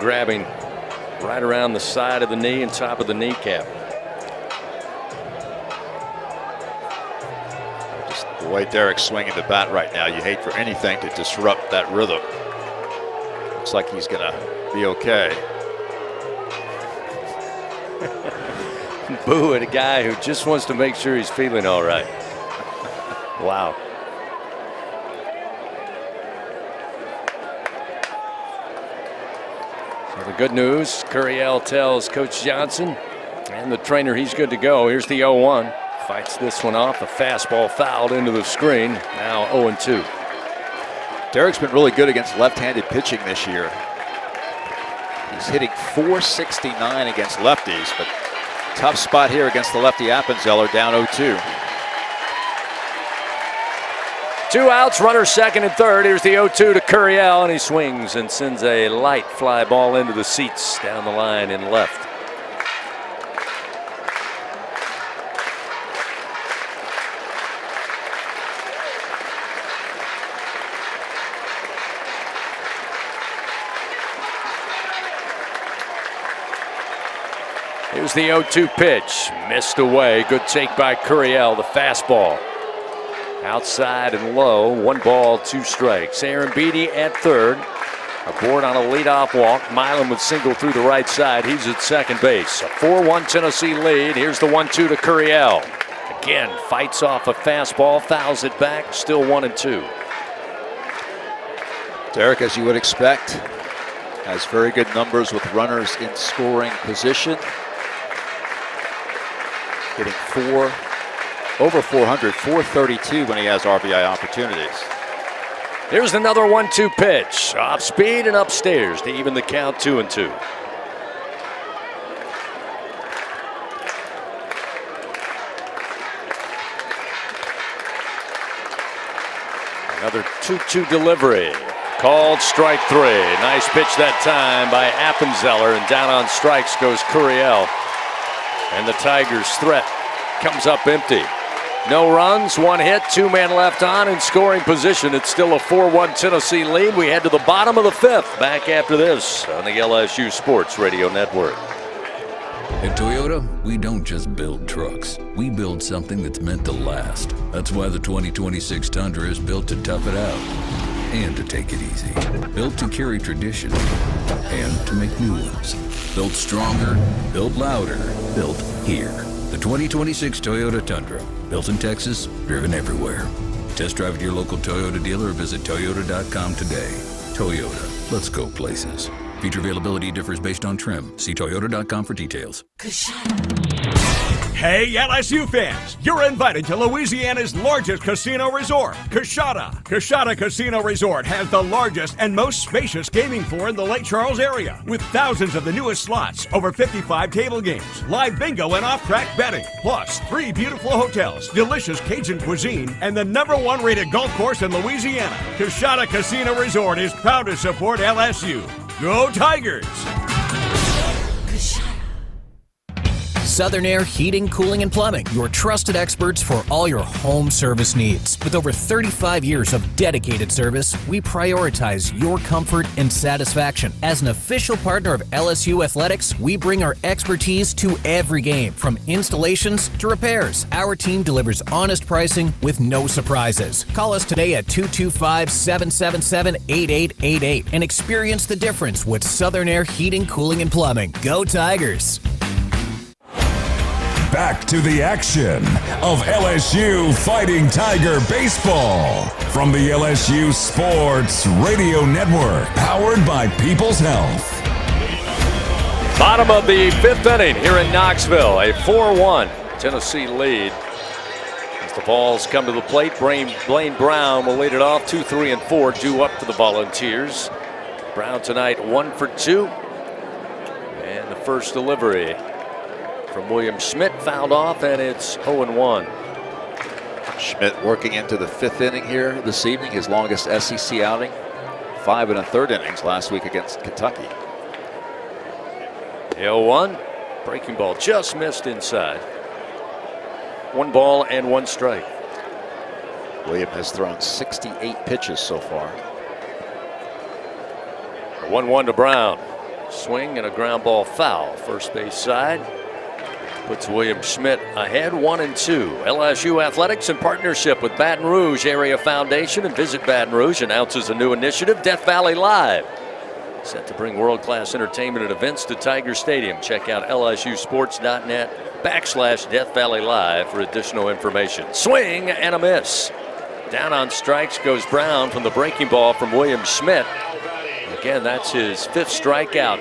grabbing right around the side of the knee and top of the kneecap. Just the way Derek's swinging the bat right now, you hate for anything to disrupt that rhythm. Looks like he's going to be okay. Boo at a guy who just wants to make sure he's feeling all right. Wow. So the good news, Curiel tells Coach Johnson and the trainer he's good to go. Here's the 0-1. Fights this one off. A fastball fouled into the screen. Now 0-2. Derek's been really good against left-handed pitching this year. He's hitting .469 against lefties, but tough spot here against the lefty Appenzeller, down 0-2. 2 outs, runner second and third. Here's the 0-2 to Curiel, and he swings and sends a light fly ball into the seats down the line in left. Here's the 0-2 pitch, missed away. Good take by Curiel, the fastball. Outside and low, 1 ball, 2 strikes. Aaron Beatty at third. Aboard on a leadoff walk. Milam with single through the right side. He's at second base. A 4-1 Tennessee lead. Here's the 1-2 to Curiel. Again, fights off a fastball, fouls it back. Still 1-2. Derek, as you would expect, has very good numbers with runners in scoring position. Hitting over 400, 432 when he has RBI opportunities. Here's another 1-2 pitch. Off speed and upstairs to even the count 2-2. Another 2-2 delivery. Called strike 3. Nice pitch that time by Appenzeller, and down on strikes goes Curiel. And the Tigers' threat comes up empty. No runs, 1 hit, 2 men left on in scoring position. It's still a 4-1 Tennessee lead. We head to the bottom of the 5th. Back after this on the LSU Sports Radio Network. At Toyota, we don't just build trucks. We build something that's meant to last. That's why the 2026 Tundra is built to tough it out and to take it easy. Built to carry tradition and to make new ones. Built stronger, built louder, built here. The 2026 Toyota Tundra. Built in Texas, driven everywhere. Test drive at your local Toyota dealer or visit Toyota.com today. Toyota, let's go places. Feature availability differs based on trim. See Toyota.com for details. Hey, LSU fans, you're invited to Louisiana's largest casino resort, Coshada. Coshada Casino Resort has the largest and most spacious gaming floor in the Lake Charles area, with thousands of the newest slots, over 55 table games, live bingo and off-track betting, plus 3 beautiful hotels, delicious Cajun cuisine, and the #1 rated golf course in Louisiana. Coshada Casino Resort is proud to support LSU. Go Tigers! Southern Air Heating, Cooling, and Plumbing, your trusted experts for all your home service needs. With over 35 years of dedicated service, we prioritize your comfort and satisfaction. As an official partner of LSU Athletics, we bring our expertise to every game, from installations to repairs. Our team delivers honest pricing with no surprises. Call us today at 225-777-8888 and experience the difference with Southern Air Heating, Cooling, and Plumbing. Go Tigers! Back to the action of LSU Fighting Tiger Baseball from the LSU Sports Radio Network, powered by People's Health. Bottom of the 5th inning here in Knoxville, a 4-1 Tennessee lead. As the balls come to the plate, Blaine Brown will lead it off. 2, 3, and 4 due up to the Volunteers. Brown tonight 1 for 2. And the first delivery from William Schmidt fouled off, and it's 0-1. Schmidt working into the 5th inning here this evening, his longest SEC outing. 5 1/3 innings last week against Kentucky. 0-1. Breaking ball just missed inside. 1 ball and 1 strike. William has thrown 68 pitches so far. 1-1 to Brown. Swing and a ground ball foul. First base side. Puts William Schmidt ahead 1-2. LSU Athletics in partnership with Baton Rouge Area Foundation and Visit Baton Rouge announces a new initiative, Death Valley Live. Set to bring world-class entertainment and events to Tiger Stadium. Check out lsusports.net/Death Valley Live for additional information. Swing and a miss. Down on strikes goes Brown from the breaking ball from William Schmidt. Again, that's his 5th strikeout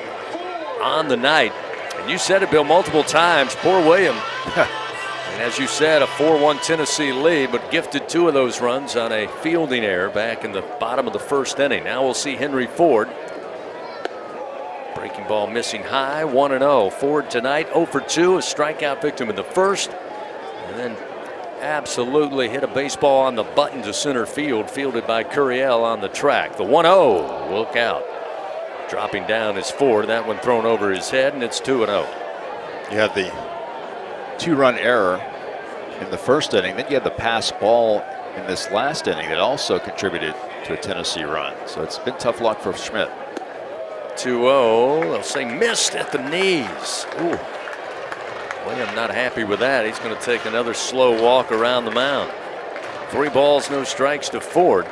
on the night. And you said it, Bill, multiple times. Poor William. And as you said, a 4-1 Tennessee lead, but gifted 2 of those runs on a fielding error back in the bottom of the 1st inning. Now we'll see Henry Ford. Breaking ball missing high, 1-0. Ford tonight 0 for 2, a strikeout victim in the 1st. And then absolutely hit a baseball on the button to center field, fielded by Curiel on the track. The 1-0, look out. Dropping down is Ford. That one thrown over his head, and it's 2-0. You had the 2-run error in the 1st inning. Then you had the pass ball in this last inning that also contributed to a Tennessee run. So it's been tough luck for Schmidt. 2-0. They'll say missed at the knees. Ooh. William not happy with that. He's going to take another slow walk around the mound. 3 balls, no strikes to Ford.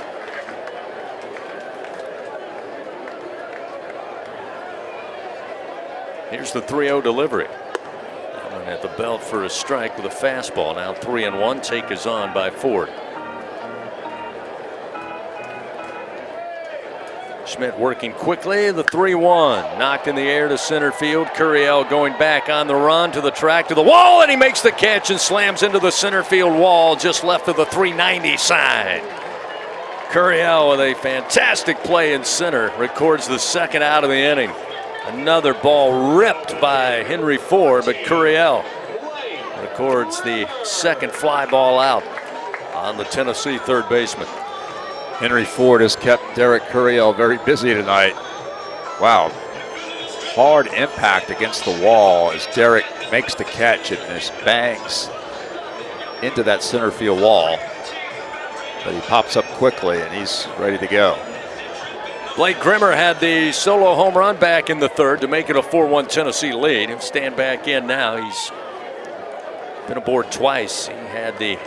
Here's the 3-0 delivery. That one at the belt for a strike with a fastball. Now 3-1. Take is on by Ford. Schmidt working quickly. The 3-1. Knocked in the air to center field. Curiel going back on the run to the track to the wall, and he makes the catch and slams into the center field wall just left of the 390 sign. Curiel with a fantastic play in center records the 2nd out of the inning. Another ball ripped by Henry Ford, but Curiel records the 2nd fly ball out on the Tennessee 3rd baseman. Henry Ford has kept Derek Curiel very busy tonight. Wow. Hard impact against the wall as Derek makes the catch and just bangs into that center field wall. But he pops up quickly and he's ready to go. Blake Grimmer had the solo home run back in the 3rd to make it a 4-1 Tennessee lead. He'll stand back in now. He's been aboard twice. He had the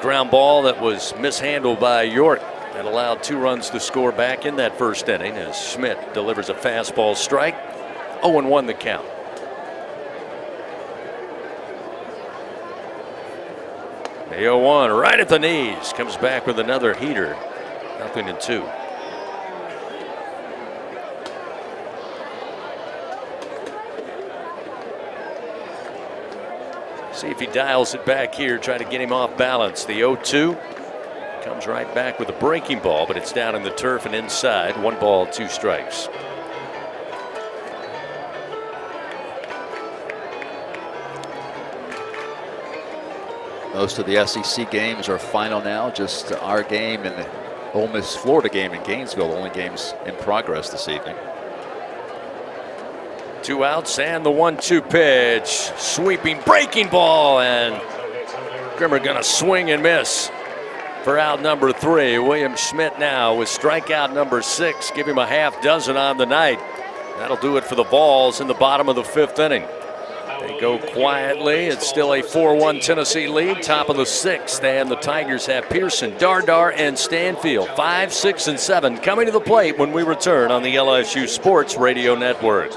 ground ball that was mishandled by York that allowed 2 runs to score back in that 1st inning as Schmidt delivers a fastball strike. 0-1 the count. The 0-1 right at the knees. Comes back with another heater. 0-2. See if he dials it back here, try to get him off balance. The 0-2 comes right back with a breaking ball, but it's down in the turf and inside. 1 ball, 2 strikes. Most of the SEC games are final now. Just our game and the Ole Miss Florida game in Gainesville, the only games in progress this evening. 2 outs and the 1-2 pitch. Sweeping breaking ball, and Grimmer gonna swing and miss for out number 3. William Schmidt now with strikeout number 6. Give him a half dozen on the night. That'll do it for the Vols in the bottom of the 5th inning. They go quietly. It's still a 4-1 Tennessee lead. Top of the 6th, and the Tigers have Pearson, Dardar, and Stanfield. 5, 6, and 7 coming to the plate when we return on the LSU Sports Radio Network.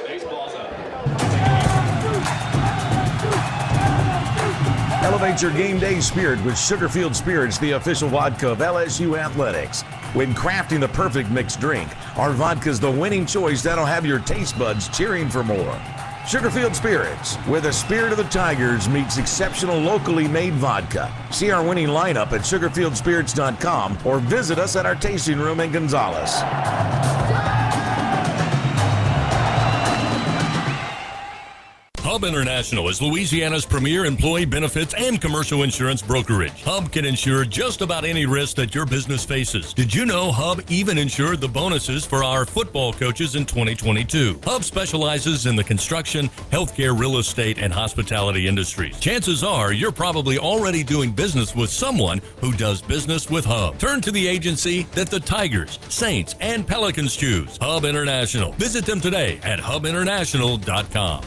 Elevate your game day spirit with Sugarfield Spirits, the official vodka of LSU Athletics. When crafting the perfect mixed drink, our vodka's the winning choice that'll have your taste buds cheering for more. Sugarfield Spirits, where the spirit of the Tigers meets exceptional locally made vodka. See our winning lineup at sugarfieldspirits.com or visit us at our tasting room in Gonzales. Hub International is Louisiana's premier employee benefits and commercial insurance brokerage. Hub can insure just about any risk that your business faces. Did you know Hub even insured the bonuses for our football coaches in 2022? Hub specializes in the construction, healthcare, real estate, and hospitality industries. Chances are you're probably already doing business with someone who does business with Hub. Turn to the agency that the Tigers, Saints, and Pelicans choose. Hub International. Visit them today at hubinternational.com.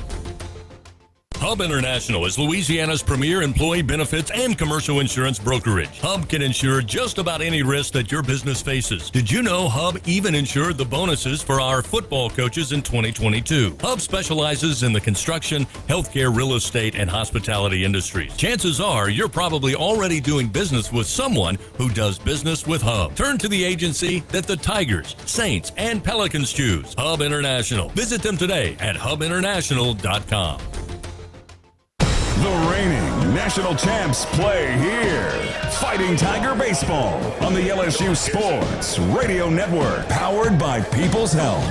Hub International is Louisiana's premier employee benefits and commercial insurance brokerage. Hub can insure just about any risk that your business faces. Did you know Hub even insured the bonuses for our football coaches in 2022? Hub specializes in the construction, healthcare, real estate, and hospitality industries. Chances are you're probably already doing business with someone who does business with Hub. Turn to the agency that the Tigers, Saints, and Pelicans choose. Hub International. Visit them today at hubinternational.com. The reigning national champs play here. Fighting Tiger Baseball on the LSU Sports Radio Network, powered by People's Health.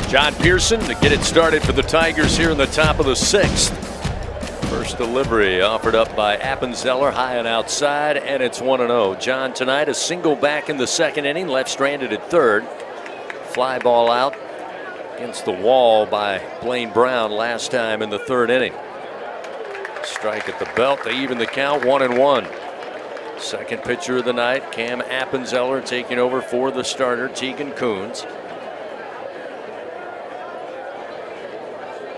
John Pearson to get it started for the Tigers here in the top of the 6th. First delivery offered up by Appenzeller, high and outside, and it's 1-0. John tonight a single back in the 2nd inning, left stranded at 3rd. Fly ball out against the wall by Blaine Brown last time in the 3rd inning. Strike at the belt to even the count, 1-1. Second pitcher of the night, Cam Appenzeller taking over for the starter, Tegan Coons.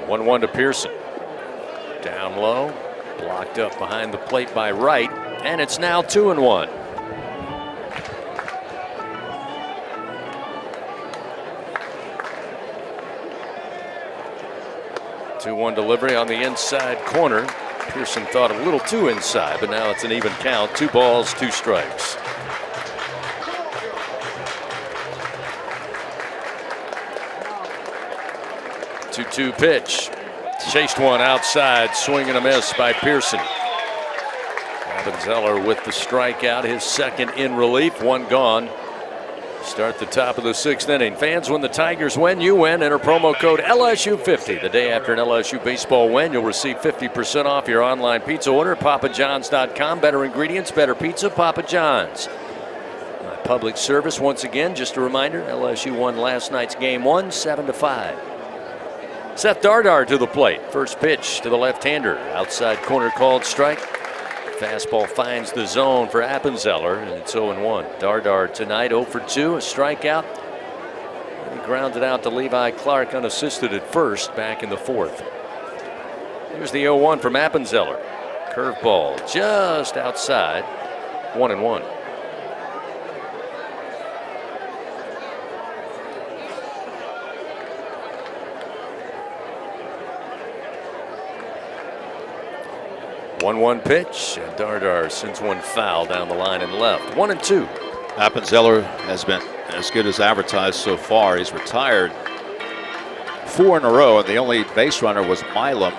1-1 to Pearson. Down low, blocked up behind the plate by Wright, and it's now 2-1. Two-one delivery on the inside corner. Pearson thought a little too inside, but now it's an even count. 2 balls, 2 strikes. Two-two pitch. Chased one outside, swing and a miss by Pearson. Appenzeller with the strikeout, his 2nd in relief, 1 gone. Start the top of the 6th inning. Fans, when the Tigers win, you win. Enter promo code LSU50. The day after an LSU baseball win, you'll receive 50% off your online pizza order at papajohns.com. Better ingredients, better pizza, Papa John's. My public service, once again, just a reminder, LSU won last night's game 1, 7-5. Seth Dardar to the plate. First pitch to the left-hander. Outside corner called strike. Fastball finds the zone for Appenzeller, and it's 0-1. Dardar tonight 0 for 2, a strikeout. He grounded out to Levi Clark unassisted at first back in the 4th. Here's the 0-1 from Appenzeller. Curveball just outside, 1-1. One pitch, and Dardar sends one foul down the line and left. 1-2. Appenzeller has been as good as advertised so far. He's retired 4 in a row, and the only base runner was Milam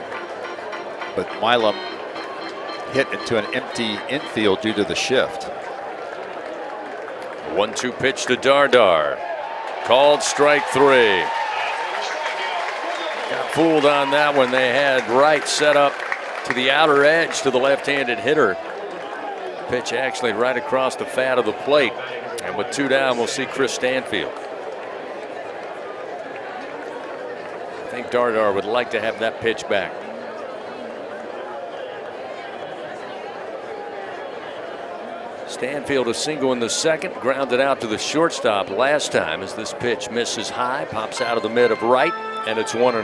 but Milam hit into an empty infield due to the shift. 1-2 pitch to Dardar. Called strike 3. Got fooled on that one. They had Wright set up to the outer edge to the left-handed hitter. Pitch actually right across the fat of the plate. And with 2 down, we'll see Chris Stanfield. I think Dardar would like to have that pitch back. Stanfield a single in the second, grounded out to the shortstop last time as this pitch misses high, pops out of the mid of right, and it's 1-0.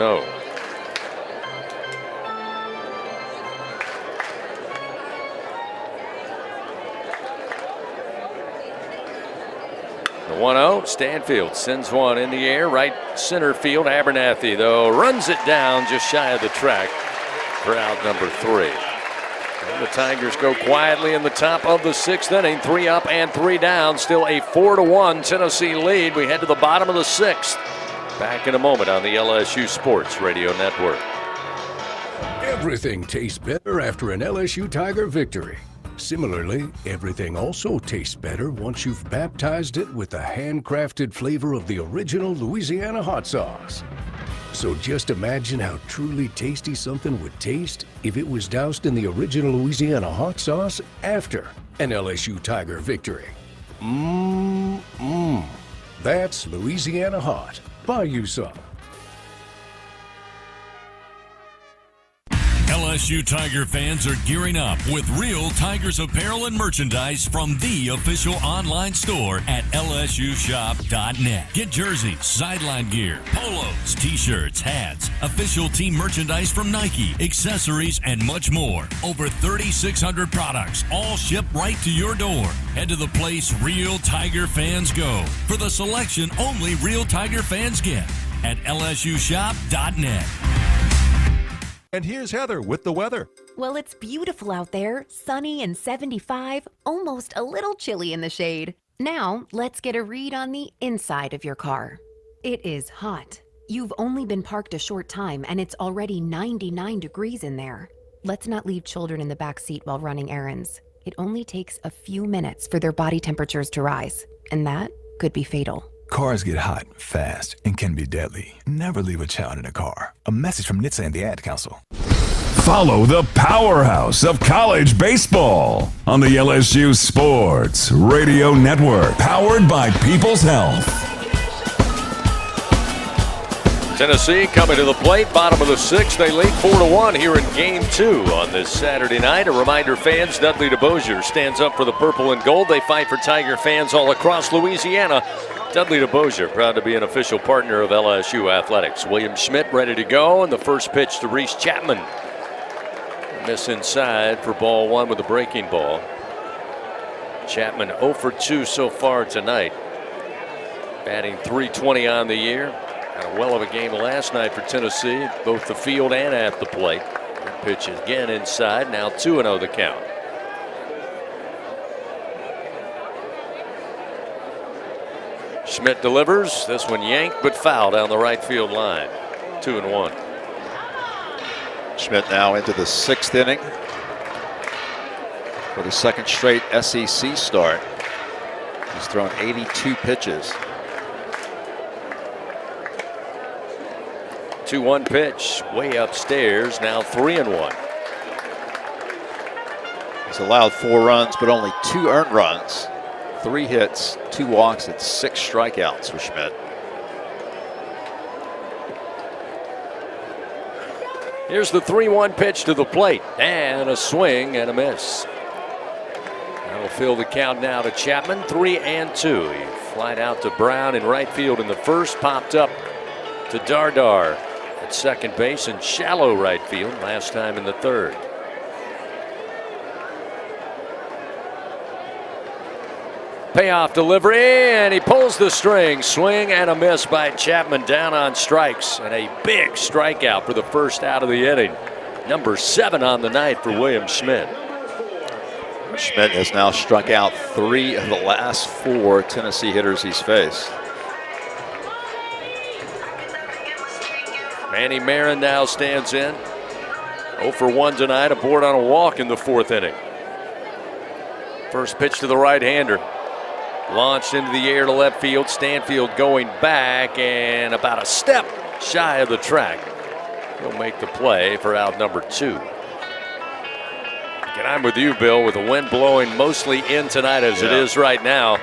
The 1-0, Stanfield sends one in the air, right center field. Abernathy, though, runs it down just shy of the track for out number 3. And the Tigers go quietly in the top of the 6th inning, 3 up and 3 down. Still a 4-1 Tennessee lead. We head to the bottom of the 6th. Back in a moment on the LSU Sports Radio Network. Everything tastes better after an LSU Tiger victory. Similarly, everything also tastes better once you've baptized it with the handcrafted flavor of the original Louisiana hot sauce. So just imagine how truly tasty something would taste if it was doused in the original Louisiana hot sauce after an LSU Tiger victory. That's Louisiana hot. Buy you some. LSU Tiger fans are gearing up with real Tigers apparel and merchandise from the official online store at lsushop.net. Get jerseys, sideline gear, polos, t-shirts, hats, official team merchandise from Nike, accessories, and much more. Over 3,600 products, all shipped right to your door. Head to the place real Tiger fans go for the selection only real Tiger fans get at lsushop.net. And here's Heather with the weather. Well, it's beautiful out there, sunny and 75, almost a little chilly in the shade. Now, let's get a read on the inside of your car. It is hot. You've only been parked a short time and it's already 99 degrees in there. Let's not leave children in the back seat while running errands. It only takes a few minutes for their body temperatures to rise, and that could be fatal. Cars get hot, fast, and can be deadly. Never leave a child in a car. A message from NHTSA and the Ad Council. Follow the powerhouse of college baseball on the LSU Sports Radio Network, powered by People's Health. Tennessee coming to the plate, bottom of the 6th. They lead 4-1 here in Game 2 on this Saturday night. A reminder, fans, Dudley DeBosier stands up for the purple and gold. They fight for Tiger fans all across Louisiana. Dudley DeBosier, proud to be an official partner of LSU Athletics. William Schmidt ready to go, and the first pitch to Reese Chapman. Miss inside for ball 1 with a breaking ball. Chapman 0 for 2 so far tonight. Batting .320 on the year. Had a well of a game last night for Tennessee, both the field and at the plate. That pitch again inside, now 2-0 the count. Schmidt delivers. This one yanked but foul down the right field line. 2-1. Schmidt now into the 6th inning for the second straight SEC start. He's thrown 82 pitches. 2-1 pitch way upstairs, now 3-1. He's allowed 4 runs, but only 2 earned runs. 3 hits, 2 walks, and 6 strikeouts for Schmidt. Here's the 3-1 pitch to the plate, and a swing and a miss. That'll fill the count now to Chapman, 3-2. He flied out to Brown in right field in the first, popped up to Dardar at second base and shallow right field last time in the third. Payoff delivery, and he pulls the string. Swing and a miss by Chapman, down on strikes, and a big strikeout for the first out of the inning. Number 7 on the night for William Schmidt. Schmidt has now struck out 3 of the last 4 Tennessee hitters he's faced. Manny Marin now stands in. 0 for 1 tonight, aboard on a walk in the 4th inning. First pitch to the right-hander. Launched into the air to left field. Stanfield going back and about a step shy of the track. He'll make the play for out number 2. And I'm with you, Bill, with the wind blowing mostly in tonight as it is right now.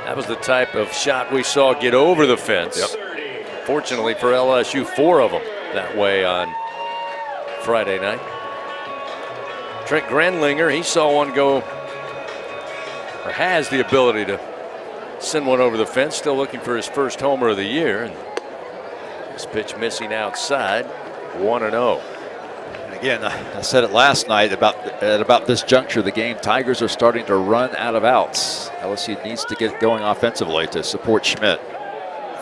That was the type of shot we saw get over the fence. Fortunately for LSU, 4 of them that way on Friday night. Trent Grenlinger, he saw one go, or has the ability to send one over the fence, still looking for his first homer of the year. And this pitch missing outside, 1-0. Again, I said it last night at about this juncture of the game. Tigers are starting to run out of outs. LSU needs to get going offensively to support Schmidt.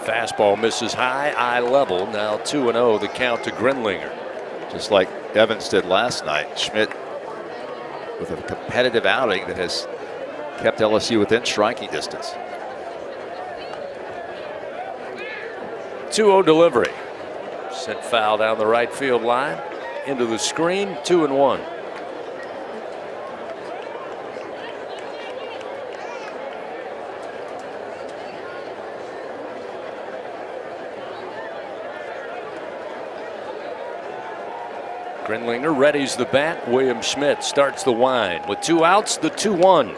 Fastball misses high, eye level. Now 2-0, the count to Grenlinger. Just like Evans did last night. Schmidt with a competitive outing that has kept LSU within striking distance. 2-0 delivery. Sent foul down the right field line. Into the screen, 2-1. Grenlinger readies the bat. William Schmidt starts the wind. With 2 outs, the 2-1.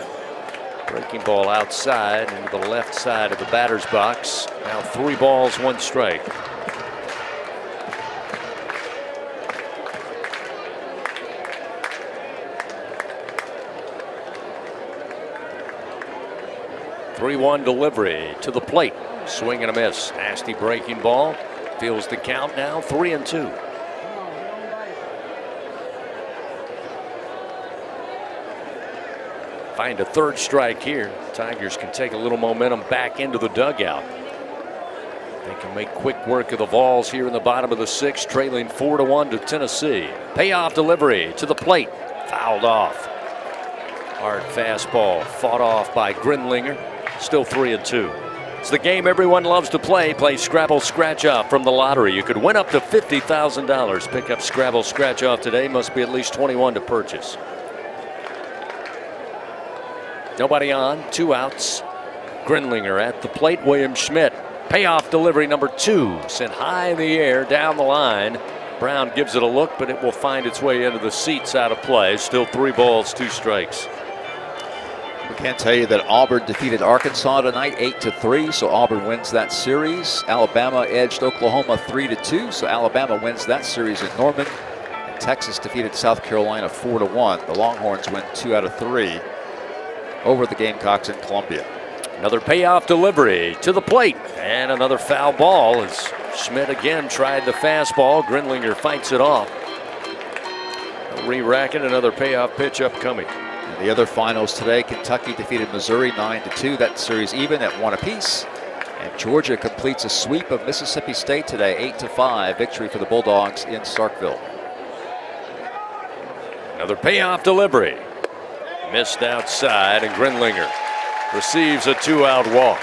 Breaking ball outside into the left side of the batter's box. Now 3 balls, 1 strike. Three-1 delivery to the plate. Swing and a miss. Nasty breaking ball. Feels the count now. 3-2. Find a 3rd strike here. Tigers can take a little momentum back into the dugout. They can make quick work of the Vols here in the bottom of the 6th, trailing 4-1 to Tennessee. Payoff delivery to the plate. Fouled off. Hard fastball fought off by Grenlinger. Still 3-2. It's the game everyone loves to play. Play Scrabble Scratch Off from the lottery. You could win up to $50,000. Pick up Scrabble Scratch Off today. Must be at least 21 to purchase. Nobody on. 2 outs. Grenlinger at the plate. William Schmidt. Payoff delivery number 2. Sent high in the air down the line. Brown gives it a look, but it will find its way into the seats out of play. Still 3 balls, 2 strikes. We can't tell you that Auburn defeated Arkansas tonight 8-3, so Auburn wins that series. Alabama edged Oklahoma 3-2, so Alabama wins that series in Norman. And Texas defeated South Carolina 4-1. The Longhorns win 2 out of 3 over the Gamecocks in Columbia. Another payoff delivery to the plate, and another foul ball as Schmidt again tried the fastball. Grenlinger fights it off. Re-racking, another payoff pitch upcoming. The other finals today, Kentucky defeated Missouri 9-2. That series even at 1 apiece. And Georgia completes a sweep of Mississippi State today, 8-5 victory for the Bulldogs in Starkville. Another payoff delivery. Missed outside, and Grenlinger receives a 2-out walk.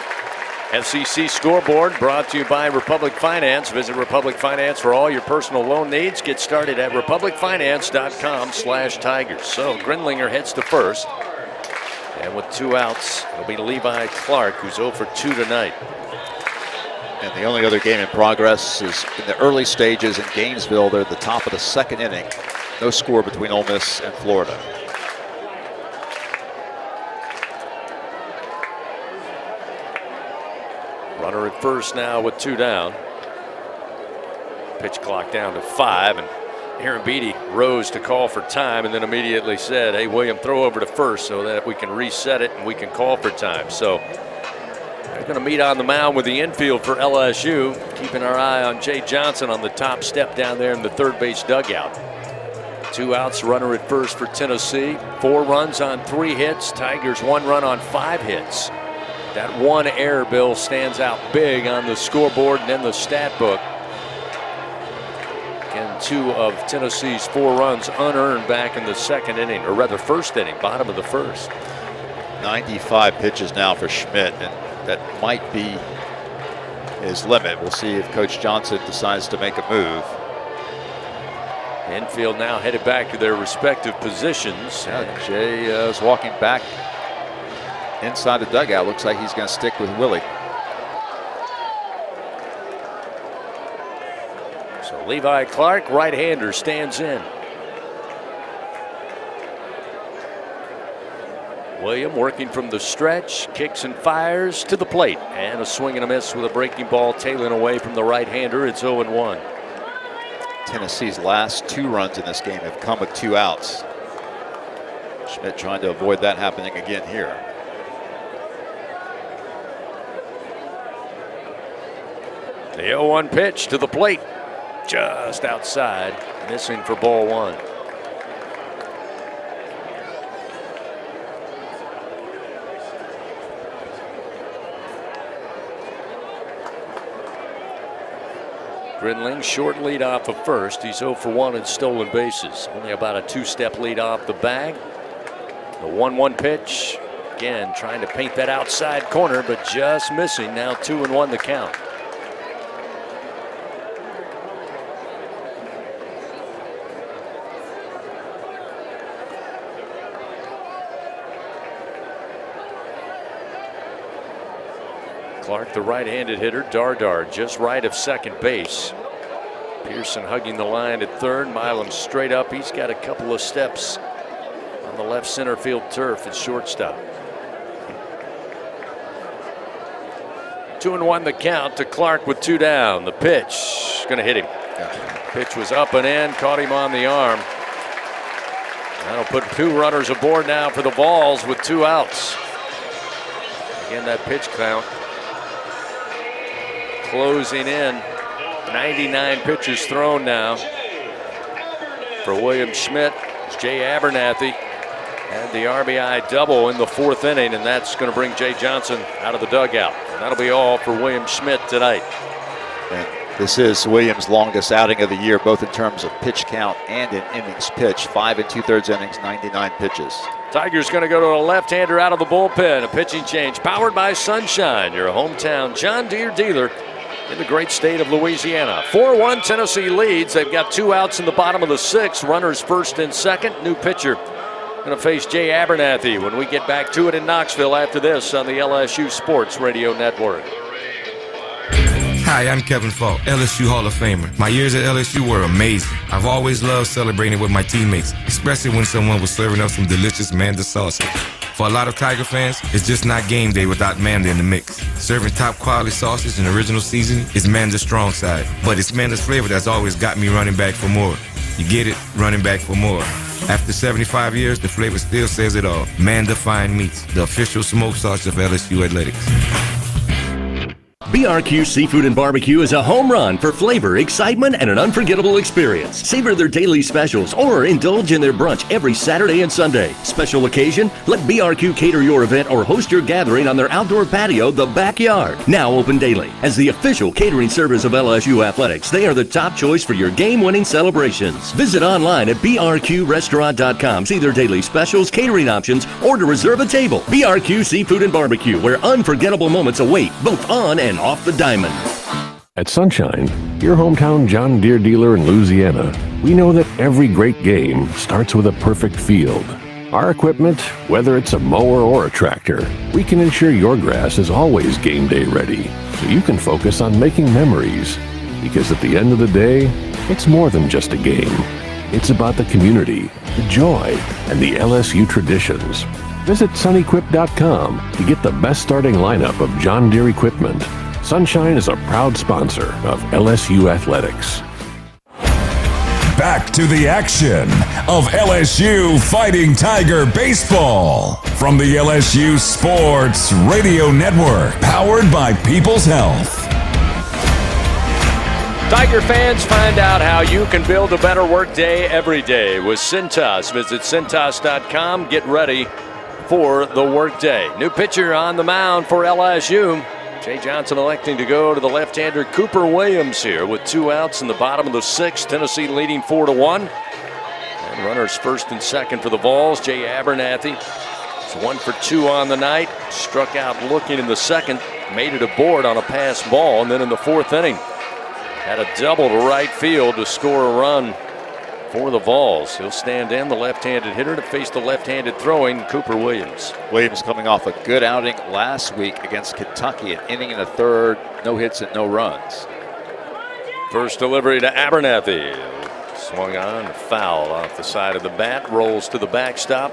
SEC scoreboard brought to you by Republic Finance. Visit Republic Finance for all your personal loan needs. Get started at republicfinance.com/Tigers. So Grenlinger heads to first. And with 2 outs, it'll be Levi Clark, who's 0 for 2 tonight. And the only other game in progress is in the early stages in Gainesville. They're at the top of the 2nd inning. No score between Ole Miss and Florida. Runner at first now with 2 down. Pitch clock down to 5, and Aaron Beatty rose to call for time and then immediately said, hey, William, throw over to first so that we can reset it and we can call for time. So they're going to meet on the mound with the infield for LSU, keeping our eye on Jay Johnson on the top step down there in the 3rd base dugout. 2 outs, runner at first for Tennessee. 4 runs on 3 hits. Tigers 1 run on 5 hits. That 1 error, Bill, stands out big on the scoreboard and in the stat book. And 2 of Tennessee's 4 runs unearned back in the 2nd inning, or rather 1st inning, bottom of the 1st. 95 pitches now for Schmidt, and that might be his limit. We'll see if Coach Johnson decides to make a move. Infield now headed back to their respective positions. Yeah, Jay is walking back inside the dugout. Looks like he's going to stick with Willie. So Levi Clark, right-hander, stands in. William working from the stretch, kicks and fires to the plate. And a swing and a miss with a breaking ball tailing away from the right-hander. It's 0-1. Tennessee's last 2 runs in this game have come with 2 outs. Schmidt trying to avoid that happening again here. The 0-1 pitch to the plate, just outside, missing for ball 1. Gridling, short lead off of first. He's 0 for 1 in stolen bases. Only about a 2-step lead off the bag. The 1-1 pitch. Again, trying to paint that outside corner, but just missing. Now 2-1 the count. Clark, the right-handed hitter. Dardar just right of second base. Pearson hugging the line at third. Milam straight up. He's got a couple of steps on the left center field turf at shortstop. 2-1 the count to Clark with 2 down. The pitch going to hit him. Pitch was up and in, caught him on the arm. That'll put 2 runners aboard now for the Vols with 2 outs. Again, that pitch count closing in. 99 pitches thrown now for William Schmidt. It's Jay Abernathy had the RBI double in the 4th inning, and that's going to bring Jay Johnson out of the dugout. And that'll be all for William Schmidt tonight. And this is Williams' longest outing of the year, both in terms of pitch count and in innings pitched. 5 2/3 innings, 99 pitches. Tigers going to go to a left-hander out of the bullpen. A pitching change powered by Sunshine, your hometown John Deere dealer in the great state of Louisiana. 4-1 Tennessee leads. They've got 2 outs in the bottom of the 6th. Runners first and second. New pitcher going to face Jay Abernathy when we get back to it in Knoxville after this on the LSU Sports Radio Network. Hi, I'm Kevin Falk, LSU Hall of Famer. My years at LSU were amazing. I've always loved celebrating with my teammates, especially when someone was serving up some delicious Manda sauce. For a lot of Tiger fans, it's just not game day without Manda in the mix. Serving top quality sausage and original seasoning is Manda's strong side, but it's Manda's flavor that's always got me running back for more. You get it? Running back for more. After 75 years, the flavor still says it all. Manda Fine Meats, the official smoke sauce of LSU Athletics. BRQ Seafood and Barbecue is a home run for flavor, excitement, and an unforgettable experience. Savor their daily specials or indulge in their brunch every Saturday and Sunday. Special occasion? Let BRQ cater your event or host your gathering on their outdoor patio, The Backyard. Now open daily. As the official catering service of LSU Athletics, they are the top choice for your game-winning celebrations. Visit online at brqrestaurant.com. See their daily specials, catering options, or to reserve a table. BRQ Seafood and Barbecue, where unforgettable moments await, both on and off the diamond. At Sunshine, your hometown John Deere dealer in Louisiana, we know that every great game starts with a perfect field. Our equipment, whether it's a mower or a tractor, we can ensure your grass is always game day ready, so you can focus on making memories. Because at the end of the day, it's more than just a game. It's about the community, the joy, and the LSU traditions. Visit sunequip.com to get the best starting lineup of John Deere equipment. Sunshine is a proud sponsor of LSU Athletics. Back to the action of LSU Fighting Tiger Baseball from the LSU Sports Radio Network, powered by People's Health. Tiger fans, find out how you can build a better workday every day with Cintas. Visit Cintas.com. Get ready for the workday. New pitcher on the mound for LSU. Jay Johnson electing to go to the left-hander Cooper Williams here with 2 outs in the bottom of the 6th. Tennessee leading 4-1. And runners first and second for the Vols. Jay Abernathy is 1 for 2 on the night. Struck out looking in the 2nd. Made it aboard on a pass ball. And then in the 4th inning, had a double to right field to score a run for the Vols. He'll stand in, the left-handed hitter, to face the left-handed throwing Cooper Williams. Williams coming off a good outing last week against Kentucky, an inning and a third, no hits and no runs. First delivery to Abernathy. Swung on, foul off the side of the bat, rolls to the backstop,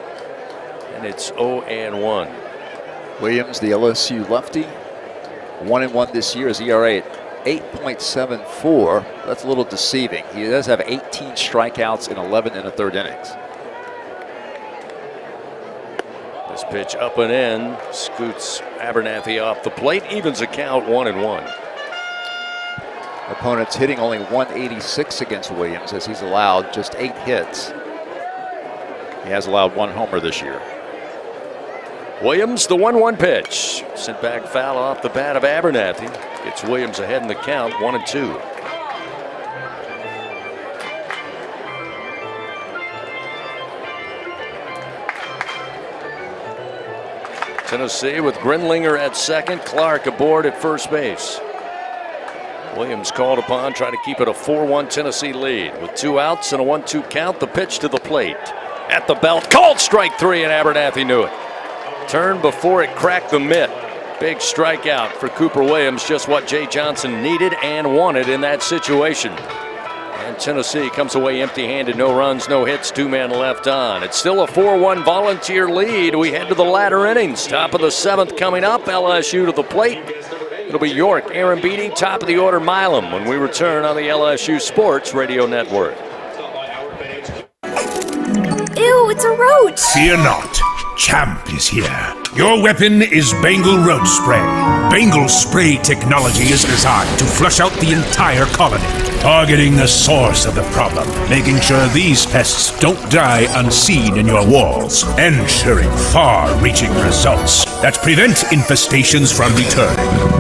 and it's 0-1. Williams, the LSU lefty, 1-1 this year. His ERA at 8.74. That's a little deceiving. He does have 18 strikeouts in 11 and a third innings. This pitch up and in, scoots Abernathy off the plate, evens the count 1-1. Opponents hitting only 186 against Williams, as he's allowed just 8 hits. He has allowed 1 homer this year. Williams, the 1-1 pitch. Sent back foul off the bat of Abernathy. Gets Williams ahead in the count, 1-2. Tennessee with Grinlinger at second, Clark aboard at first base. Williams called upon, trying to keep it a 4-1 Tennessee lead. With 2 outs and a 1-2 count, the pitch to the plate. At the belt, called strike 3, and Abernathy knew it. Turned before it cracked the mitt. Big strikeout for Cooper Williams, just what Jay Johnson needed and wanted in that situation. And Tennessee comes away empty-handed, no runs, no hits, 2 men left on. It's still a 4-1 Volunteer lead. We head to the latter innings. Top of the 7th coming up, LSU to the plate. It'll be York, Aaron Beatty, top of the order Milam when we return on the LSU Sports Radio Network. Ew, it's a roach! Fear not. Champ is here. Your weapon is Bengal Roach Spray. Bengal Spray technology is designed to flush out the entire colony, targeting the source of the problem, making sure these pests don't die unseen in your walls, ensuring far-reaching results that prevent infestations from returning.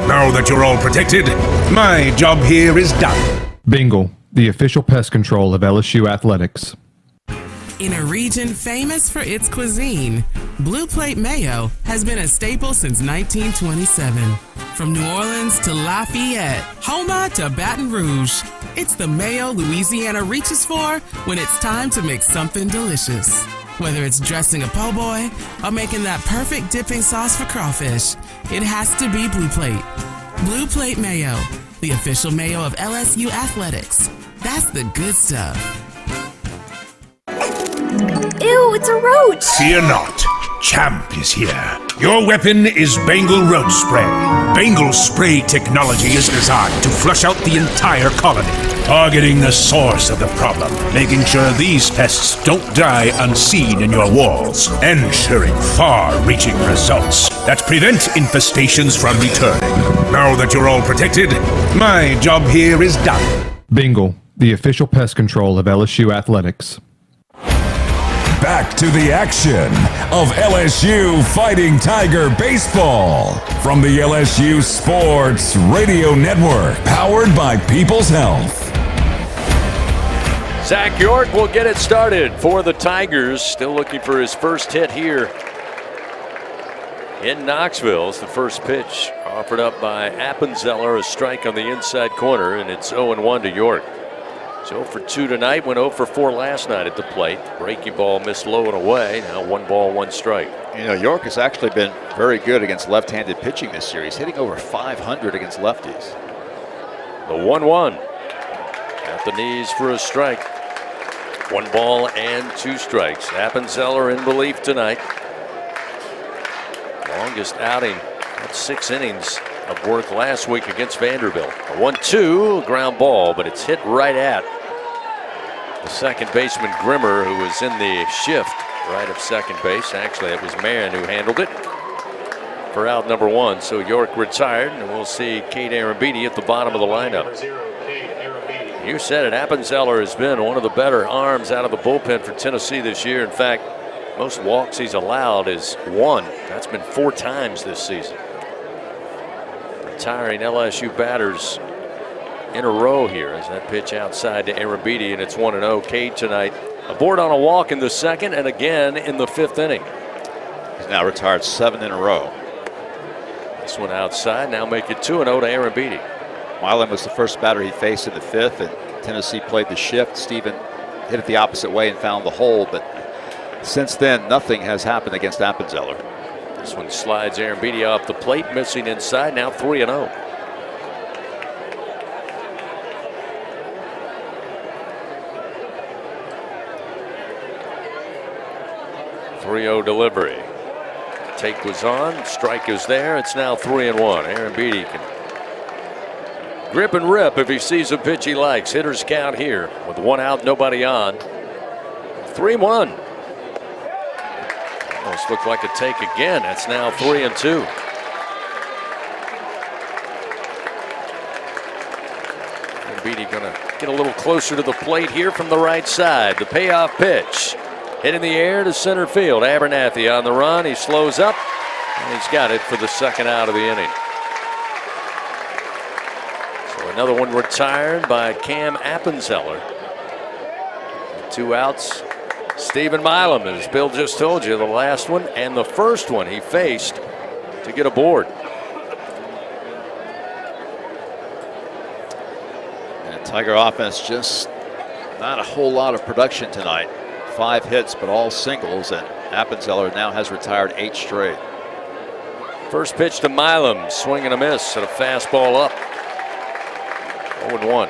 Now that you're all protected, my job here is done. Bengal, the official pest control of LSU athletics. In a region famous for its cuisine, Blue Plate Mayo has been a staple since 1927. From New Orleans to Lafayette, Houma to Baton Rouge, it's the mayo Louisiana reaches for when it's time to make something delicious. Whether it's dressing a po' boy or making that perfect dipping sauce for crawfish, it has to be Blue Plate. Blue Plate Mayo, the official mayo of LSU athletics. That's the good stuff. Ew, it's a roach! Fear not. Champ is here. Your weapon is Bengal Roach Spray. Bengal Spray technology is designed to flush out the entire colony, targeting the source of the problem, making sure these pests don't die unseen in your walls, ensuring far-reaching results that prevent infestations from returning. Now that you're all protected, my job here is done. Bengal, the official pest control of LSU athletics. Back to the action of LSU Fighting Tiger Baseball from the LSU Sports Radio Network, powered by People's Health. Zach York will get it started for the Tigers. Still looking for his first hit here in Knoxville. It's the first pitch offered up by Appenzeller, a strike on the inside corner, and it's 0-1 to York. 0 for 2 tonight, went 0 for 4 last night at the plate. Breaking ball missed low and away. Now 1 ball, 1 strike. You know, York has actually been very good against left-handed pitching this year. He's hitting over 500 against lefties. The 1-1 at the knees for a strike. 1 ball and 2 strikes. Appenzeller in relief tonight. Longest outing at 6 innings of work last week against Vanderbilt. A 1-2 ground ball, but it's hit right at the second baseman Grimmer, who was in the shift right of second base. Actually, it was Marin who handled it for out number 1. So York retired, and we'll see Kate Arambidi at the bottom of the lineup. You said it, Appenzeller has been one of the better arms out of the bullpen for Tennessee this year. In fact, most walks he's allowed is 1. That's been 4 times this season. Retiring LSU batters in a row here as that pitch outside to Arambidi, and it's 1-0. Cade tonight aboard on a walk in the second and again in the 5th inning. He's now retired 7 in a row. This one outside, now make it 2-0 to Arambidi. Milan was the first batter he faced in the 5th, and Tennessee played the shift. Stephen hit it the opposite way and found the hole. But since then, nothing has happened against Appenzeller. This one slides Aaron Beatty off the plate, missing inside, now 3-0. Delivery. Take was on, strike is there. It's now 3-1. Aaron Beatty can grip and rip if he sees a pitch he likes. Hitters count here with 1 out, nobody on. 3-1. Almost looked like a take again. That's now 3-2. Aaron Beatty gonna get a little closer to the plate here from the right side. The payoff pitch. Hit in the air to center field. Abernathy on the run. He slows up, and he's got it for the 2nd out of the inning. So another one retired by Cam Appenzeller. 2 outs. Stephen Milam, as Bill just told you, the last one and the first one he faced to get aboard. And Tiger offense just not a whole lot of production tonight. 5 hits, but all singles, and Appenzeller now has retired 8 straight. First pitch to Milam, swing and a miss at a fastball up. 0-1.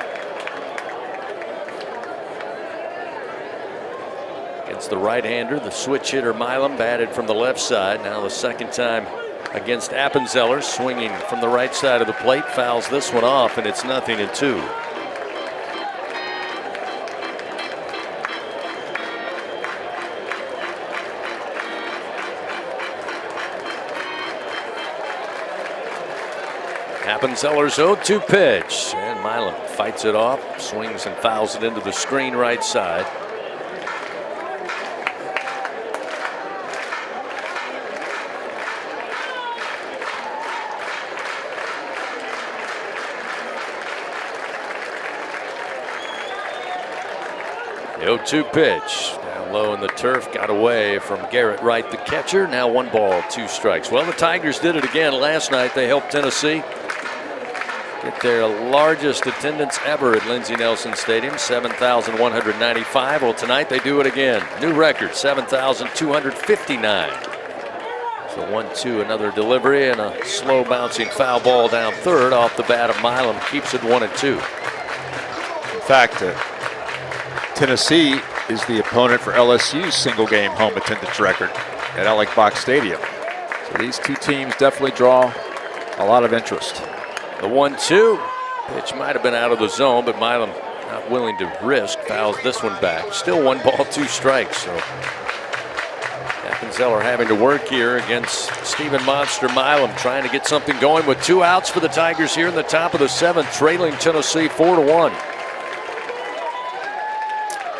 Against the right-hander, the switch hitter Milam batted from the left side. Now the 2nd time against Appenzeller, swinging from the right side of the plate, fouls this one off, and it's 0-2. Appenzeller's 0-2 pitch, and Milam fights it off, swings and fouls it into the screen right side. The 0-2 pitch, down low in the turf, got away from Garrett Wright, the catcher. Now 1 ball, 2 strikes. Well, the Tigers did it again last night. They helped Tennessee get their largest attendance ever at Lindsey Nelson Stadium, 7,195. Well, tonight they do it again. New record, 7,259. So 1-2, another delivery, and a slow bouncing foul ball down third off the bat of Milam keeps it 1-2. In fact, Tennessee is the opponent for LSU's single game home attendance record at Alex Box Stadium. So these two teams definitely draw a lot of interest. The 1-2 pitch might have been out of the zone, but Milam not willing to risk, fouls this one back. Still 1 ball, 2 strikes. So Appenzeller having to work here against Stephen Monster Milam, trying to get something going with 2 outs for the Tigers here in the top of the 7th, trailing Tennessee 4-1.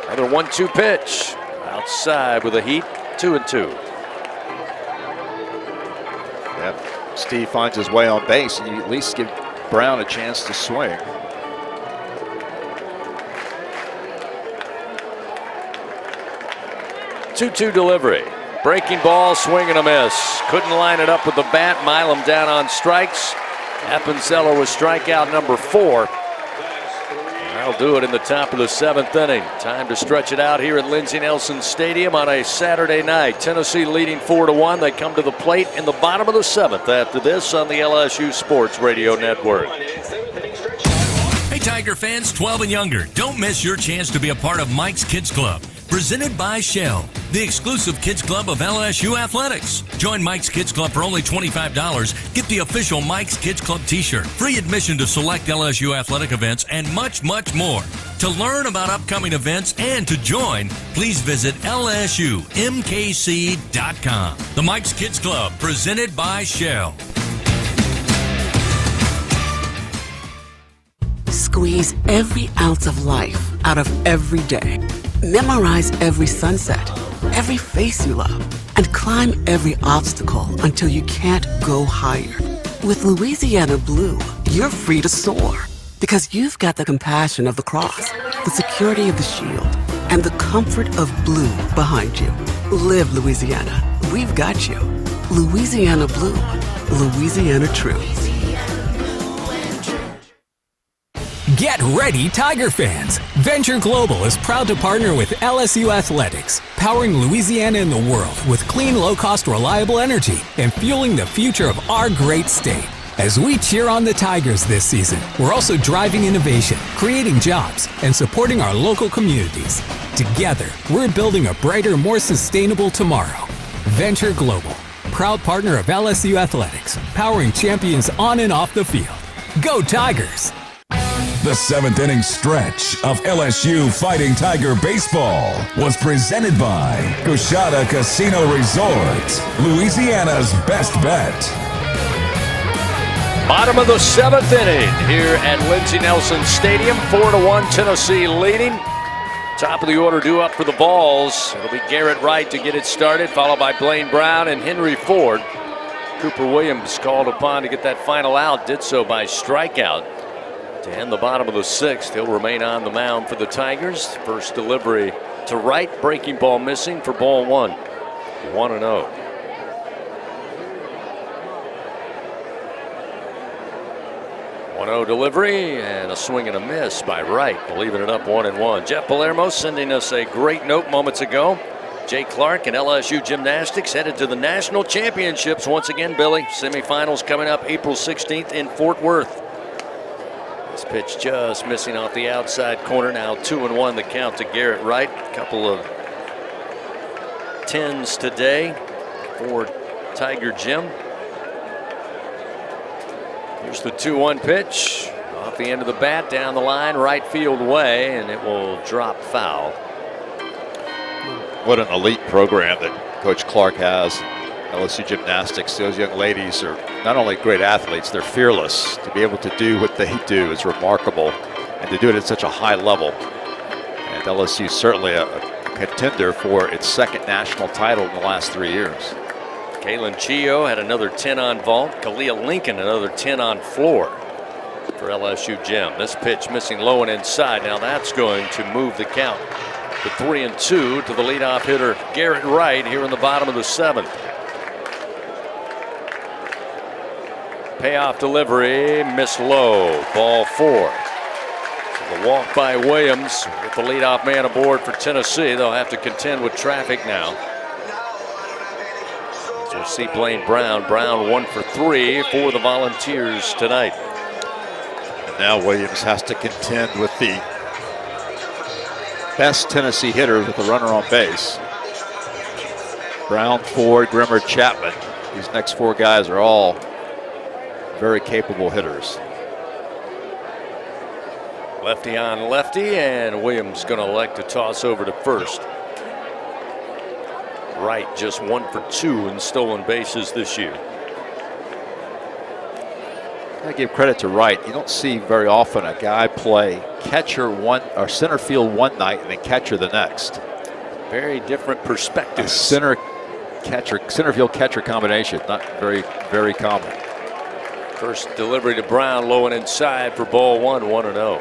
Another 1-2 pitch outside with a heat, 2-2. Yep. Steve finds his way on base, and you at least give Brown a chance to swing. Two delivery. Breaking ball, swing and a miss. Couldn't line it up with the bat. Milam down on strikes. Appenzeller with strikeout number 4. That'll do it in the top of the 7th inning. Time to stretch it out here at Lindsey Nelson Stadium on a Saturday night. Tennessee leading 4-1. They come to the plate in the bottom of the 7th after this on the LSU Sports Radio Network. Hey, Tiger fans 12 and younger, don't miss your chance to be a part of Mike's Kids Club. Presented by Shell, the exclusive kids club of LSU Athletics. Join Mike's Kids Club for only $25. Get the official Mike's Kids Club t-shirt, free admission to select LSU athletic events, and much, much more. To learn about upcoming events and to join, please visit LSUMKC.com. The Mike's Kids Club, presented by Shell. Squeeze every ounce of life out of every day. Memorize every sunset, every face you love, and climb every obstacle until you can't go higher. With Louisiana Blue, you're free to soar because you've got the compassion of the cross, the security of the shield, and the comfort of blue behind you. Live Louisiana. We've got you. Louisiana Blue. Louisiana True. Get ready, Tiger fans! Venture Global is proud to partner with LSU Athletics, powering Louisiana and the world with clean, low-cost, reliable energy and fueling the future of our great state. As we cheer on the Tigers this season, we're also driving innovation, creating jobs, and supporting our local communities. Together, we're building a brighter, more sustainable tomorrow. Venture Global, proud partner of LSU Athletics, powering champions on and off the field. Go Tigers! The seventh inning stretch of LSU Fighting Tiger Baseball was presented by Coshada Casino Resort, Louisiana's best bet. Bottom of the seventh inning here at Lindsey Nelson Stadium. 4-1 Tennessee leading. Top of the order due up for the Vols. It'll be Garrett Wright to get it started, followed by Blaine Brown and Henry Ford. Cooper Williams called upon to get that final out, did so by strikeout. To end the bottom of the sixth, he'll remain on the mound for the Tigers. First delivery to Wright, breaking ball missing for ball one. 1-0. Delivery and a swing and a miss by Wright, leaving it up 1-1. Jeff Palermo sending us a great note moments ago. Jay Clark and LSU Gymnastics headed to the national championships once again, Billy. Semifinals coming up April 16th in Fort Worth. This pitch just missing off the outside corner. Now 2-1 the count to Garrett Wright. A couple of 10s today for Tiger Jim. Here's the 2-1 pitch. Off the end of the bat, down the line, right field way, and it will drop foul. What an elite program that Coach Clark has. LSU Gymnastics, those young ladies are not only great athletes, they're fearless. To be able to do what they do is remarkable, and to do it at such a high level. And LSU certainly a contender for its second national title in the last 3 years. Kalen Chio had another 10 on vault. Kalia Lincoln another 10 on floor for LSU Gym. This pitch missing low and inside. Now that's going to move the count to 3-2 to the leadoff hitter Garrett Wright here in the bottom of the seventh. Payoff delivery, miss low, ball four. So the walk by Williams with the leadoff man aboard for Tennessee. They'll have to contend with traffic now. So we'll see Blaine Brown. Brown 1 for 3 for the Volunteers tonight. And now Williams has to contend with the best Tennessee hitters with a runner on base. Brown, Ford, Grimmer, Chapman. These next four guys are all very capable hitters. Lefty on lefty, and Williams going to elect to toss over to first. Wright just 1 for 2 in stolen bases this year. I give credit to Wright. You don't see very often a guy play catcher one or center field one night and then catcher the next. Very different perspectives. Center field catcher combination, not very common. First delivery to Brown, low and inside for ball one, 1-0.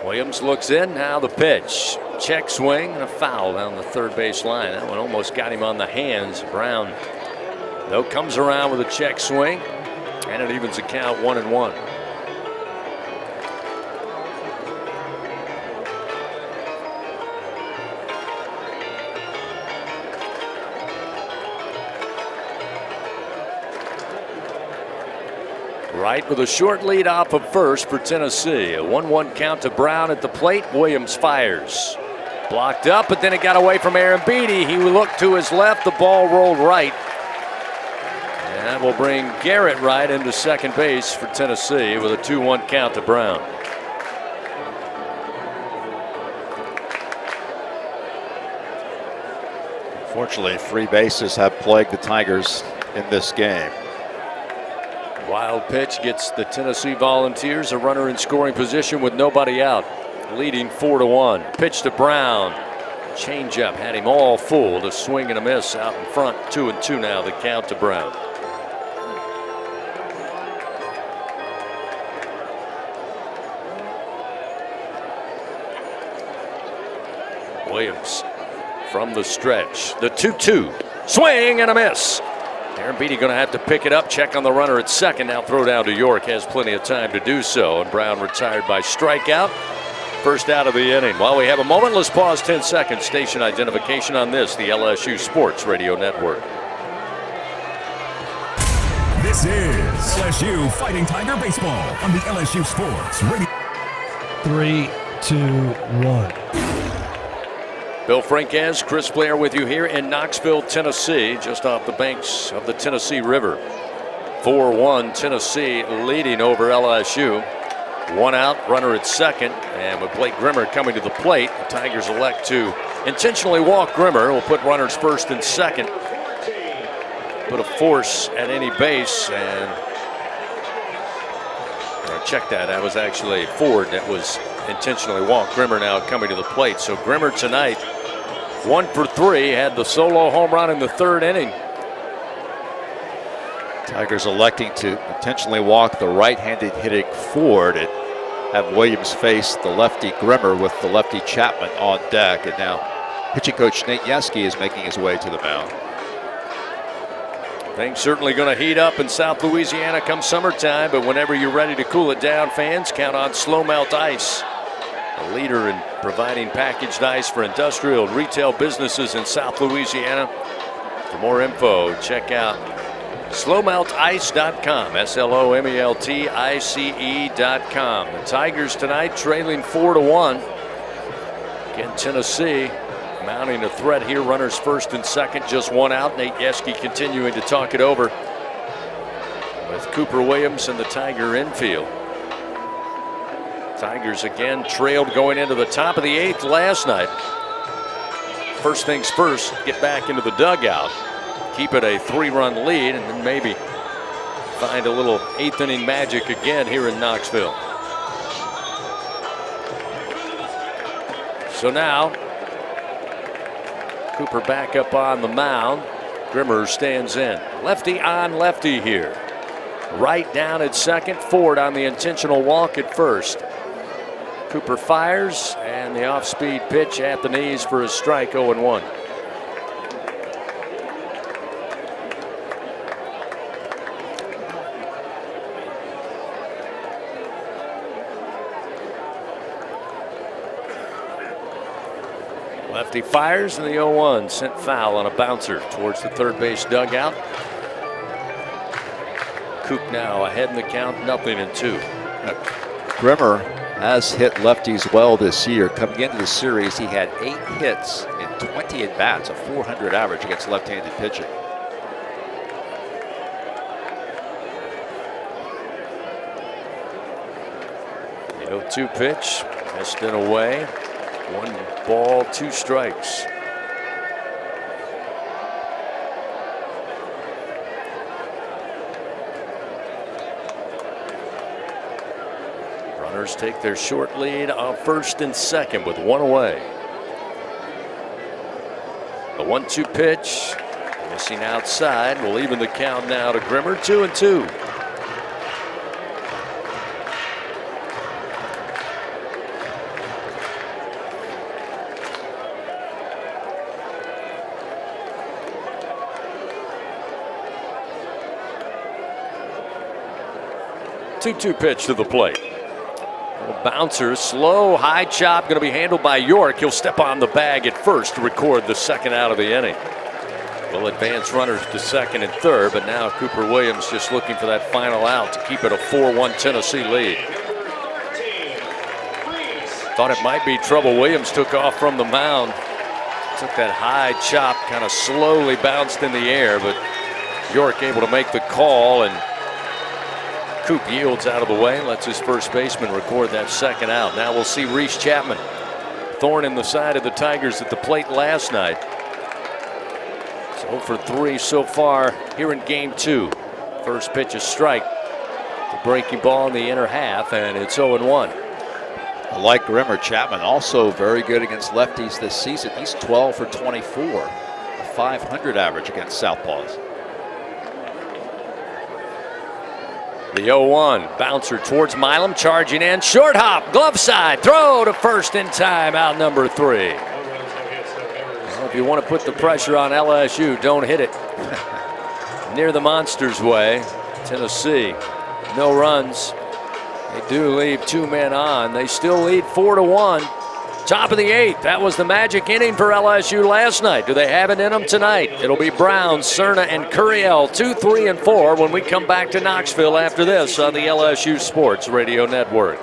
Williams looks in, now the pitch. Check swing and a foul down the third base line. That one almost got him on the hands. Brown, though, comes around with a check swing, and it evens the count 1-1. Wright with a short lead off of first for Tennessee. A 1-1 count to Brown at the plate. Williams fires. Blocked up, but then it got away from Aaron Beatty. He looked to his left. The ball rolled right. And that will bring Garrett Wright into second base for Tennessee with a 2-1 count to Brown. Unfortunately, free bases have plagued the Tigers in this game. Wild pitch gets the Tennessee Volunteers a runner in scoring position with nobody out, leading 4-1. Pitch to Brown. Changeup had him all fooled. A swing and a miss out in front. 2-2 now, the count to Brown. Williams from the stretch. The 2-2. Swing and a miss. Aaron Beatty going to have to pick it up, check on the runner at second. Now throw down to York, has plenty of time to do so. And Brown retired by strikeout. First out of the inning. While we have a moment, let's pause 10 seconds. Station identification on this, the LSU Sports Radio Network. This is LSU Fighting Tiger Baseball on the LSU Sports Radio. 3, 2, 1. Bill Franquez, Chris Blair with you here in Knoxville, Tennessee, just off the banks of the Tennessee River. 4-1 Tennessee leading over LSU. One out, runner at second, and with Blake Grimmer coming to the plate, the Tigers elect to intentionally walk Grimmer. Will put runners first and second. Put a force at any base, and check that. That was actually Ford that was intentionally walked. Grimmer now coming to the plate. So Grimmer tonight, 1 for 3, had the solo home run in the third inning. Tigers electing to intentionally walk the right-handed hitting Ford and have Williams face the lefty Grimmer with the lefty Chapman on deck. And now pitching coach Nate Yeske is making his way to the mound. Things certainly going to heat up in South Louisiana come summertime, but whenever you're ready to cool it down, fans, count on Slow Melt Ice, a leader in providing packaged ice for industrial and retail businesses in South Louisiana. For more info, check out slowmeltice.com, SLOMELTICE.com. The Tigers tonight trailing 4-1. Again, Tennessee mounting a threat here. Runners first and second, just one out. Nate Yeske continuing to talk it over with Cooper Williams in the Tiger infield. Tigers again trailed going into the top of the 8th last night. First things first, get back into the dugout, keep it a 3-run lead, and then maybe find a little 8th inning magic again here in Knoxville. So now Cooper back up on the mound. Grimmer stands in. Lefty on lefty here. Right down at second. Ford on the intentional walk at first. Cooper fires, and the off-speed pitch at the knees for a strike, 0-1. Lefty fires, and the 0-1 sent foul on a bouncer towards the third base dugout. Coop now ahead in the count, 0-2. Grimmer has hit lefties well this year. Coming into the series, he had 8 hits and 20 at-bats, a .400 average against left-handed pitching. The 0-2 pitch, missed and away. 1 ball, 2 strikes. Runners take their short lead on first and second with 1 away. The 1-2 pitch, missing outside, will even the count now to Grimmer, 2-2. Two pitch to the plate. Bouncer, slow, high chop, going to be handled by York. He'll step on the bag at first to record the second out of the inning. Will advance runners to second and third, but now Cooper Williams just looking for that final out to keep it a 4-1 Tennessee lead. Thought it might be trouble. Williams took off from the mound. Took that high chop, kind of slowly bounced in the air, but York able to make the call, and Coop yields out of the way, lets his first baseman record that second out. Now we'll see Reese Chapman, thorn in the side of the Tigers at the plate last night. So for 3 so far here in game 2. First pitch a strike. The breaking ball in the inner half, and it's 0-1. Like Grimmer, Chapman also very good against lefties this season. He's 12 for 24, a .500 average against southpaws. The 0-1 bouncer towards Milam, charging in, short hop, glove side, throw to first in time, out number 3. Well, If you want to put the pressure on LSU, don't hit it near the Monsters' way. Tennessee, no runs. They do leave 2 men on. They still lead 4-1. Top of the 8th. That was the magic inning for LSU last night. Do they have it in them tonight? It'll be Brown, Cerna, and Curiel, 2, 3, and 4 when we come back to Knoxville after this on the LSU Sports Radio Network.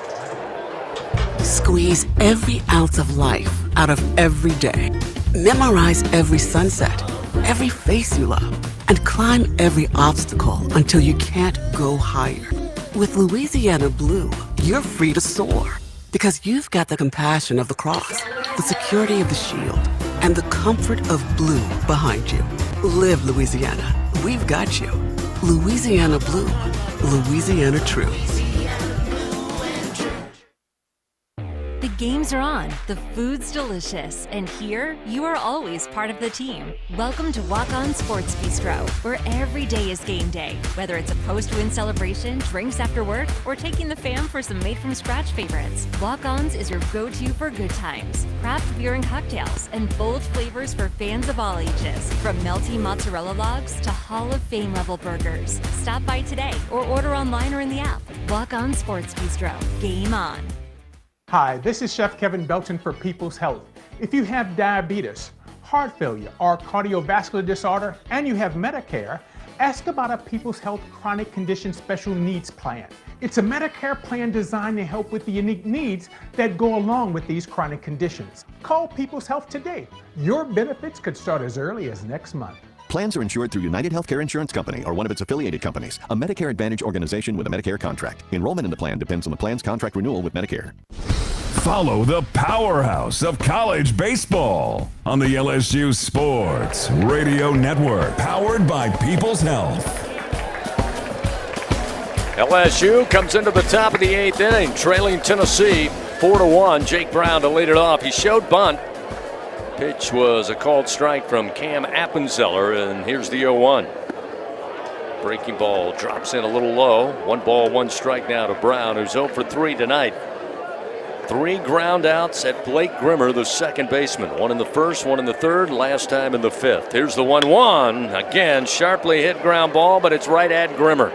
Squeeze every ounce of life out of every day. Memorize every sunset, every face you love, and climb every obstacle until you can't go higher. With Louisiana Blue, you're free to soar because you've got the compassion of the cross, the security of the shield, and the comfort of blue behind you. Live Louisiana. We've got you. Louisiana Blue. Louisiana True. The games are on, the food's delicious, and here you are always part of the team. Welcome to Walk On Sports Bistro, where every day is game day. Whether it's a post-win celebration, drinks after work, or taking the fam for some made-from-scratch favorites, Walk On's is your go-to for good times. Craft beer and cocktails, and bold flavors for fans of all ages. From melty mozzarella logs to Hall of Fame level burgers. Stop by today or order online or in the app. Walk On Sports Bistro. Game on. Hi, this is Chef Kevin Belton for People's Health. If you have diabetes, heart failure, or cardiovascular disorder, and you have Medicare, ask about a People's Health Chronic Condition Special Needs Plan. It's a Medicare plan designed to help with the unique needs that go along with these chronic conditions. Call People's Health today. Your benefits could start as early as next month. Plans are insured through United Healthcare Insurance Company or one of its affiliated companies, a Medicare Advantage organization with a Medicare contract. Enrollment in the plan depends on the plan's contract renewal with Medicare. Follow the powerhouse of college baseball on the LSU Sports Radio Network, powered by People's Health. LSU comes into the top of the 8th inning, trailing Tennessee 4-1. Jake Brown to lead it off. He showed bunt. Pitch was a called strike from Cam Appenzeller, and here's the 0-1. Breaking ball drops in a little low. 1 ball, 1 strike now to Brown, who's 0 for 3 tonight. 3 ground outs at Blake Grimmer, the second baseman. 1 in the first, 1 in the third, last time in the 5th. Here's the 1-1. Again, sharply hit ground ball, but it's right at Grimmer.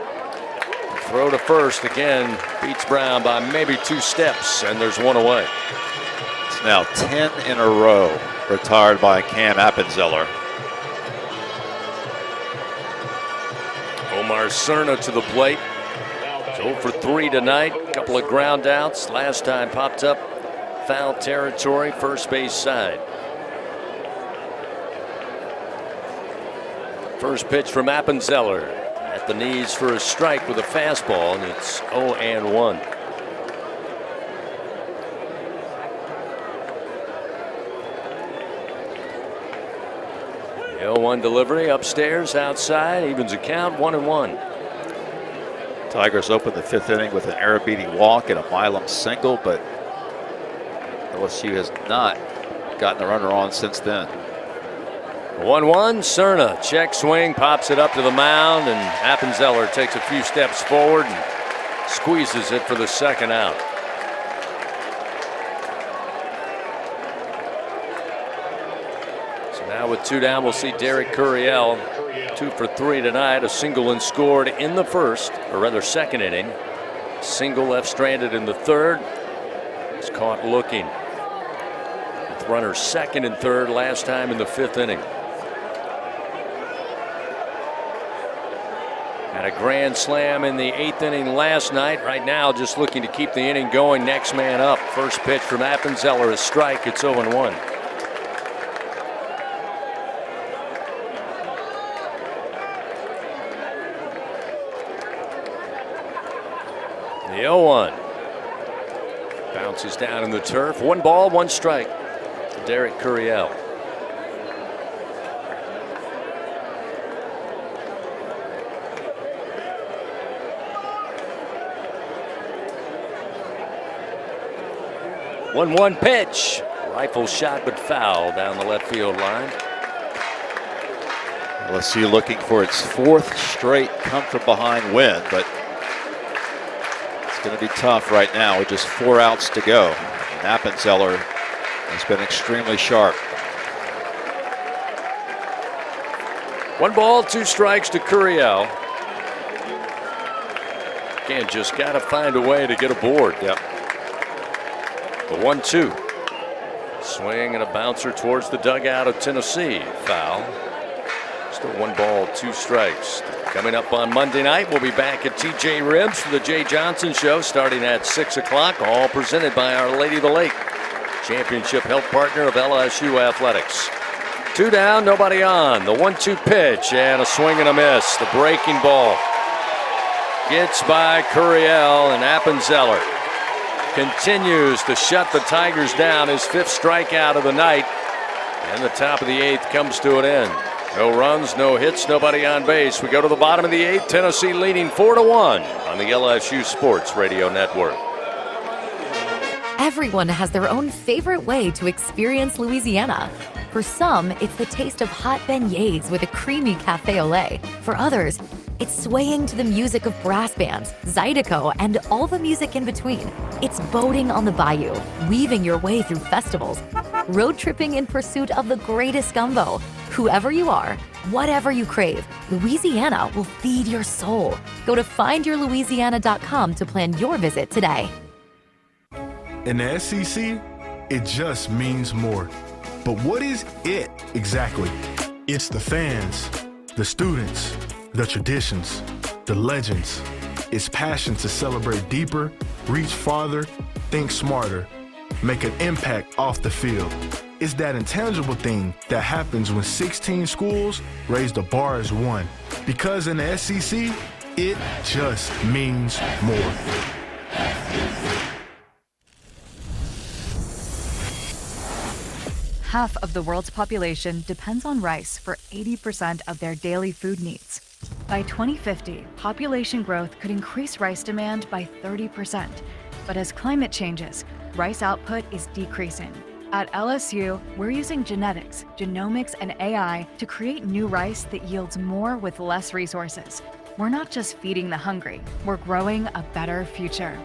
Throw to first again, beats Brown by maybe 2 steps, and there's 1 away. It's now 10 in a row retired by Cam Appenzeller. Omar Cerna to the plate. 0 for 3 tonight. A couple of ground outs. Last time popped up foul territory, first base side. First pitch from Appenzeller. At the knees for a strike with a fastball, and it's 0-1. The 0-1 delivery upstairs, outside, evens the count, 1-1. Tigers opened the 5th inning with an error-beating walk and a Milam single, but LSU has not gotten a runner on since then. 1-1, Cerna, check swing, pops it up to the mound, and Appenzeller takes a few steps forward and squeezes it for the second out. So now with 2 down, we'll see Derek Curiel, 2 for 3 tonight, a single and scored in the first, or rather second inning. Single left stranded in the third. It's caught looking. With runners second and third last time in the 5th inning. Had a grand slam in the 8th inning last night. Right now, just looking to keep the inning going. Next man up. First pitch from Appenzeller, a strike. It's 0-1. The 0-1. Bounces down in the turf. 1 ball, 1 strike to Derek Curiel. One pitch. Rifle shot, but foul down the left field line. LSU looking for its 4th straight come from behind win, but it's going to be tough right now with just 4 outs to go. And Appenzeller has been extremely sharp. 1 ball, 2 strikes to Curiel. Again, just got to find a way to get a board. Yep. The 1-2. Swing and a bouncer towards the dugout of Tennessee. Foul. Still 1 ball, 2 strikes. Coming up on Monday night, we'll be back at TJ Ribs for the Jay Johnson Show starting at 6 o'clock, all presented by Our Lady of the Lake, championship health partner of LSU Athletics. 2 down, nobody on. The 1-2 pitch and a swing and a miss. The breaking ball gets by Curiel, and Appenzeller continues to shut the Tigers down. His 5th strikeout of the night, and the top of the 8th comes to an end. No runs, no hits, nobody on base. We go to the bottom of the 8th. Tennessee leading 4-1 on the LSU Sports Radio Network. Everyone has their own favorite way to experience Louisiana. For some, it's the taste of hot beignets with a creamy cafe au lait. For others, it's swaying to the music of brass bands, Zydeco, and all the music in between. It's boating on the bayou, weaving your way through festivals, road tripping in pursuit of the greatest gumbo. Whoever you are, whatever you crave, Louisiana will feed your soul. Go to findyourlouisiana.com to plan your visit today. In the SEC, it just means more. But what is it exactly? It's the fans, the students, the traditions, the legends. It's passion to celebrate deeper, reach farther, think smarter, make an impact off the field. It's that intangible thing that happens when 16 schools raise the bar as one. Because in the SEC, it just means more. Half of the world's population depends on rice for 80% of their daily food needs. By 2050, population growth could increase rice demand by 30%. But as climate changes, rice output is decreasing. At LSU, we're using genetics, genomics, and AI to create new rice that yields more with less resources. We're not just feeding the hungry, we're growing a better future.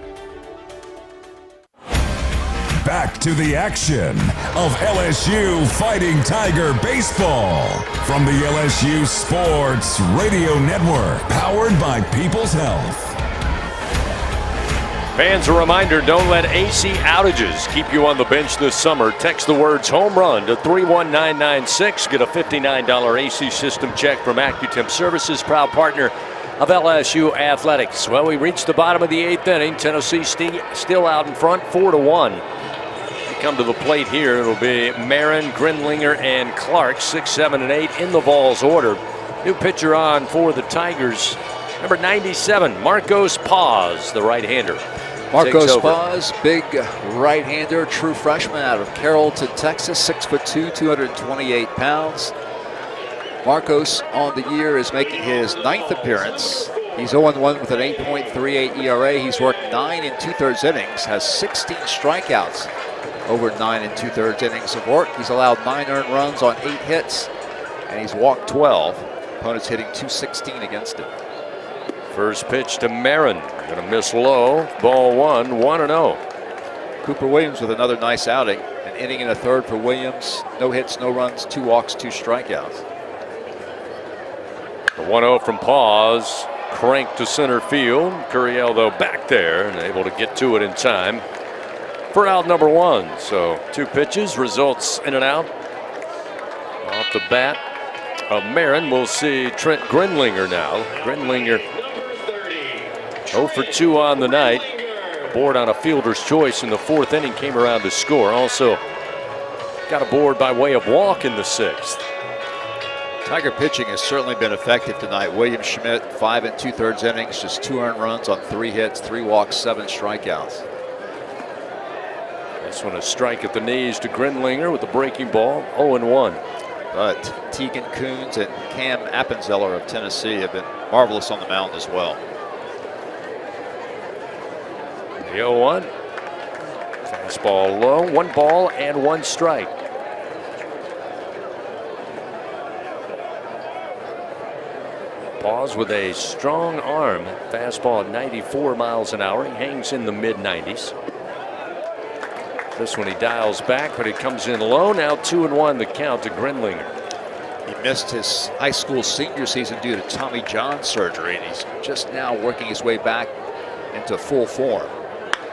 Back to the action of LSU Fighting Tiger Baseball from the LSU Sports Radio Network, powered by People's Health. Fans, a reminder, don't let AC outages keep you on the bench this summer. Text the words home run to 31996. Get a $59 AC system check from AccuTemp Services, proud partner of LSU Athletics. Well, we reached the bottom of the 8th inning. Tennessee still out in front, 4-1. They come to the plate here. It'll be Marin, Grinlinger, and Clark, 6, 7, and 8 in the Vols order. New pitcher on for the Tigers, number 97, Marcos Paz, the right-hander. Marcos Paz, big right-hander, true freshman out of Carrollton, Texas, 6'2", 228 pounds. Marcos on the year is making his 9th appearance. He's 0-1 with an 8.38 ERA. He's worked 9 2/3 innings, has 16 strikeouts over 9 2/3 innings of work. He's allowed 9 earned runs on 8 hits, and he's walked 12. Opponents hitting .216 against him. First pitch to Marin, gonna miss low. Ball 1, 1-0. Cooper Williams with another nice outing. An inning and a third for Williams. No hits, no runs, 2 walks, 2 strikeouts. The 1-0 from Paz, cranked to center field. Curiel, though, back there and able to get to it in time for out number 1. So 2 pitches, results in and out. Off the bat of Marin, we'll see Trent Grinlinger now. Grinlinger 0 for 2 on the night. Aboard on a fielder's choice in the 4th inning, came around to score. Also got aboard by way of walk in the 6th. Tiger pitching has certainly been effective tonight. William Schmidt, 5 2/3 innings, just 2 earned runs on 3 hits, 3 walks, 7 strikeouts. This one a strike at the knees to Grinlinger with the breaking ball, 0-1. But Tegan Coons and Cam Appenzeller of Tennessee have been marvelous on the mound as well. The 0-1. Fastball low, 1 ball and 1 strike. Pause with a strong arm. Fastball at 94 miles an hour. He hangs in the mid-90s. This one he dials back, but it comes in low. Now 2-1 the count to Grinlinger. He missed his high school senior season due to Tommy John surgery, and he's just now working his way back into full form.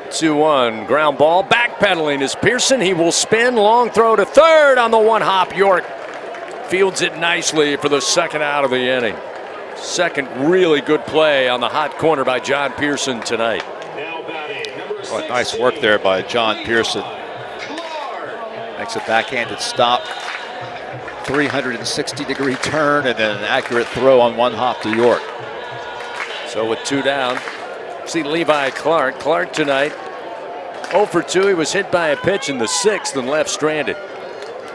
2-1 ground ball. Backpedaling is Pearson. He will spin. Long throw to third on the one hop. York fields it nicely for the second out of the inning. Second really good play on the hot corner by John Pearson tonight. Well, nice work there by John Pearson. Makes a backhanded stop. 360-degree turn and then an accurate throw on one hop to York. So with 2 down, see Levi Clark. Clark tonight 0 for 2. He was hit by a pitch in the 6th and left stranded.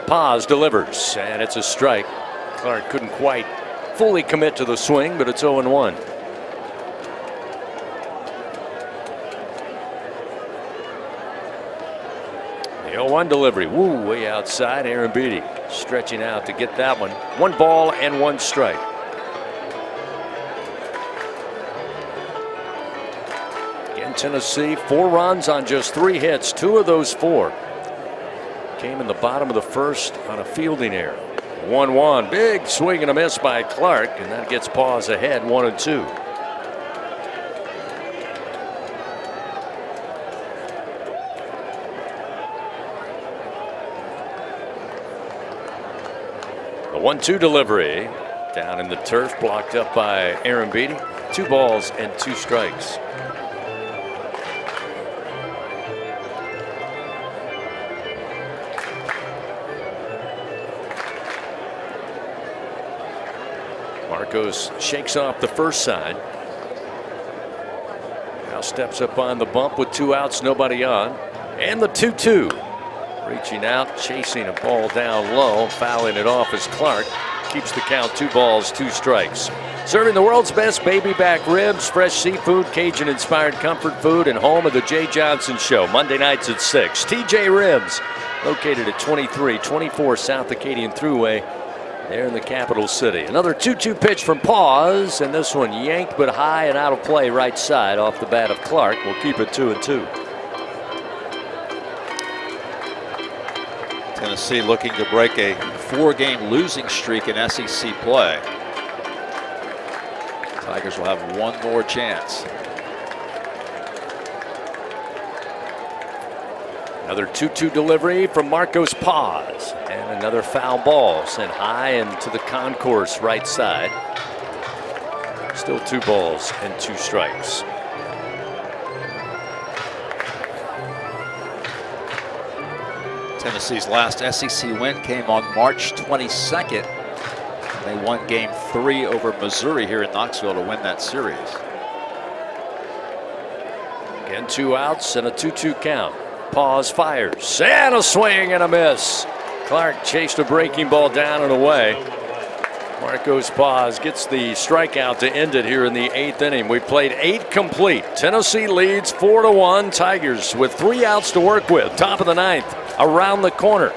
Paz delivers, and it's a strike. Clark couldn't quite fully commit to the swing, but it's 0-1. The 0-1 delivery. Woo, way outside. Aaron Beatty stretching out to get that one. 1 ball and 1 strike. Again, Tennessee, 4 runs on just 3 hits. 2 of those 4 came in the bottom of the first on a fielding error. 1-1. Big swing and a miss by Clark, and that gets Paz ahead 1-2. The 1-2 delivery down in the turf, blocked up by Aaron Beatty. 2 balls and 2 strikes. Marcos shakes off the first sign. Now steps up on the bump with 2 outs, nobody on. And the 2-2. Reaching out, chasing a ball down low, fouling it off as Clark keeps the count 2 balls, 2 strikes. Serving the world's best baby back ribs, fresh seafood, Cajun-inspired comfort food, and home of the Jay Johnson Show, Monday nights at 6. TJ Ribs, located at 2324 South Acadian Thruway, there in the capital city. Another 2-2 pitch from Paz, and this one yanked but high and out of play right side off the bat of Clark. Will keep it 2-2. Tennessee looking to break a 4-game losing streak in SEC play. Tigers will have 1 more chance. Another 2-2 delivery from Marcos Paz, and another foul ball sent high into the concourse right side. Still 2 balls and 2 strikes. Tennessee's last SEC win came on March 22nd. They won Game 3 over Missouri here in Knoxville to win that series. Again, 2 outs and a 2-2 count. Paz fires, and a swing and a miss. Clark chased a breaking ball down and away. Marcos Paz gets the strikeout to end it here in the 8th inning. We played 8 complete. Tennessee leads 4-1. Tigers with 3 outs to work with. Top of the 9th. Around the corner.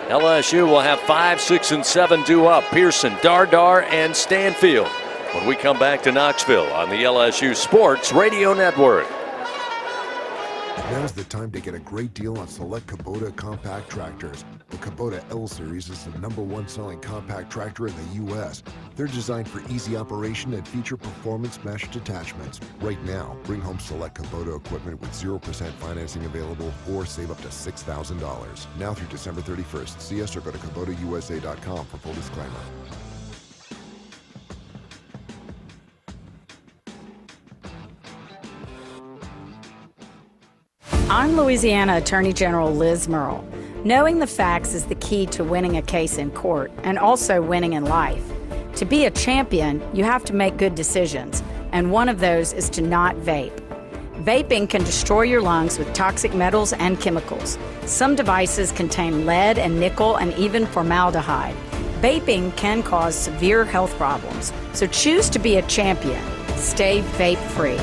LSU will have 5, 6, and 7 due up. Pearson, Dardar, and Stanfield when we come back to Knoxville on the LSU Sports Radio Network. Now's the time to get a great deal on select Kubota compact tractors. The Kubota L-Series is the #1 selling compact tractor in the U.S. They're designed for easy operation and feature performance meshed attachments. Right now, bring home select Kubota equipment with 0% financing available or save up to $6,000. Now through December 31st. See us or go to KubotaUSA.com for full disclaimer. I'm Louisiana Attorney General Liz Murrill. Knowing the facts is the key to winning a case in court and also winning in life. To be a champion, you have to make good decisions, and one of those is to not vape. Vaping can destroy your lungs with toxic metals and chemicals. Some devices contain lead and nickel and even formaldehyde. Vaping can cause severe health problems, so choose to be a champion. Stay vape-free.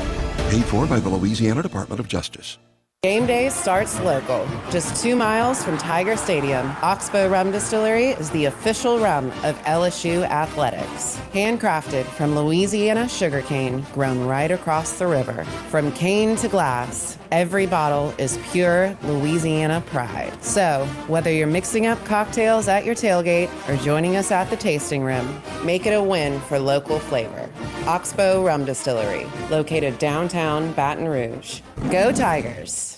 Paid for by the Louisiana Department of Justice. Game day starts local, just 2 miles from Tiger Stadium. Oxbow Rum Distillery is the official rum of LSU athletics. Handcrafted from Louisiana sugarcane, grown right across the river. From cane to glass, every bottle is pure Louisiana pride. So, whether you're mixing up cocktails at your tailgate or joining us at the tasting room, make it a win for local flavor. Oxbow Rum Distillery, located downtown Baton Rouge. Go Tigers!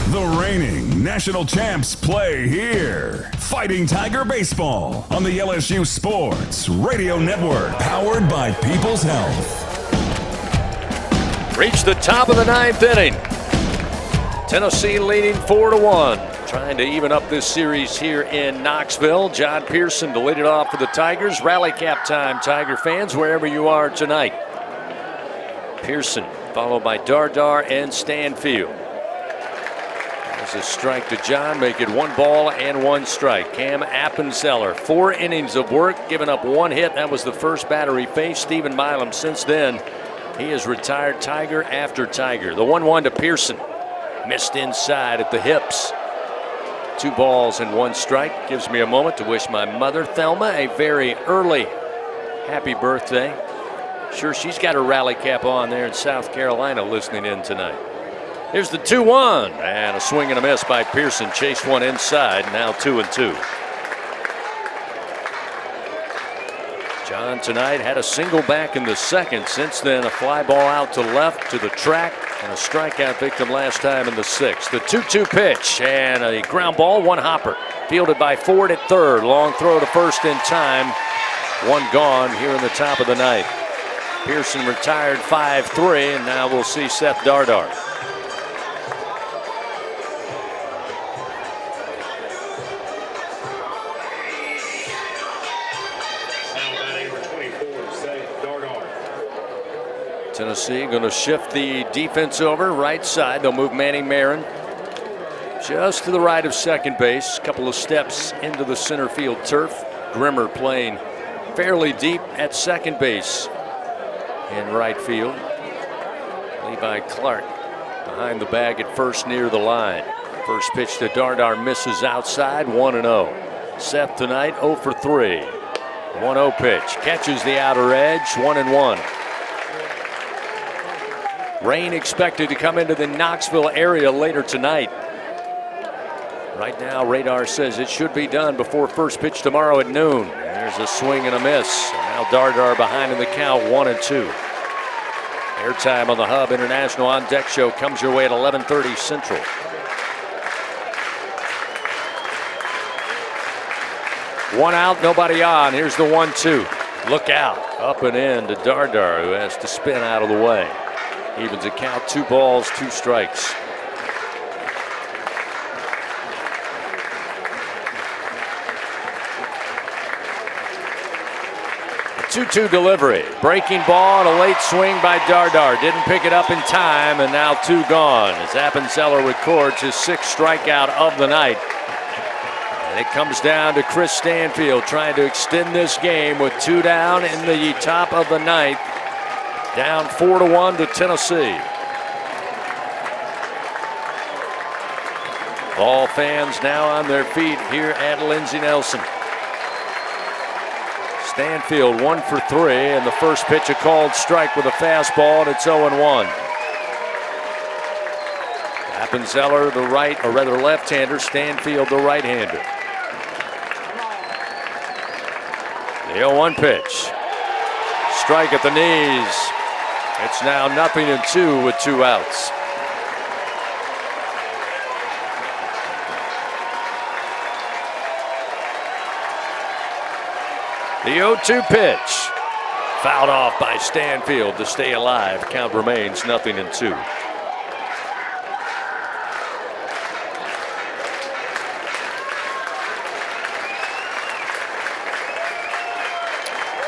The reigning national champs play here. Fighting Tiger Baseball on the LSU Sports Radio Network, powered by People's Health. Reached the top of the 9th inning. Tennessee leading 4-1. Trying to even up this series here in Knoxville. John Pearson to lead it off for the Tigers. Rally cap time, Tiger fans, wherever you are tonight. Pearson followed by Dardar and Stanfield. There's a strike to John, make it 1 ball and 1 strike. Cam Appenzeller, 4 innings of work, giving up 1 hit. That was the first batter he faced. Stephen Milam, since then, he has retired Tiger after Tiger. The 1-1 to Pearson. Missed inside at the hips. 2 balls and 1 strike. Gives me a moment to wish my mother, Thelma, a very early happy birthday. Sure, she's got her rally cap on there in South Carolina listening in tonight. Here's the 2-1, and a swing and a miss by Pearson. Chased one inside, now 2-2. John tonight had a single back in the second. Since then, a fly ball out to left to the track, and a strikeout victim last time in the 6th. The 2-2 pitch, and a ground ball, 1 hopper. Fielded by Ford at third. Long throw to first in time. 1 gone here in the top of the 9th. Pearson retired 5-3, and now we'll see Seth Dardar. Tennessee going to shift the defense over right side. They'll move Manny Marin just to the right of second base. A couple of steps into the center field turf. Grimmer playing fairly deep at second base in right field. Levi Clark behind the bag at first near the line. First pitch to Dardar misses outside. 1-0. Seth tonight 0 for 3. 1-0 pitch. Catches the outer edge. 1-1. Rain expected to come into the Knoxville area later tonight. Right now, radar says it should be done before first pitch tomorrow at noon. There's a swing and a miss. Now Dardar behind in the count, 1-2. Airtime on the Hub International On Deck show comes your way at 11:30 Central. One out, nobody on. Here's the 1-2. Look out. Up and in to Dardar, who has to spin out of the way. Evens the count, 2 balls, 2 strikes. A 2-2 delivery. Breaking ball and a late swing by Dardar. Didn't pick it up in time, and now 2 gone. As Appenzeller records his 6th strikeout of the night. And it comes down to Chris Stanfield trying to extend this game with 2 down in the top of the 9th. Down 4-1 to Tennessee. All fans now on their feet here at Lindsey Nelson. Stanfield 1 for 3, and the first pitch a called strike with a fastball, and it's 0-1. Appenzeller the right, or rather left-hander, Stanfield the right-hander. The 0-1 pitch. Strike at the knees. It's now 0-2 with 2 outs. The 0-2 pitch. Fouled off by Stanfield to stay alive. Count remains 0-2.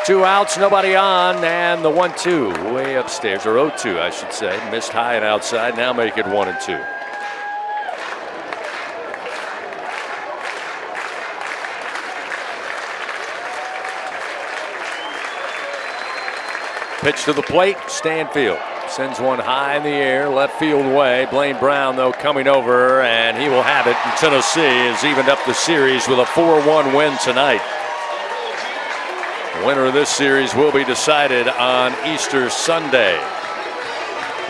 Two outs, nobody on, and the 1-2 way upstairs, or 0-2 I should say. Missed high and outside, now make it 1-2. Pitch to the plate, Stanfield Sends one high in the air, left field way. Blaine Brown, though, coming over, and he will have it. And Tennessee has evened up the series with a 4-1 win tonight. The winner of this series will be decided on Easter Sunday.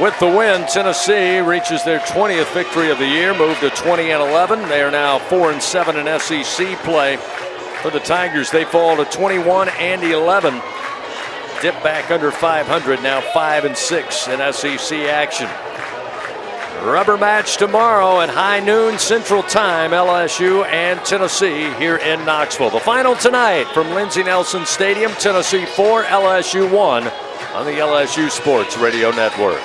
With the win, Tennessee reaches their 20th victory of the year, moved to 20-11. They are now 4-7 in SEC play. For the Tigers, they fall to 21-11. Dip back under 500, now 5-6 in SEC action. Rubber match tomorrow at high noon Central Time, LSU and Tennessee here in Knoxville. The final tonight from Lindsey Nelson Stadium, Tennessee 4, LSU 1 on the LSU Sports Radio Network.